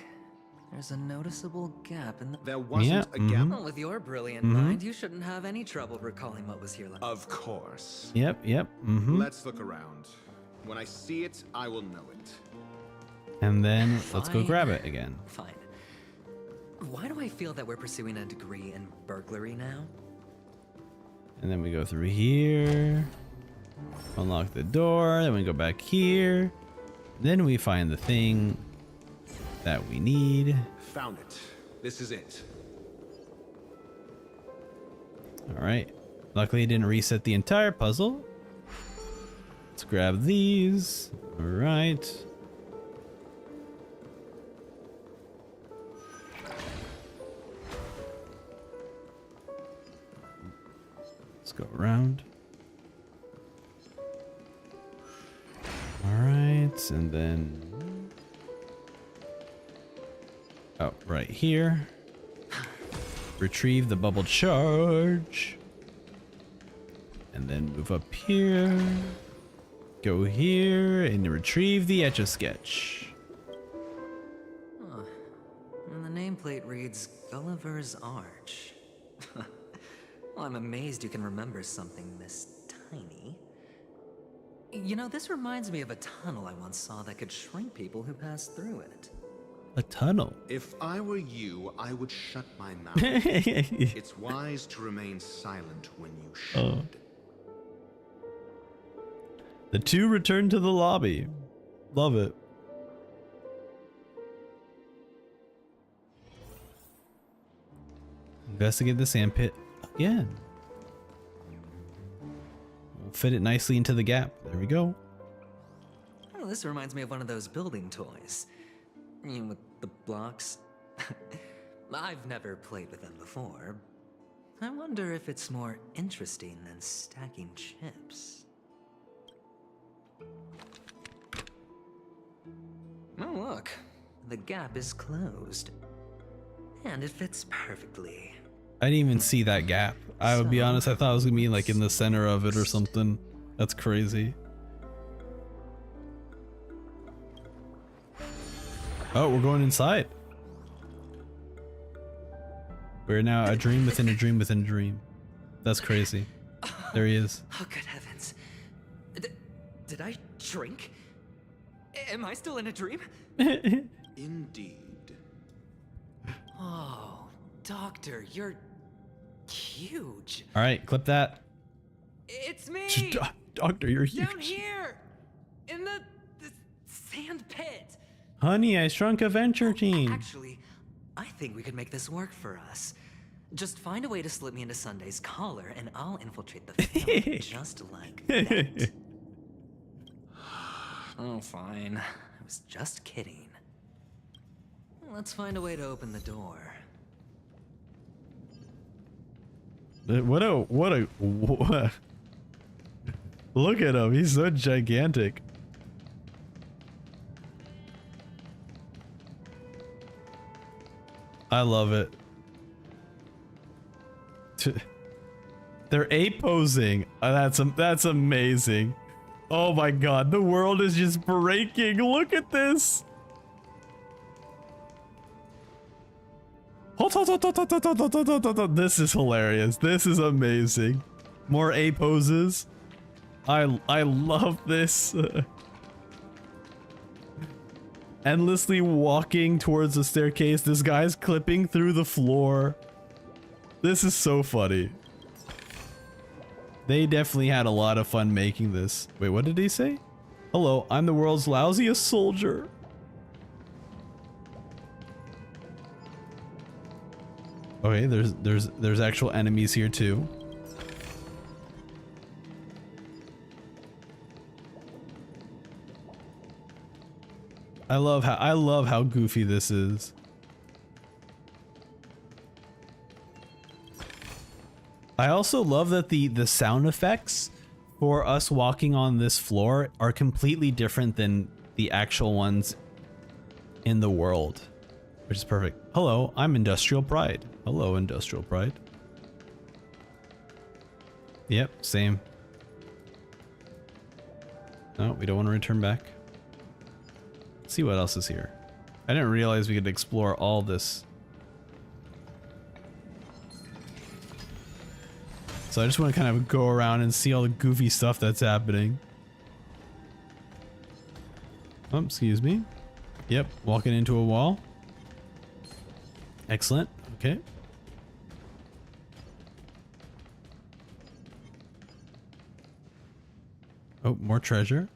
There's a noticeable gap in the... There wasn't a gap? Well, with your brilliant mind, you shouldn't have any trouble recalling what was here last. Of course. Yep. Let's look around. When I see it, I will know it. And then let's go grab it again. Fine. Why do I feel that we're pursuing a degree in burglary now? And then we go through here. Unlock the door. Then we go back here. Then we find the thing that we need. Found it. This is it. All right. Luckily, it didn't reset the entire puzzle. Let's grab these. All right. Let's go around. All right, and then... Oh, right here. Retrieve the bubble charge. And then move up here. Go here and retrieve the Etch-a-Sketch. Huh. And the nameplate reads Gulliver's Arch. Well, I'm amazed you can remember something this tiny. You know, this reminds me of a tunnel I once saw that could shrink people who passed through it. A tunnel? If I were you, I would shut my mouth. It's wise to remain silent when you should. Oh. The two return to the lobby. Love it. Investigate the sandpit again. We'll fit it nicely into the gap. There we go. Oh, this reminds me of one of those building toys. You know, with the blocks. I've never played with them before. I wonder if it's more interesting than stacking chips. Oh, look. The gap is closed. And it fits perfectly. I didn't even see that gap. I would be honest, I thought it was gonna be like in the center of it or something. That's crazy. Oh, we're going inside. We're now a dream within a dream within a dream. That's crazy. There he is. Oh, good heavens. Did I drink? Am I still in a dream? Indeed. Oh, Doctor, you're huge. All right, clip that. It's me! Doctor, you're huge. Down here! In the sand pit! Honey, I shrunk Aventurine. Actually, I think we could make this work for us. Just find a way to slip me into Sunday's collar and I'll infiltrate the family just like that. Oh, fine. I was just kidding. Let's find a way to open the door. What a look at him. He's so gigantic. I love it. They're A-posing. That's amazing. Oh my god, the world is just breaking. Look at this. This is hilarious. This is amazing. More A poses. I love this. Endlessly walking towards the staircase. This guy's clipping through the floor. This is so funny. They definitely had a lot of fun making this. Wait, what did he say? Hello, I'm the world's lousiest soldier. Okay, there's actual enemies here too. I love how goofy this is. I also love that the sound effects for us walking on this floor are completely different than the actual ones in the world, which is perfect. Hello, I'm Industrial Pride. Hello, Industrial Pride. Yep, same. No, we don't want to return back. Let's see what else is here. I didn't realize we could explore all this. So I just want to kind of go around and see all the goofy stuff that's happening. Oh, excuse me. Yep, walking into a wall. Excellent. Okay. Oh, more treasure.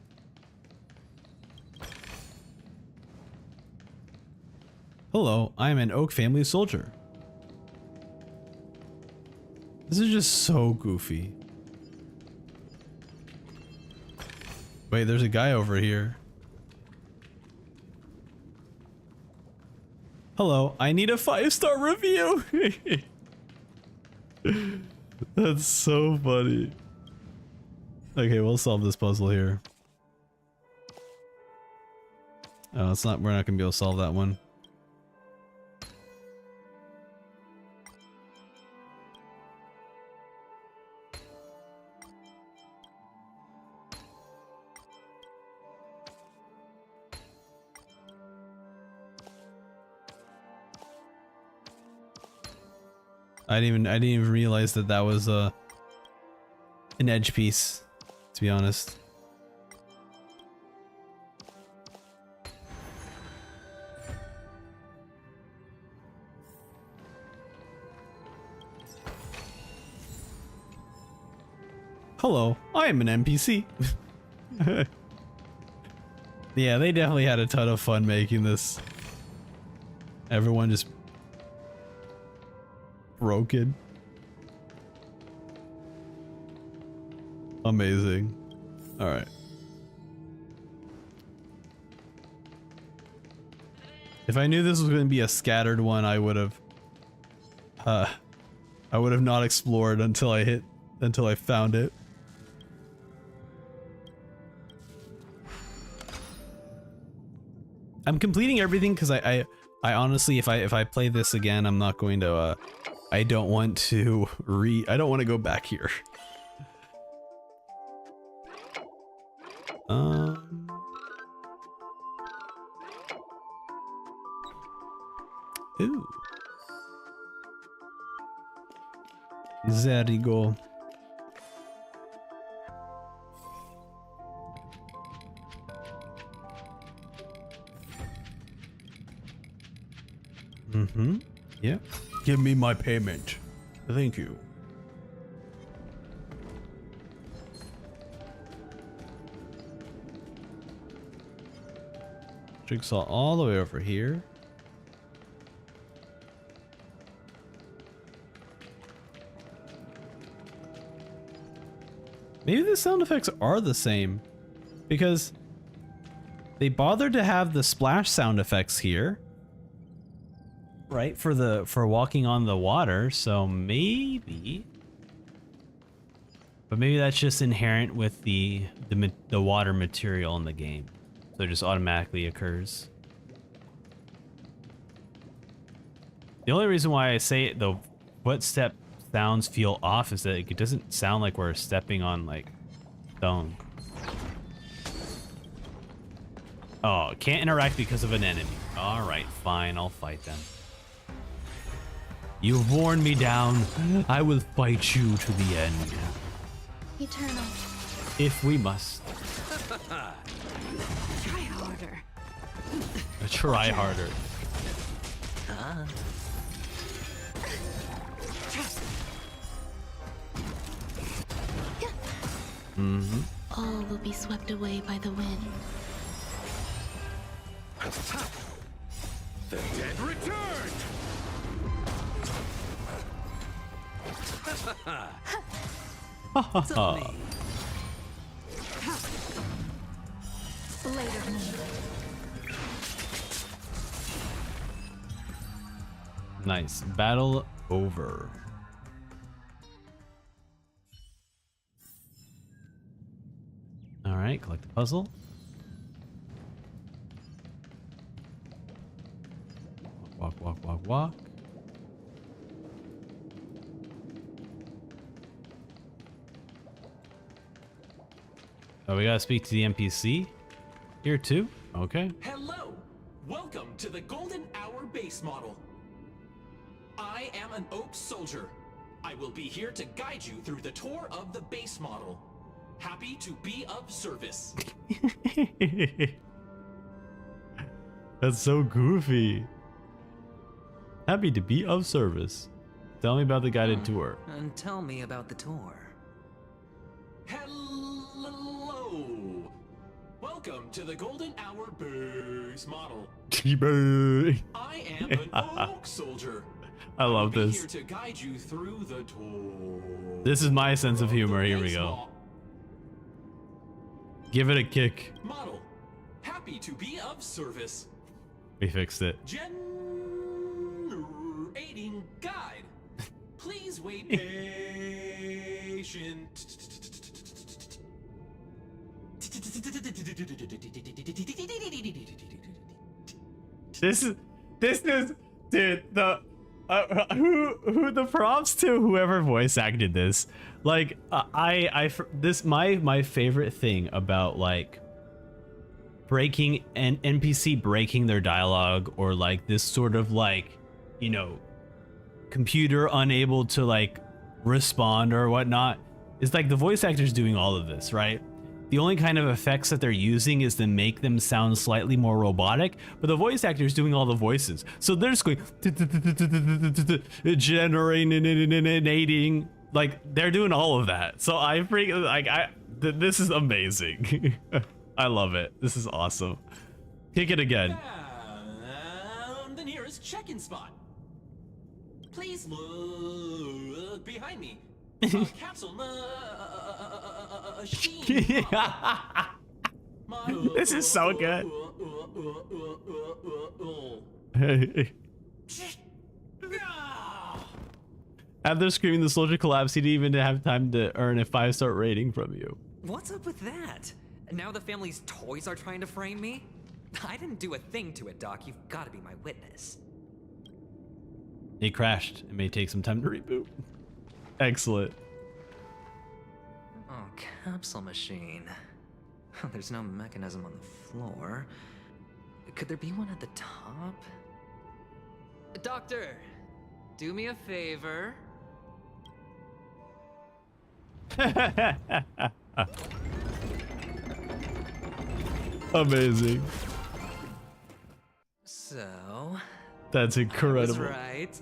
Hello, I am an Oak family soldier. This is just so goofy. Wait, there's a guy over here. Hello, I need a 5-star review. That's so funny. Okay, we'll solve this puzzle here. Oh, it's not, we're not gonna be able to solve that one. I didn't even realize that was an edge piece, to be honest. Hello, I am an NPC. Yeah, they definitely had a ton of fun making this. Everyone just broken. Amazing. All right. If I knew this was going to be a scattered one, I would have not explored until I found it. I'm completing everything because I honestly, if I play this again, I'm not going to I don't want to go back here. Ooh. There you go. Mm-hmm. Yeah. Give me my payment. Thank you. Jigsaw all the way over here. Maybe the sound effects are the same because they bothered to have the splash sound effects here. Right, for walking on the water, so maybe, but maybe that's just inherent with the water material in the game, so it just automatically occurs. The only reason why I say the footstep sounds feel off is that it doesn't sound like we're stepping on like stone. Oh, can't interact because of an enemy. All right, fine, I'll fight them. You've worn me down. I will fight you to the end. Eternal. If we must. Try harder. Try harder. All will be swept away by the wind. The dead returned! Later. Nice. Battle over. All right, collect the puzzle. Walk, walk, walk, walk. Oh, we gotta speak to the NPC here too? Okay. Hello! Welcome to the Golden Hour base model. I am an Oak Soldier. I will be here to guide you through the tour of the base model. Happy to be of service. That's so goofy. Happy to be of service. Tell me about the guided tour. And tell me about the tour. Hello! Welcome to the Golden Hour base model. I am an Oak Soldier. I love I'll be this. here to guide you through the tour. This is my sense of humor. Here we go. Give it a kick. Model. Happy to be of service. We fixed it. Generating guide. Please wait patient. This is, dude, the, who the props to whoever voice acted this. Like, my favorite thing about like breaking an NPC breaking their dialogue, or like this sort of like, you know, computer unable to like respond or whatnot, is like the voice actors doing all of this, right? The only kind of effects that they're using is to make them sound slightly more robotic, but the voice actor's doing all the voices. So they're just going generating, like they're doing all of that. So I freaking like this is amazing. I love it. This is awesome. Kick it again. The nearest check-in spot. Please look behind me. Capsule machine. This is so good. After screaming the soldier collapsed, he didn't even have time to earn a 5-star rating from you. What's up with that? Now the family's toys are trying to frame me? I didn't do a thing to it, Doc. You've got to be my witness. It crashed. It may take some time to reboot. Excellent. Oh, capsule machine. There's no mechanism on the floor. Could there be one at the top? Doctor, do me a favor. Amazing. So... That's incredible. I was right.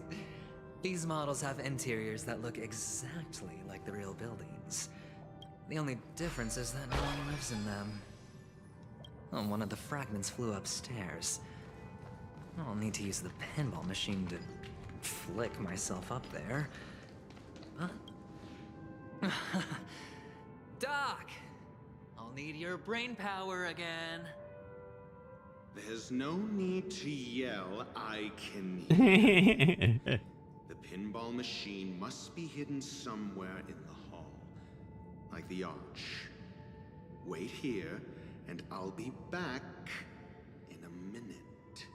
These models have interiors that look exactly like the real buildings. The only difference is that no one lives in them. Oh, one of the fragments flew upstairs. I'll need to use the pinball machine to flick myself up there. But... Doc! I'll need your brain power again. There's no need to yell, I can hear. The pinball machine must be hidden somewhere in the hall, like the arch. Wait here, and I'll be back in a minute.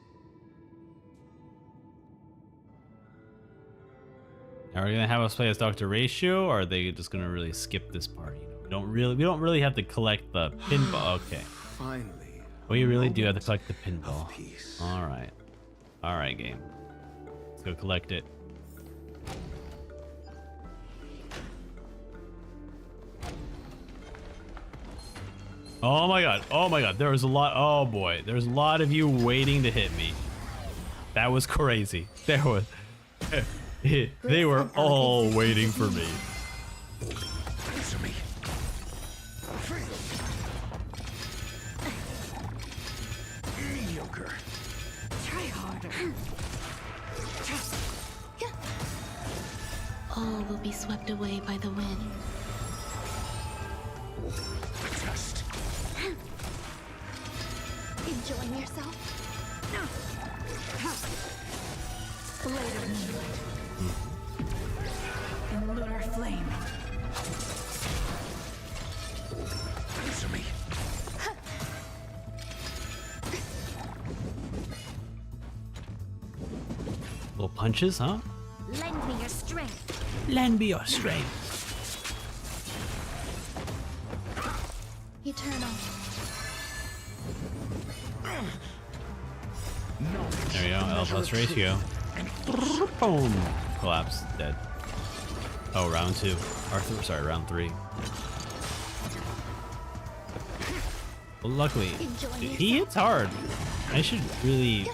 Are we gonna have us play as Dr. Ratio, or are they just gonna really skip this part? You know, we don't really have to collect the pinball. Okay. Finally. We really do have to collect the pinball. All right, game. Let's go collect it. Oh my god. Oh my god. There was a lot. Oh boy. There's a lot of you waiting to hit me. That was crazy. There was. They were all waiting for me. Answer me. Mediocre. Try harder. All will be swept away by the wind. Just. Enjoying yourself? Blade of moonlight. And lunar flame. Answer me. Little punches, huh? Lend me your strength. Lend me your strength. Eternal. There we go. L plus ratio. Boom. Collapse. Dead. Oh, round 2. Sorry, round 3. Well, luckily, he hits hard. I should really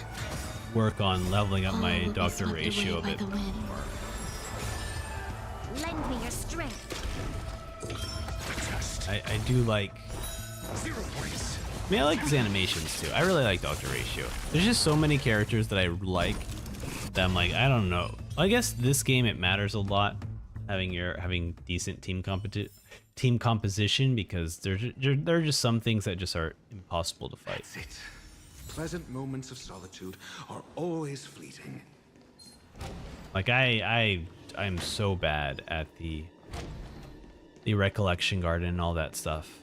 work on leveling up my doctor ratio a bit more. Lend me your strength. I do like. I mean, I like his animations too. I really like Doctor Ratio. There's just so many characters that I like that I'm like, I don't know. I guess this game it matters a lot having decent team composition because there are just some things that just are impossible to fight. That's it. Pleasant moments of solitude are always fleeting. Like I'm so bad at the recollection garden and all that stuff.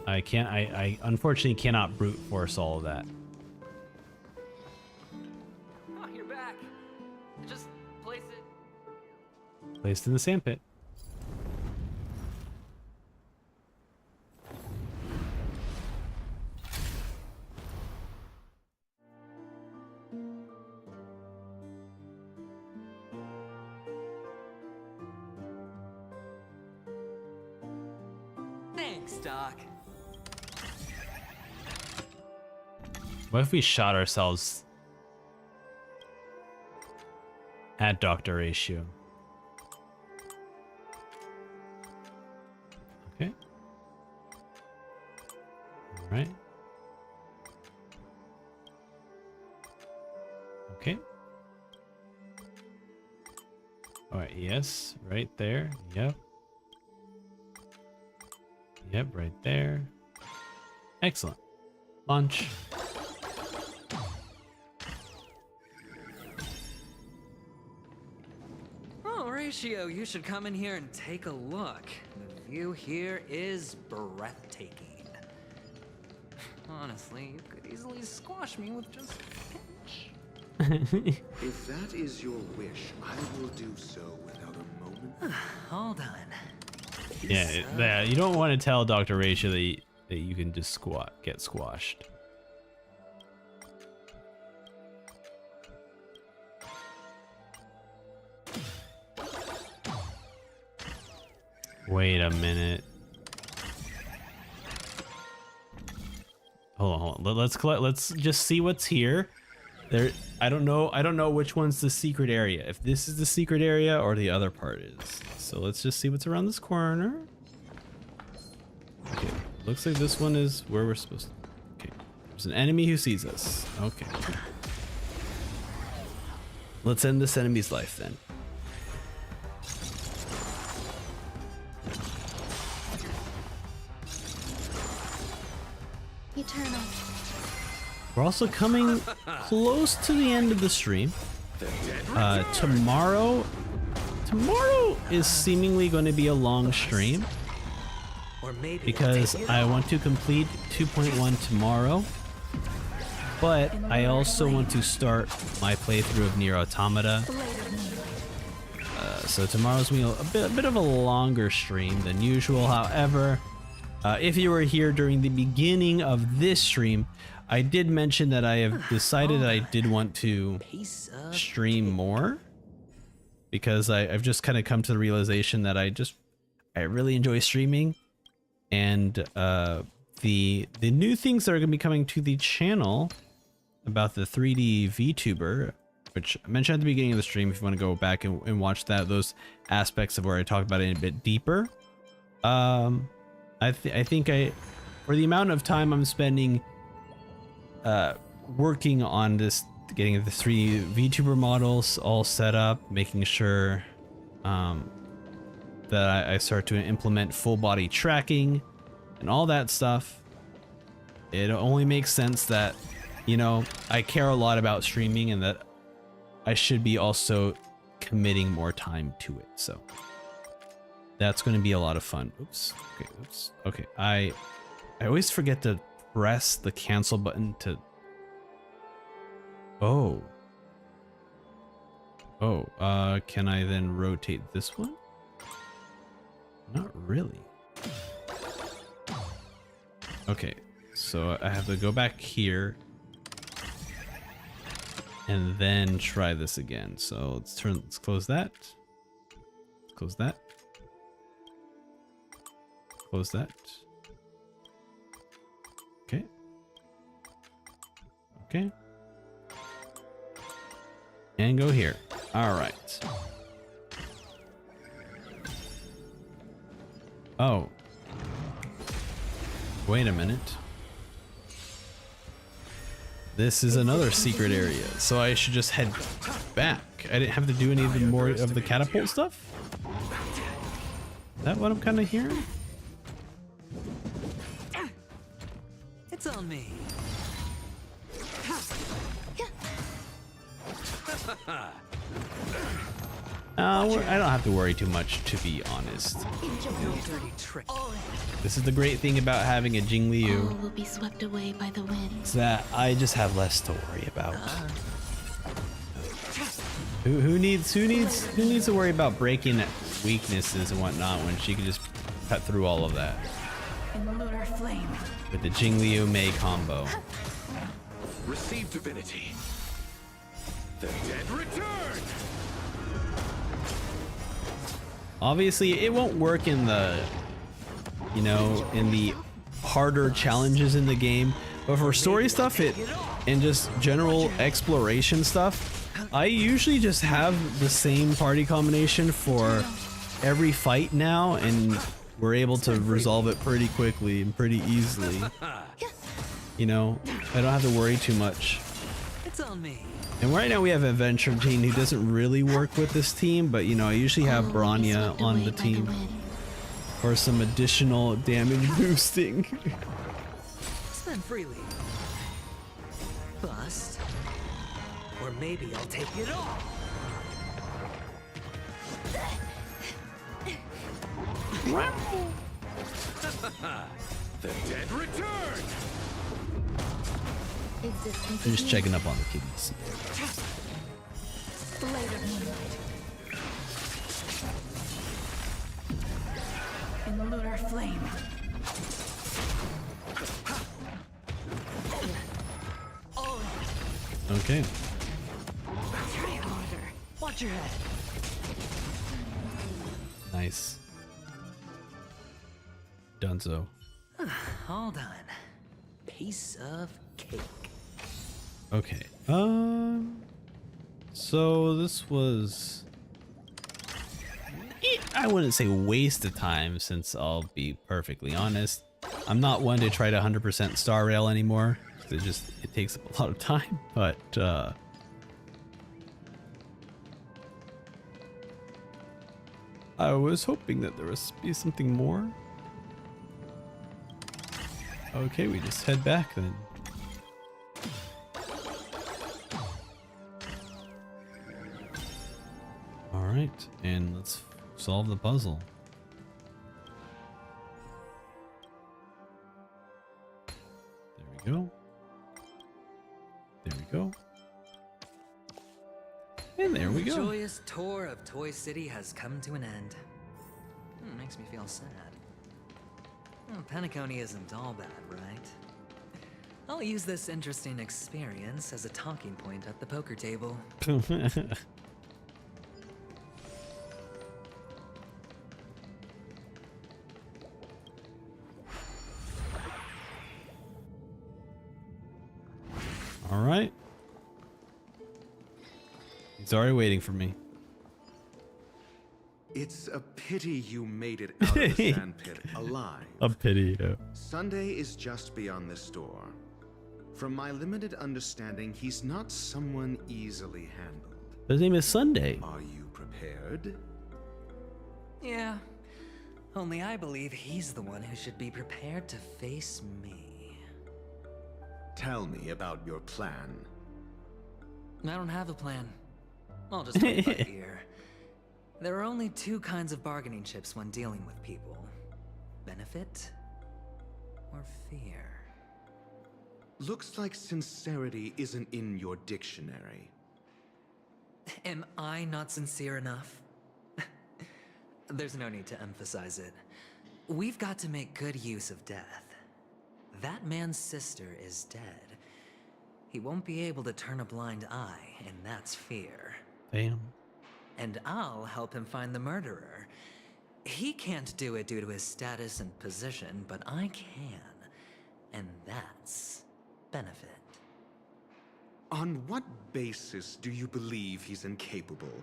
I unfortunately cannot brute force all of that. Oh, you're back. Just place it. Placed in the sandpit. Thanks, Doc. What if we shot ourselves at Doctor Ratio? Okay. All right. Okay. All right. Yes. Right there. Yep. Yep. Right there. Excellent. Launch. Oh, Ratio, you should come in here and take a look. The view here is breathtaking. Honestly, you could easily squash me with just a pinch. If that is your wish, I will do so without a moment. Hold on. Yeah, you don't want to tell Dr. Ratio that you can just get squashed. Wait a minute. Hold on. Let's just see what's here. There, I don't know which one's the secret area. If this is the secret area or the other part is. So let's just see what's around this corner. Okay, looks like this one is where we're supposed to. Okay, there's an enemy who sees us. Okay. Let's end this enemy's life then. Eternal. We're also coming close to the end of the stream. Tomorrow is seemingly going to be a long stream because I want to complete 2.1 tomorrow, but I also want to start my playthrough of Nier Automata. So tomorrow's going to be a bit of a longer stream than usual. However, if you were here during the beginning of this stream, I did mention that I have decided that I did want to stream more because I've just kind of come to the realization that I really enjoy streaming and the new things that are going to be coming to the channel about the 3D VTuber, which I mentioned at the beginning of the stream. If you want to go back and watch those aspects of where I talk about it a bit deeper. I think for the amount of time I'm spending working on this, getting the 3 VTuber models all set up, making sure that I start to implement full body tracking and all that stuff, it only makes sense that, you know, I care a lot about streaming and that I should be also committing more time to it. So that's going to be a lot of fun. Oops. Okay. Oops. Okay. I always forget to press the cancel button to. Oh. Can I then rotate this one? Not really. Okay. So I have to go back here and then try this again. So let's close that. Close that. Close that. Okay. Okay. And go here. All right. Oh. Wait a minute. This is another secret area, so I should just head back. I didn't have to do any of the more of the catapult stuff? Is that what I'm kind of hearing? It's on me. I don't have to worry too much, to be honest. Dirty trick. This is the great thing about having a Jing Liu. All will be swept away by the wind. Is that I just have less to worry about. Who needs to worry about breaking weaknesses and whatnot when she can just cut through all of that with the Jing Liu Mei combo. Receive divinity. The dead return. Obviously, it won't work in the, you know, in the harder challenges in the game, but for story stuff, and just general exploration stuff, I usually just have the same party combination for every fight now, and we're able to resolve it pretty quickly and pretty easily. You know, I don't have to worry too much. It's on me. And right now we have Aventurine, who doesn't really work with this team, but you know, I usually have Branya on the team for some additional damage boosting. Spend freely. Bust. Or maybe I'll take it all. The dead return. I'm just checking up on the kiddies. In the lunar flame. Okay. Try harder. Watch your head. Nice. Dunzo. All done. Piece of cake. Okay. So this was, I wouldn't say waste of time, since I'll be perfectly honest, I'm not one to try to 100% star rail anymore. It takes up a lot of time, but I was hoping that there would be something more. Okay, we just head back then. Alright, and let's solve the puzzle. There we go. There we go. And there we go. The joyous tour of Toy City has come to an end. Makes me feel sad. Well, Penacony isn't all bad, right? I'll use this interesting experience as a talking point at the poker table. right. He's already waiting for me. It's a pity you made it out of the sandpit alive. A pity, yeah. Sunday is just beyond this door. From my limited understanding, he's not someone easily handled. His name is Sunday. Are you prepared? Yeah. Only I believe he's the one who should be prepared to face me. Tell me about your plan. I don't have a plan. I'll just play it by ear. There are only two kinds of bargaining chips when dealing with people. Benefit or fear. Looks like sincerity isn't in your dictionary. Am I not sincere enough? There's no need to emphasize it. We've got to make good use of death. That man's sister is dead. He won't be able to turn a blind eye, and that's fear. Damn. And I'll help him find the murderer. He can't do it due to his status and position, but I can. And that's benefit. On what basis do you believe he's incapable,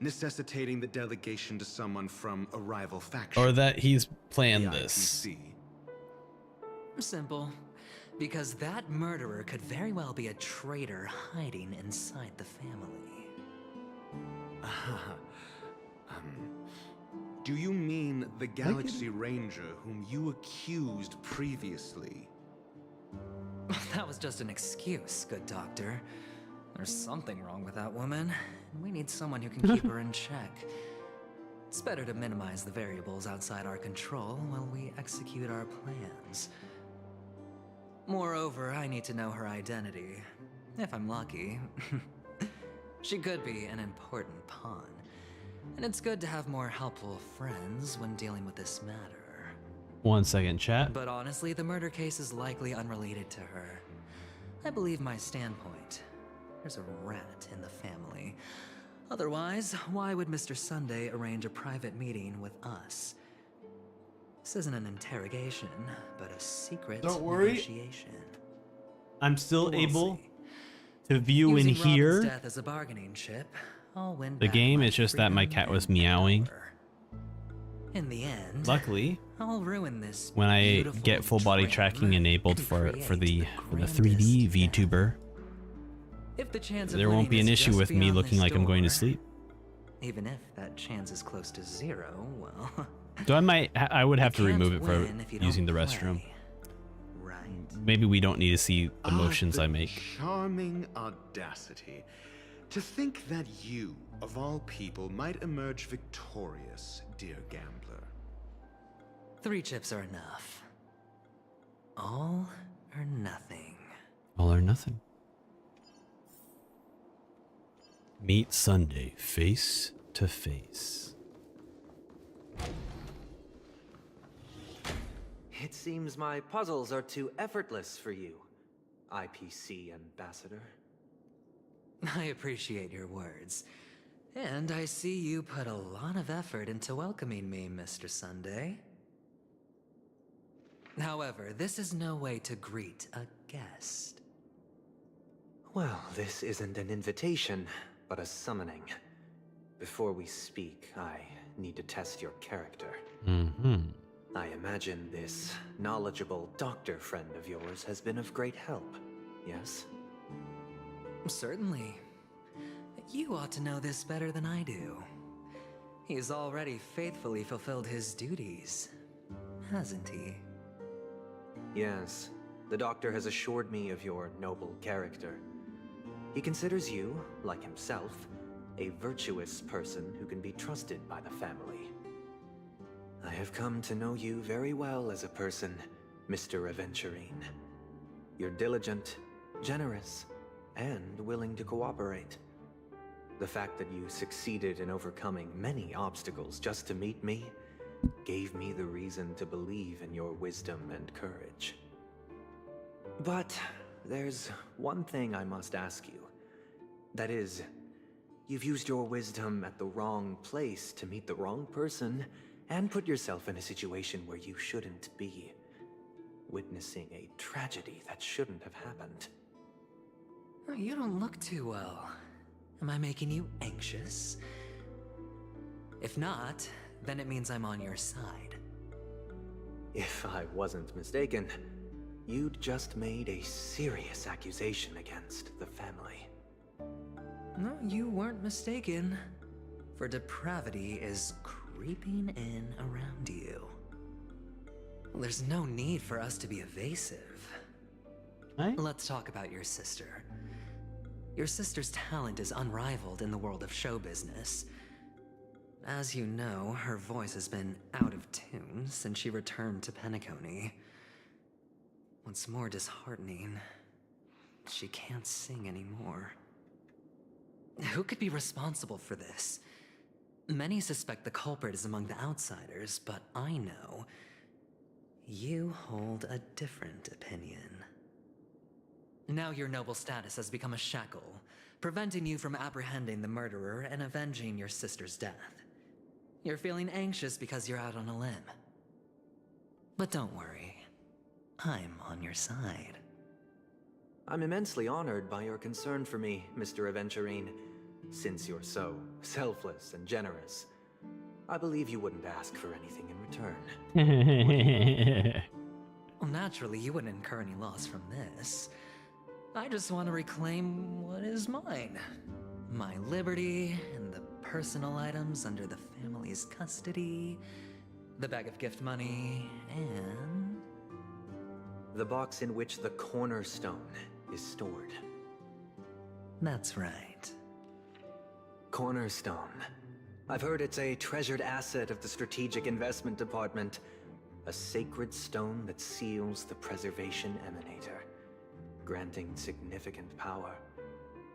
necessitating the delegation to someone from a rival faction? Or that he's planned this. IPC? Simple. Because that murderer could very well be a traitor hiding inside the family. Do you mean the Galaxy Ranger whom you accused previously? That was just an excuse, good doctor. There's something wrong with that woman, and we need someone who can keep her in check. It's better to minimize the variables outside our control while we execute our plans. Moreover, I need to know her identity. If I'm lucky. She could be an important pawn. And it's good to have more helpful friends when dealing with this matter. 1 second, chat. But honestly, the murder case is likely unrelated to her. I believe my standpoint. There's a rat in the family. Otherwise, why would Mr. Sunday arrange a private meeting with us? This isn't an interrogation, but a secret negotiation. I'm still We'll able see. to view and Using Robin's hear death as a bargaining chip, I'll win the back game. my It's just that my freedom cat was and meowing. power. In the end, Luckily, I'll ruin this when I beautiful get full body dream tracking enabled and for create the grandest 3D death. VTuber, If the chance of there won't winning be an is issue just with me beyond looking this like I'm going to door, sleep. Even if that chance is close to zero, well, So I would have to you can't remove it for win if you don't using the play. restroom. Right. Maybe we don't need to see the motions the I make. Charming audacity. To think that you, of all people, might emerge victorious, dear gambler. 3 chips are enough. All or nothing. All or nothing. Meet Sunday face to face. It seems my puzzles are too effortless for you, IPC Ambassador. I appreciate your words. And I see you put a lot of effort into welcoming me, Mr. Sunday. However, this is no way to greet a guest. Well, this isn't an invitation, but a summoning. Before we speak, I need to test your character. Mm-hmm. I imagine this knowledgeable doctor friend of yours has been of great help, yes? Certainly. You ought to know this better than I do. He's already faithfully fulfilled his duties, hasn't he? Yes, the doctor has assured me of your noble character. He considers you, like himself, a virtuous person who can be trusted by the family. I have come to know you very well as a person, Mr. Aventurine. You're diligent, generous, and willing to cooperate. The fact that you succeeded in overcoming many obstacles just to meet me gave me the reason to believe in your wisdom and courage. But there's one thing I must ask you. That is, you've used your wisdom at the wrong place to meet the wrong person and put yourself in a situation where you shouldn't be, witnessing a tragedy that shouldn't have happened. You don't look too well. Am I making you anxious? If not, then it means I'm on your side. If I wasn't mistaken, you'd just made a serious accusation against the family. No, you weren't mistaken. For depravity is creeping in around you. There's no need for us to be evasive. Let's talk about your sister. Your sister's talent is unrivaled in the world of show business. As you know, her voice has been out of tune since she returned to Penacony. What's more disheartening, she can't sing anymore. Who could be responsible for this? Many suspect the culprit is among the outsiders, but I know you hold a different opinion. Now your noble status has become a shackle, preventing you from apprehending the murderer and avenging your sister's death. You're feeling anxious because you're out on a limb. But don't worry, I'm on your side. I'm immensely honored by your concern for me, Mr. Aventurine. Since you're so selfless and generous, I believe you wouldn't ask for anything in return. Well, naturally, you wouldn't incur any loss from this. I just want to reclaim what is mine. My liberty and the personal items under the family's custody, the bag of gift money, and the box in which the cornerstone is stored. That's right. Cornerstone. I've heard it's a treasured asset of the Strategic Investment Department. A sacred stone that seals the Preservation Emanator, granting significant power.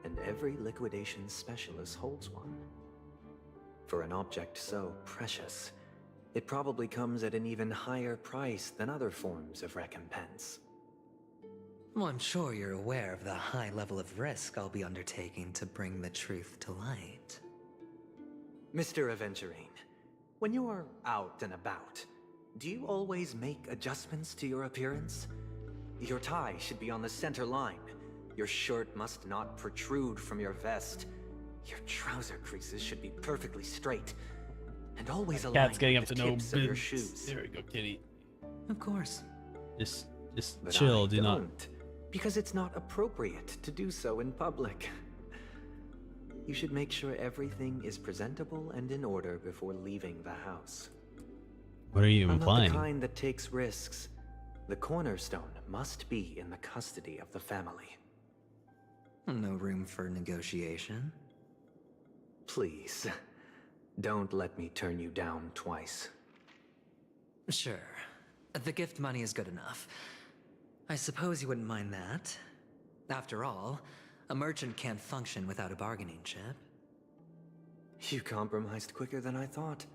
And every liquidation specialist holds one. For an object so precious, it probably comes at an even higher price than other forms of recompense. Well, I'm sure you're aware of the high level of risk I'll be undertaking to bring the truth to light. Mr. Aventurine, when you're out and about, do you always make adjustments to your appearance? Your tie should be on the center line. Your shirt must not protrude from your vest. Your trouser creases should be perfectly straight. And always aligned Cat's getting up with to the no tips of your business. shoes. There we go, kitty. Of course. Just But chill, I do not. don't, because it's not appropriate to do so in public. You should make sure everything is presentable and in order before leaving the house. What are you I'm implying? not the kind that takes risks. The cornerstone must be in the custody of the family. No room for negotiation. Please, don't let me turn you down twice. Sure. The gift money is good enough. I suppose you wouldn't mind that. After all, a merchant can't function without a bargaining chip. You compromised quicker than I thought.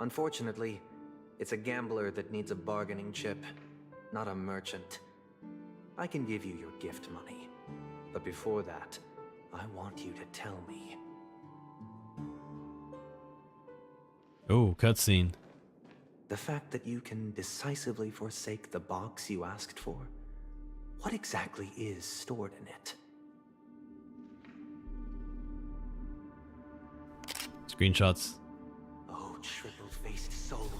Unfortunately, it's a gambler that needs a bargaining chip, not a merchant. I can give you your gift money, but before that, I want you to tell me. Oh, cutscene. The fact that you can decisively forsake the box you asked for, what exactly is stored in it? Screenshots. Oh, triple-faced soul,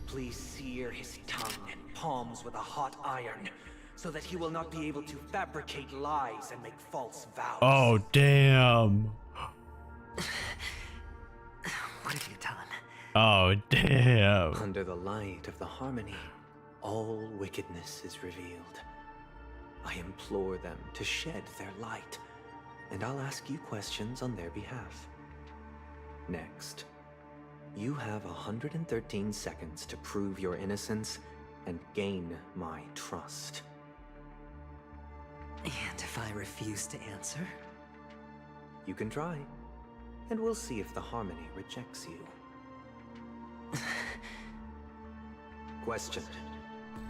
please sear his tongue and palms with a hot iron, so that he will not be able to fabricate lies and make false vows. Oh, damn. What have you done? Oh, damn. Under the light of the harmony, all wickedness is revealed. I implore them to shed their light, and I'll ask you questions on their behalf. Next, you have 113 seconds to prove your innocence and gain my trust. And if I refuse to answer? You can try, and we'll see if the harmony rejects you. Question: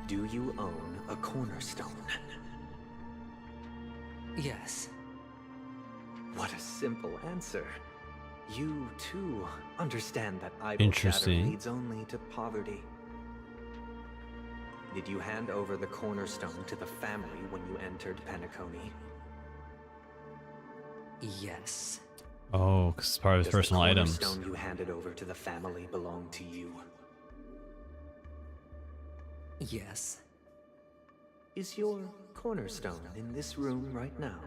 do you own a cornerstone? Yes. What a simple answer. You, too, understand that idle chatter Interesting. leads only to poverty. Did you hand over the cornerstone to the family when you entered Penacony? Yes. Oh, because it's part of his personal items. Does the cornerstone you handed over to the family belong to you? Yes. Is your cornerstone in this room right now?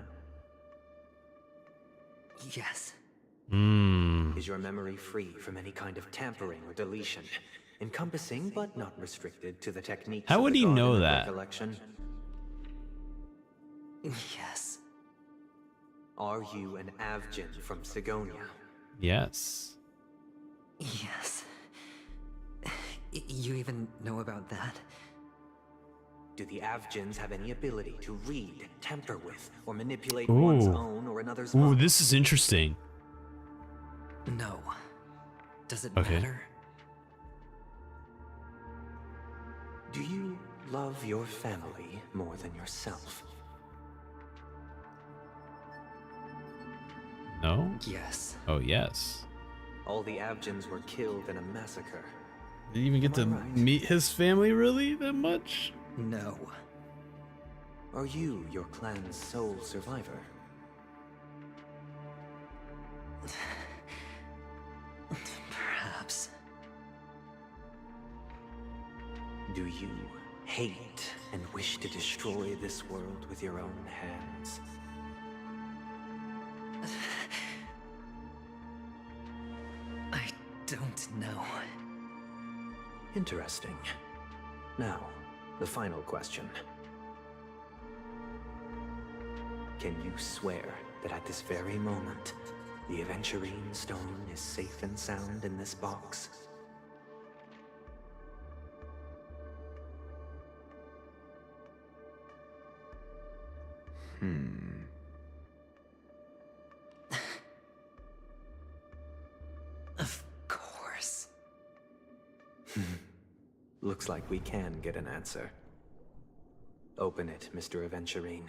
Yes. Is your memory free from any kind of tampering or deletion, encompassing but not restricted to the techniques How of would the he Garden know of that? Recollection? Yes. Are you an Avgin from Sigonia? Yes. Yes. You even know about that? Do the Avgins have any ability to read, tamper with, or manipulate one's own or another's mind? Ooh, this is interesting. No. Does it Okay. matter? Do you love your family more than yourself? No? Yes. Oh, yes. All the Avgins were killed in a massacre. Did you even get to meet his family really that much? No. Are you your clan's sole survivor? Perhaps. Do you hate and wish to destroy this world with your own hands? I don't know. Interesting. Now, the final question. Can you swear that at this very moment, the Aventurine stone is safe and sound in this box? Of course. Looks like we can get an answer. Open it, Mr. Aventurine.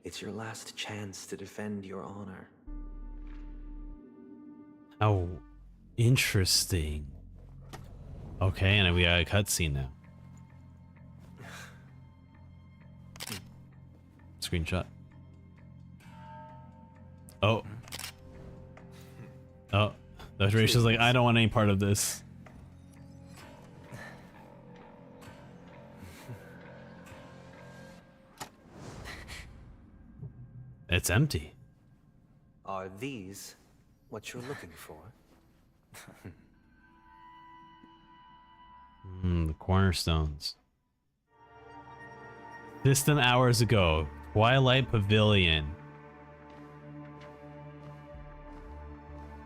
It's your last chance to defend your honor. How interesting. Okay, and we got a cutscene now. Screenshot. Oh. Oh. Dr. Rachel's like, I don't want any part of this. It's empty. Are these what you're looking for? The cornerstones. Distant hours ago, Twilight Pavilion.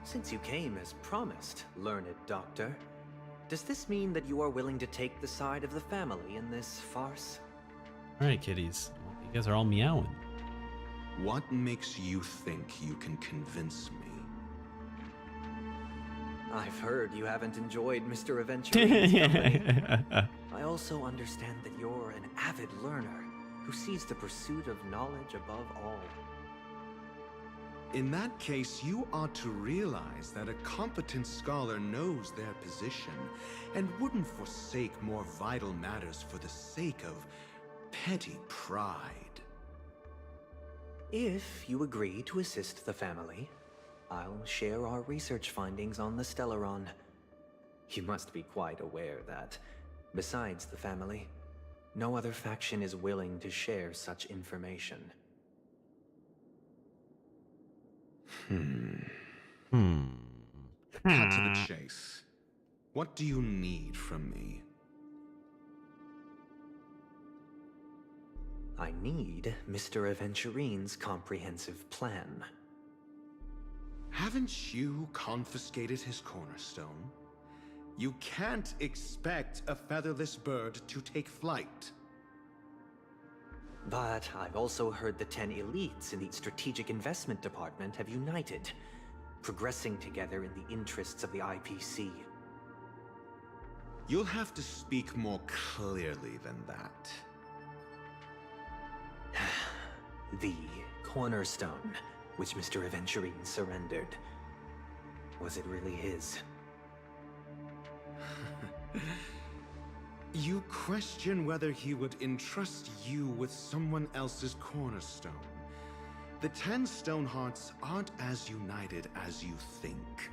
Since you came as promised, learned doctor, does this mean that you are willing to take the side of the family in this farce? Alright, kitties. You guys are all meowing. What makes you think you can convince me? I've heard you haven't enjoyed Mr. Aventurine's company. I also understand that you're an avid learner who sees the pursuit of knowledge above all. In that case, you ought to realize that a competent scholar knows their position and wouldn't forsake more vital matters for the sake of petty pride. If you agree to assist the family, I'll share our research findings on the Stellaron. You must be quite aware that, besides the family, no other faction is willing to share such information. Cut to the chase. What do you need from me? I need Mr. Aventurine's comprehensive plan. Haven't you confiscated his cornerstone? You can't expect a featherless bird to take flight. But I've also heard the 10 elites in the Strategic Investment Department have united, progressing together in the interests of the IPC. You'll have to speak more clearly than that. The cornerstone, which Mr. Aventurine surrendered. Was it really his? You question whether he would entrust you with someone else's cornerstone. The 10 Stonehearts aren't as united as you think.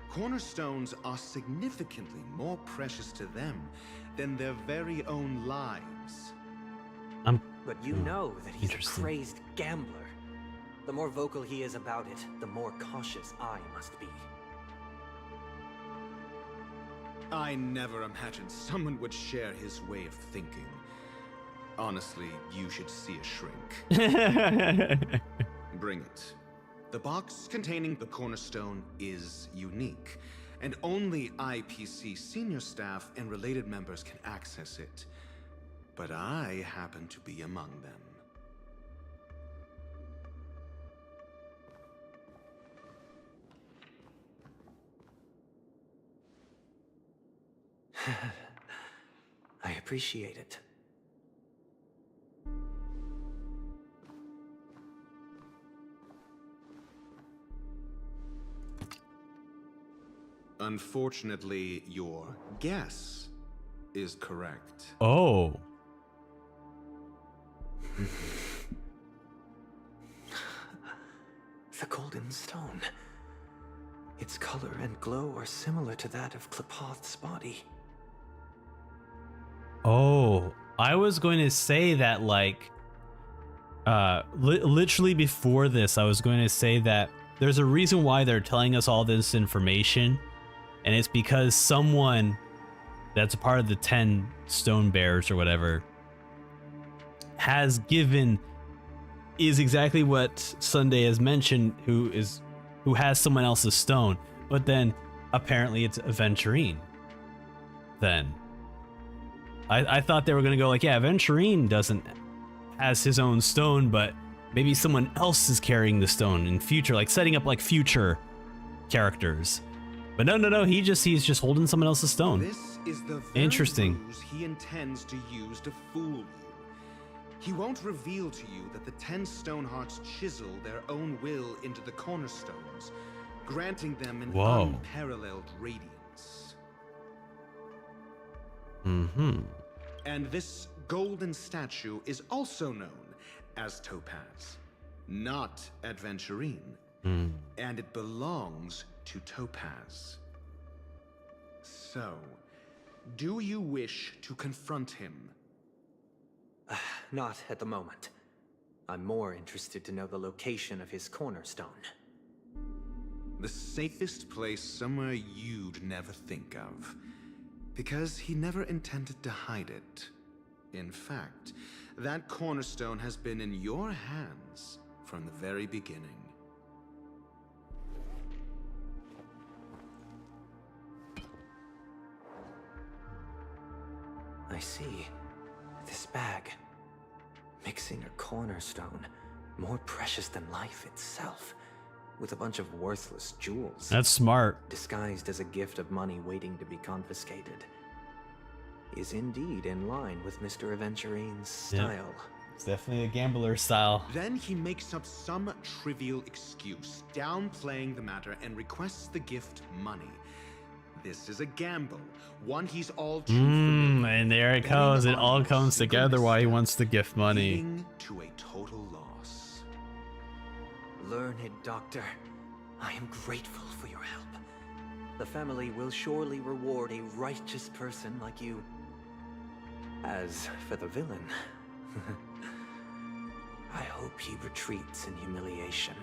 Cornerstones are significantly more precious to them than their very own lives. But you know that he's a crazed gambler. The more vocal he is about it, the more cautious I must be. I never imagined someone would share his way of thinking. Honestly, you should see a shrink. Bring it. The box containing the cornerstone is unique, and only IPC senior staff and related members can access it. But I happen to be among them. I appreciate it. Unfortunately, your guess is correct. Oh. The golden stone. Its color and glow are similar to that of Klepoth's body. Oh, I was going to say that, like, literally before this, I was going to say that there's a reason why they're telling us all this information, and it's because someone that's a part of the 10 stone bears or whatever is exactly what Sunday has mentioned, who has someone else's stone, but then apparently it's Aventurine. Then I thought they were gonna go like, yeah, Aventurine has his own stone, but maybe someone else is carrying the stone in future, like setting up like future characters. But no, he's just holding someone else's stone. This is the very Interesting. ruse he intends to use to fool you. He won't reveal to you that the 10 Stonehearts chisel their own will into the cornerstones, granting them an unparalleled radiance. Mm-hmm. And this golden statue is also known as Topaz, not Aventurine. And it belongs to Topaz. So, do you wish to confront him? Not at the moment. I'm more interested to know the location of his cornerstone. The safest place somewhere you'd never think of. Because he never intended to hide it. In fact, that cornerstone has been in your hands from the very beginning. I see. This bag. Mixing a cornerstone, more precious than life itself, with a bunch of worthless jewels. That's smart. Disguised as a gift of money waiting to be confiscated. Is indeed in line with Mr. Aventurine's style. It's definitely a gambler style. Then he makes up some trivial excuse, downplaying the matter, and requests the gift money. This is a gamble, one he's all too familiar. And there it goes. It all comes together why he wants the gift money. Leading to a total loss. Learned doctor, I am grateful for your help. The family will surely reward a righteous person like you. As for the villain, I hope he retreats in humiliation.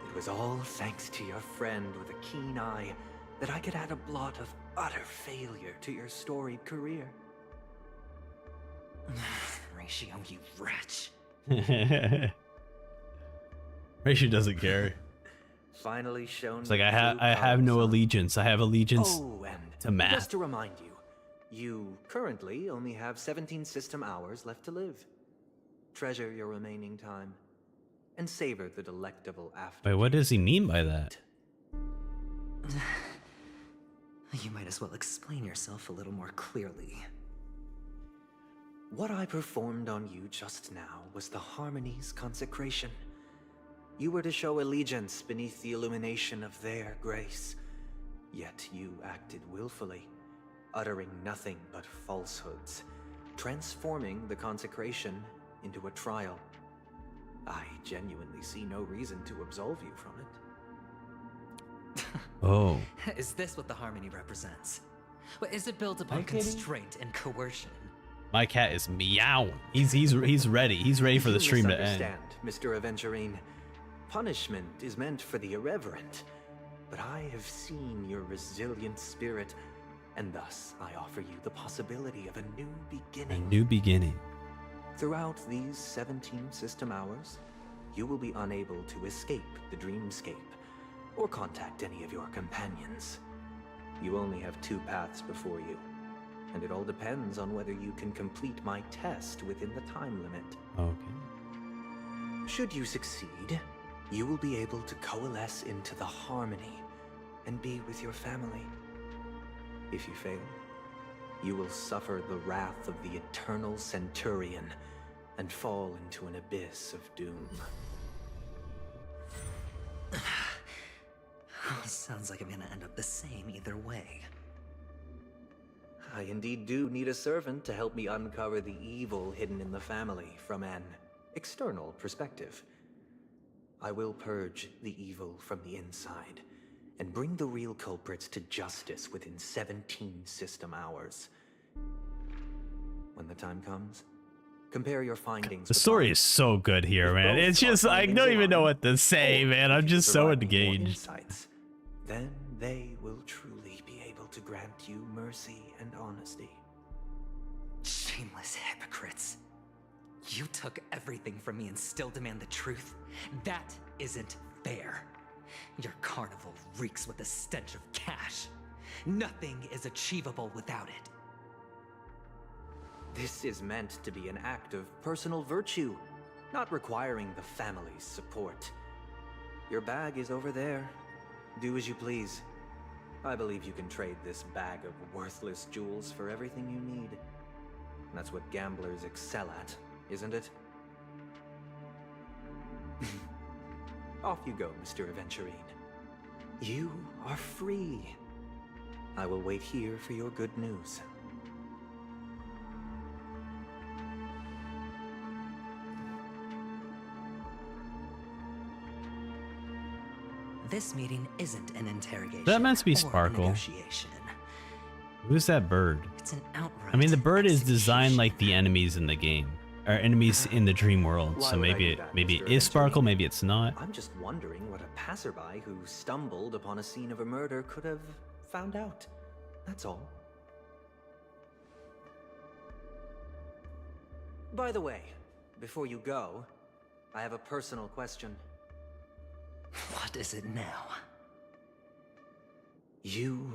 It was all thanks to your friend with a keen eye that I could add a blot of utter failure to your storied career. Ratio, you wretch. Ratio doesn't care. Finally shown. It's like I have no allegiance. I have allegiance to math. Just to remind you, you currently only have 17 system hours left to live. Treasure your remaining time, and savor the delectable after. Wait, what does he mean by that? You might as well explain yourself a little more clearly. What I performed on you just now was the Harmony's consecration. You were to show allegiance beneath the illumination of their grace. Yet you acted willfully, uttering nothing but falsehoods, transforming the consecration into a trial. I genuinely see no reason to absolve you from it. Oh. Is this what the harmony represents? Is it built upon Okay. constraint and coercion? My cat is meowing. He's ready. He's ready for the stream to end. You misunderstand, Mr. Aventurine. Punishment is meant for the irreverent, but I have seen your resilient spirit, and thus I offer you the possibility of a new A beginning. new beginning. Throughout these 17 system hours, you will be unable to escape the dreamscape or contact any of your companions. You only have 2 paths before you, and it all depends on whether you can complete my test within the time limit. Okay. Should you succeed, you will be able to coalesce into the harmony and be with your family. If you fail, you will suffer the wrath of the eternal Centurion and fall into an abyss of doom. Sounds like I'm gonna end up the same either way. I indeed do need a servant to help me uncover the evil hidden in the family from an external perspective. I will purge the evil from the inside and bring the real culprits to justice within 17 system hours. When the time comes, compare your findings. The story is so good here, man. It's just, I don't even know what to say, man. I'm just so engaged. Then they will truly be able to grant you mercy and honesty. Shameless hypocrites. You took everything from me and still demand the truth? That isn't fair. Your carnival reeks with the stench of cash. Nothing is achievable without it. This is meant to be an act of personal virtue, not requiring the family's support. Your bag is over there. Do as you please. I believe you can trade this bag of worthless jewels for everything you need. That's what gamblers excel at, isn't it? Off you go, Mr. Aventurine. You are free. I will wait here for your good news. This meeting isn't an interrogation. That meant to be or a Sparkle. negotiation. Who's that bird? It's an outright I mean, the bird is designed like the enemies in the game, or enemies in the dream world. So maybe it is Sparkle, maybe it's not. I'm just wondering what a passerby who stumbled upon a scene of a murder could have found out. That's all. By the way, before you go, I have a personal question. What is it now? Do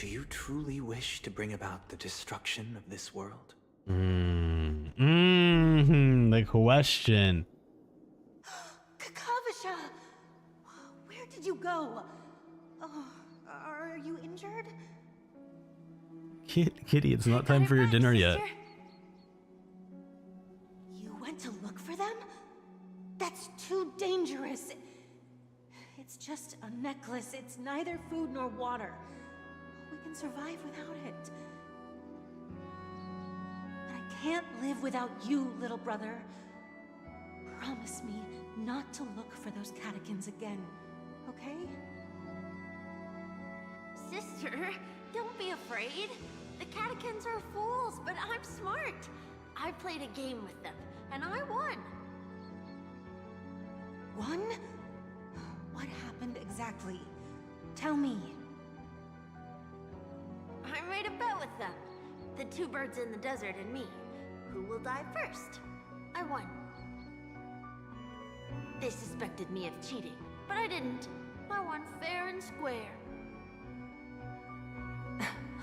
you truly wish to bring about the destruction of this world? The question. Kakavasha! Where did you go? Oh, are you injured? Kitty, it's not time for your dinner yet. You went to look for them? That's too dangerous. It's just a necklace. It's neither food nor water. We can survive without it. But I can't live without you, little brother. Promise me not to look for those catechins again, okay? Sister, don't be afraid. The catechins are fools, but I'm smart. I played a game with them, and I won. Won? What happened exactly? Tell me. I made a bet with them. The 2 birds in the desert and me. Who will die first? I won. They suspected me of cheating, but I didn't. I won fair and square.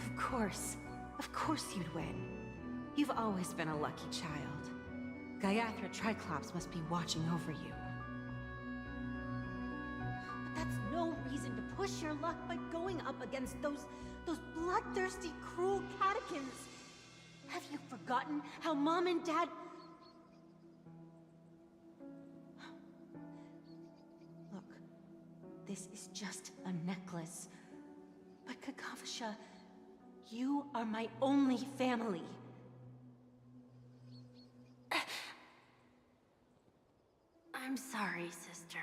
Of course you'd win. You've always been a lucky child. Gaiathra Triclops must be watching over you. But that's no reason to push your luck by going up against those bloodthirsty, cruel catechins. Have you forgotten how Mom and Dad... Look, this is just a necklace. But Kakavasha, You are my only family. I'm sorry, sister.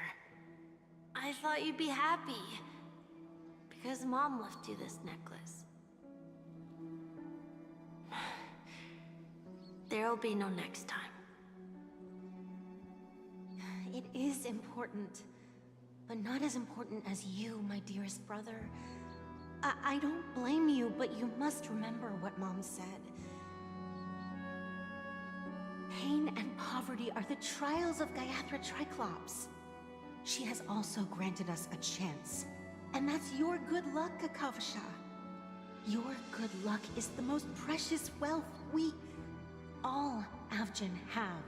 I thought you'd be happy. Because Mom left you this necklace. There'll be no next time. It is important. But not as important as you, my dearest brother. I don't blame you, but you must remember what Mom said. Pain and poverty are the trials of Gayathra Triclops. She has also granted us a chance. And that's your good luck, Kakavasha. Your good luck is the most precious wealth we, all Avgin, have.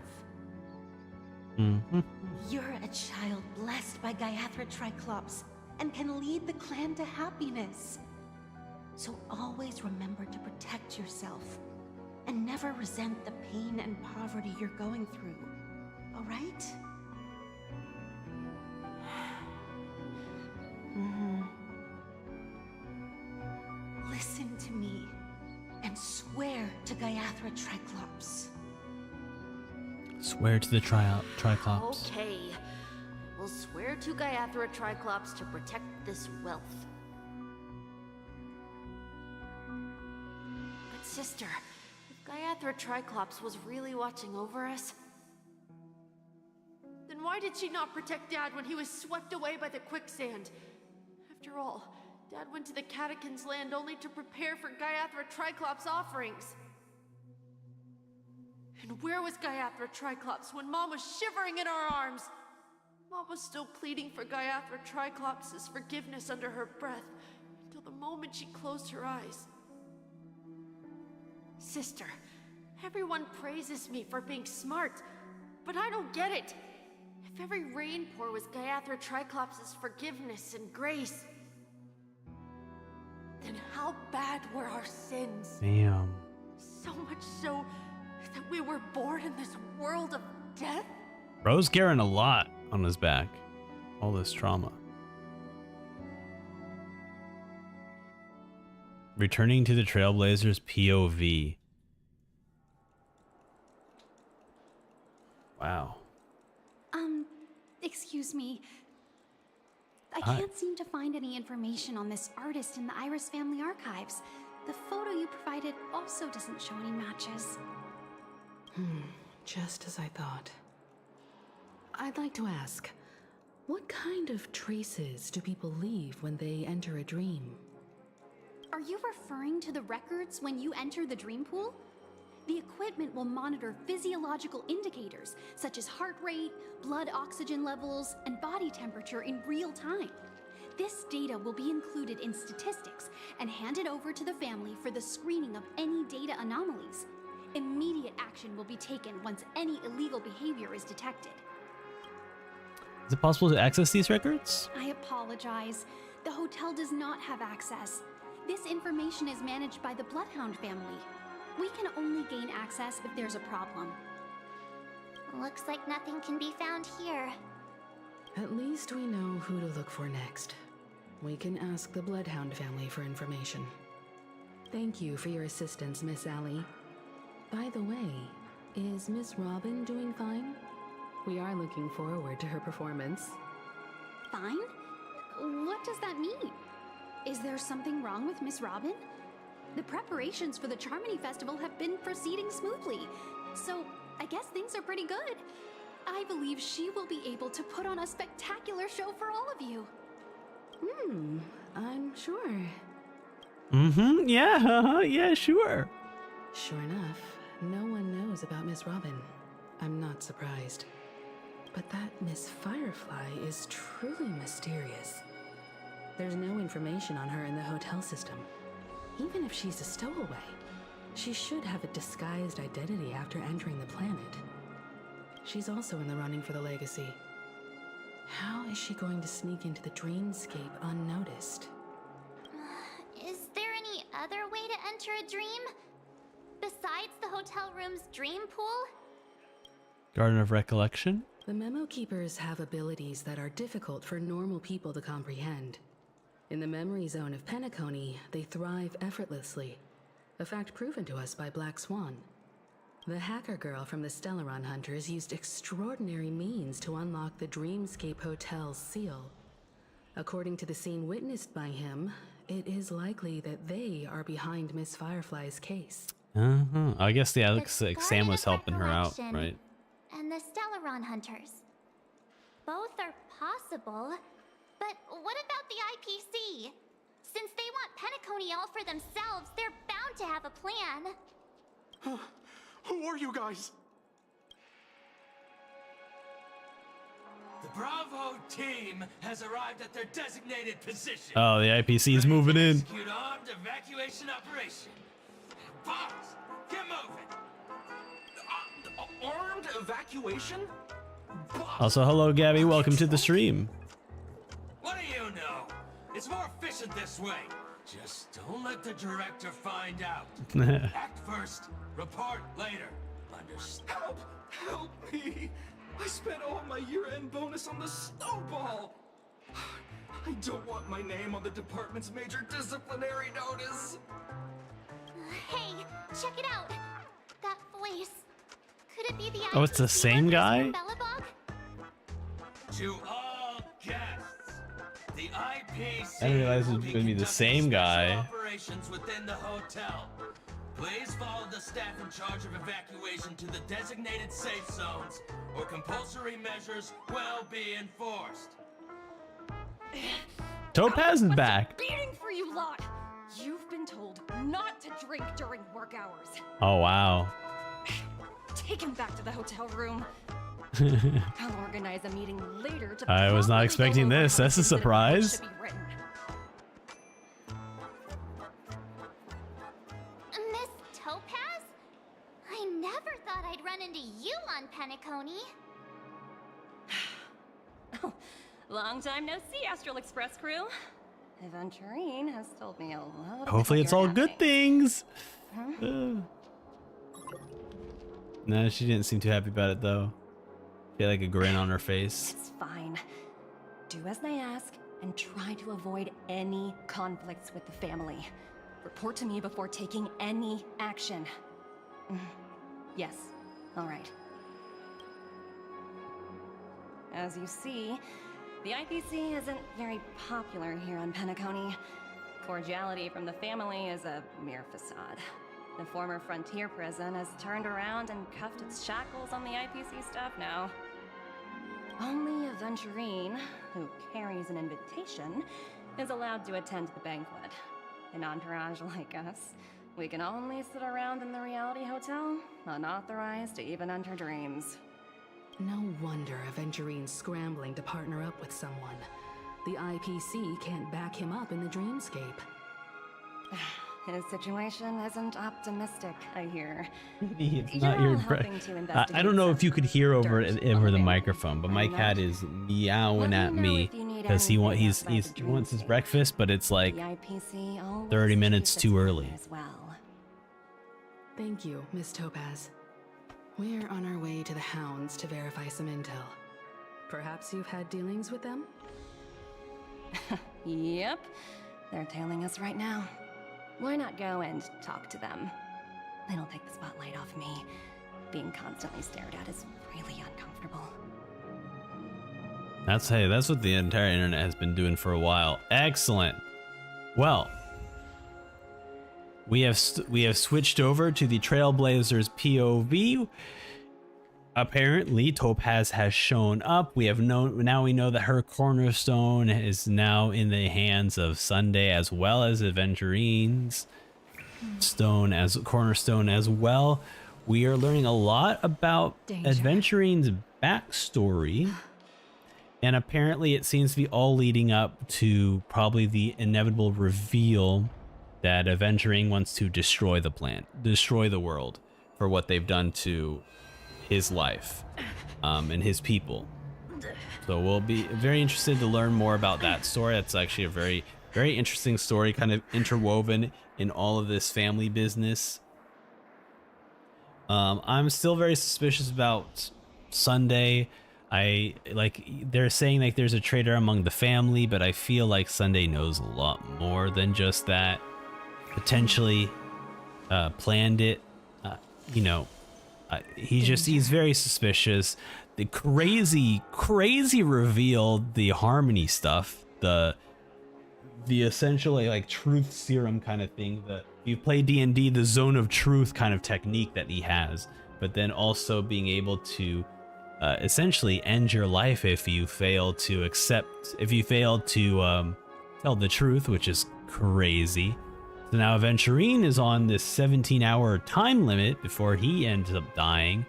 You're a child blessed by Gayathra Triclops and can lead the clan to happiness. So always remember to protect yourself and never resent the pain and poverty you're going through. All right? Listen to me and swear to Gayathra Triclops. Swear to the Triclops. Okay. We'll swear to Gayathra Triclops to protect this wealth. But sister, if Gayathra Triclops was really watching over us, then why did she not protect Dad when he was swept away by the quicksand? After all, Dad went to the Catechins' land only to prepare for Gayathra Triclops' offerings. And where was Gayathra Triclops when Mom was shivering in our arms? Mom was still pleading for Gayathra Triclops' forgiveness under her breath until the moment she closed her eyes. Sister, everyone praises me for being smart, but I don't get it. If every rain pour was Gayathra Triclops' forgiveness and grace, then how bad were our sins? Damn. So much so that we were born in this world of death? Bro's carrying a lot on his back. All this trauma. Returning to the Trailblazers POV. Wow. Excuse me. I Hi. can't seem to find any information on this artist in the Iris family archives. The photo you provided also doesn't show any matches. Just as I thought. I'd like to ask, what kind of traces do people leave when they enter a dream? Are you referring to the records when you enter the dream pool? The equipment will monitor physiological indicators such as heart rate, blood oxygen levels, and body temperature in real time. This data will be included in statistics and handed over to the family for the screening of any data anomalies. Immediate action will be taken once any illegal behavior is detected. Is it possible to access these records? I apologize. The hotel does not have access. This information is managed by the Bloodhound family. We can only gain access if there's a problem. Looks like nothing can be found here. At least we know who to look for next. We can ask the Bloodhound family for information. Thank you for your assistance, Miss Allie. By the way, is Miss Robin doing fine? We are looking forward to her performance. Fine? What does that mean? Is there something wrong with Miss Robin? The preparations for the Charmony Festival have been proceeding smoothly, so I guess things are pretty good. I believe she will be able to put on a spectacular show for all of you. I'm sure. Yeah, yeah, sure. Sure enough, no one knows about Miss Robin. I'm not surprised. But that Miss Firefly is truly mysterious. There's no information on her in the hotel system. Even if she's a stowaway, she should have a disguised identity after entering the planet. She's also in the running for the legacy. How is she going to sneak into the dreamscape unnoticed? Is there any other way to enter a dream? Besides the hotel room's dream pool? Garden of Recollection? The Memo Keepers have abilities that are difficult for normal people to comprehend. In the memory zone of Penacony, they thrive effortlessly, a fact proven to us by Black Swan. The hacker girl from the Stellaron Hunters used extraordinary means to unlock the Dreamscape Hotel's seal. According to the scene witnessed by him, it is likely that they are behind Miss Firefly's case. I guess yeah, looks like Sam was helping her out, right? And the Stellaron Hunters. Both are possible, but what about the IPC? Since they want Penacony all for themselves, they're bound to have a plan. Who are you guys? The Bravo team has arrived at their designated position. Oh, the IPC is moving in. Execute armed evacuation operation. Boss, get moving. Armed evacuation? Also, hello, Gabby. Welcome to the stream. What do you know? It's more efficient this way. Just don't let the director find out. Act first, report later. Understand? Help me! I spent all my year-end bonus on the snowball! I don't want my name on the department's major disciplinary notice! Hey, check it out. That voice. Could it be the Oh, it's the same guy? To all guests, the IPC I didn't realize it was going to be the same guy. operations within the hotel. Please follow the staff in charge of evacuation to the designated safe zones, or compulsory measures will be enforced. Topaz is back. Beating for you lot! You've been told not to drink during work hours. Oh, wow. Take him back to the hotel room. I'll organize a meeting later to I was not properly expecting go over this. how That's a incident surprise. should be written. Miss Topaz? I never thought I'd run into you on Penacony. Long time no see, Astral Express crew. Aventurine has told me a lot. Hopefully it's all good things. No, she didn't seem too happy about it though. She had like a grin on her face. It's fine. Do as they ask and try to avoid any conflicts with the family. Report to me before taking any action. Yes, all right. As you see, the IPC isn't very popular here on Penacony. Cordiality from the family is a mere facade. The former frontier prison has turned around and cuffed its shackles on the IPC staff now. Only Aventurine, who carries an invitation, is allowed to attend the banquet. An entourage like us, we can only sit around in the reality hotel, unauthorized to even enter dreams. No wonder Aventurine's scrambling to partner up with someone. The IPC can't back him up in the dreamscape. His situation isn't optimistic, I hear. It's You're not all your helping to I investigate don't know if you could hear over the okay? microphone, but my cat is meowing at me because he wants his breakfast, but it's like The IPC always 30 minutes keeps too its early. as well. Thank you, Miss Topaz. We're on our way to the Hounds to verify some intel. Perhaps you've had dealings with them? Yep, they're tailing us right now. Why not go and talk to them? It'll take the spotlight off me. Being constantly stared at is really uncomfortable. That's what the entire internet has been doing for a while. Excellent. Well, we have switched over to the Trailblazers POV. Apparently, Topaz has shown up. We know that her cornerstone is now in the hands of Sunday, as well as Aventurine's cornerstone as well. We are learning a lot about Aventurine's backstory, and apparently it seems to be all leading up to probably the inevitable reveal that Aventurine wants to destroy the planet, destroy the world for what they've done to his life and his people. So we'll be very interested to learn more about that story. That's actually a very, very interesting story, kind of interwoven in all of this family business. I'm still very suspicious about Sunday. They're saying like there's a traitor among the family, but I feel like Sunday knows a lot more than just that. Potentially planned it. You know, he's very suspicious. The crazy reveal, the harmony stuff, the essentially like truth serum kind of thing, that you play D&D, the zone of truth kind of technique that he has, but then also being able to essentially end your life if you fail to tell the truth, which is crazy. So now Aventurine is on this 17-hour time limit before he ends up dying,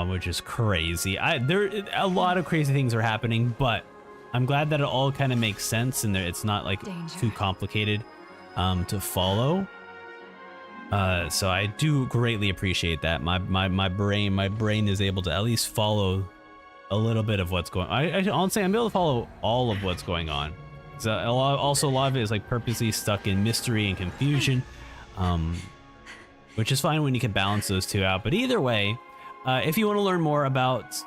which is crazy. There a lot of crazy things are happening, but I'm glad that it all kind of makes sense and it's not like too complicated to follow. So I do greatly appreciate that. My brain is able to at least follow a little bit of what's going on. I honestly, I'm able to follow all of what's going on. So a lot of it is like purposely stuck in mystery and confusion, which is fine when you can balance those two out. But either way, if you want to learn more about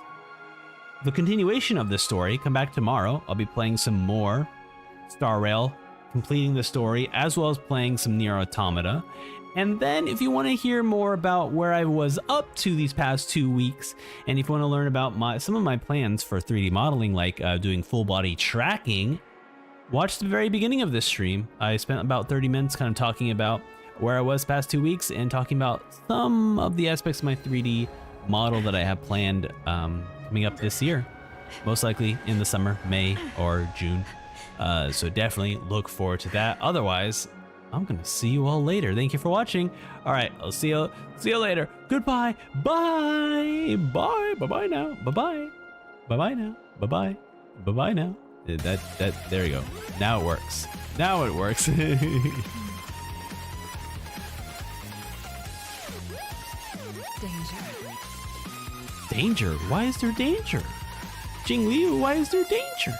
the continuation of this story, come back tomorrow. I'll be playing some more Star Rail, completing the story, as well as playing some Nier Automata. And then if you want to hear more about where I was up to these past 2 weeks, and if you want to learn about some of my plans for 3D modeling, like doing full body tracking, watch the very beginning of this stream. I spent about 30 minutes kind of talking about where I was past 2 weeks and talking about some of the aspects of my 3D model that I have planned coming up this year, most likely in the summer, May or June. So definitely look forward to that. Otherwise, I'm gonna see you all later. Thank you for watching. All right, I'll see you later. Goodbye. Bye. Bye. Bye-bye now. Bye-bye. Bye-bye now. Bye-bye. Bye-bye now. There you go. Now it works. Now it works. Danger. Danger? Why is there danger? Jing Liu, why is there danger?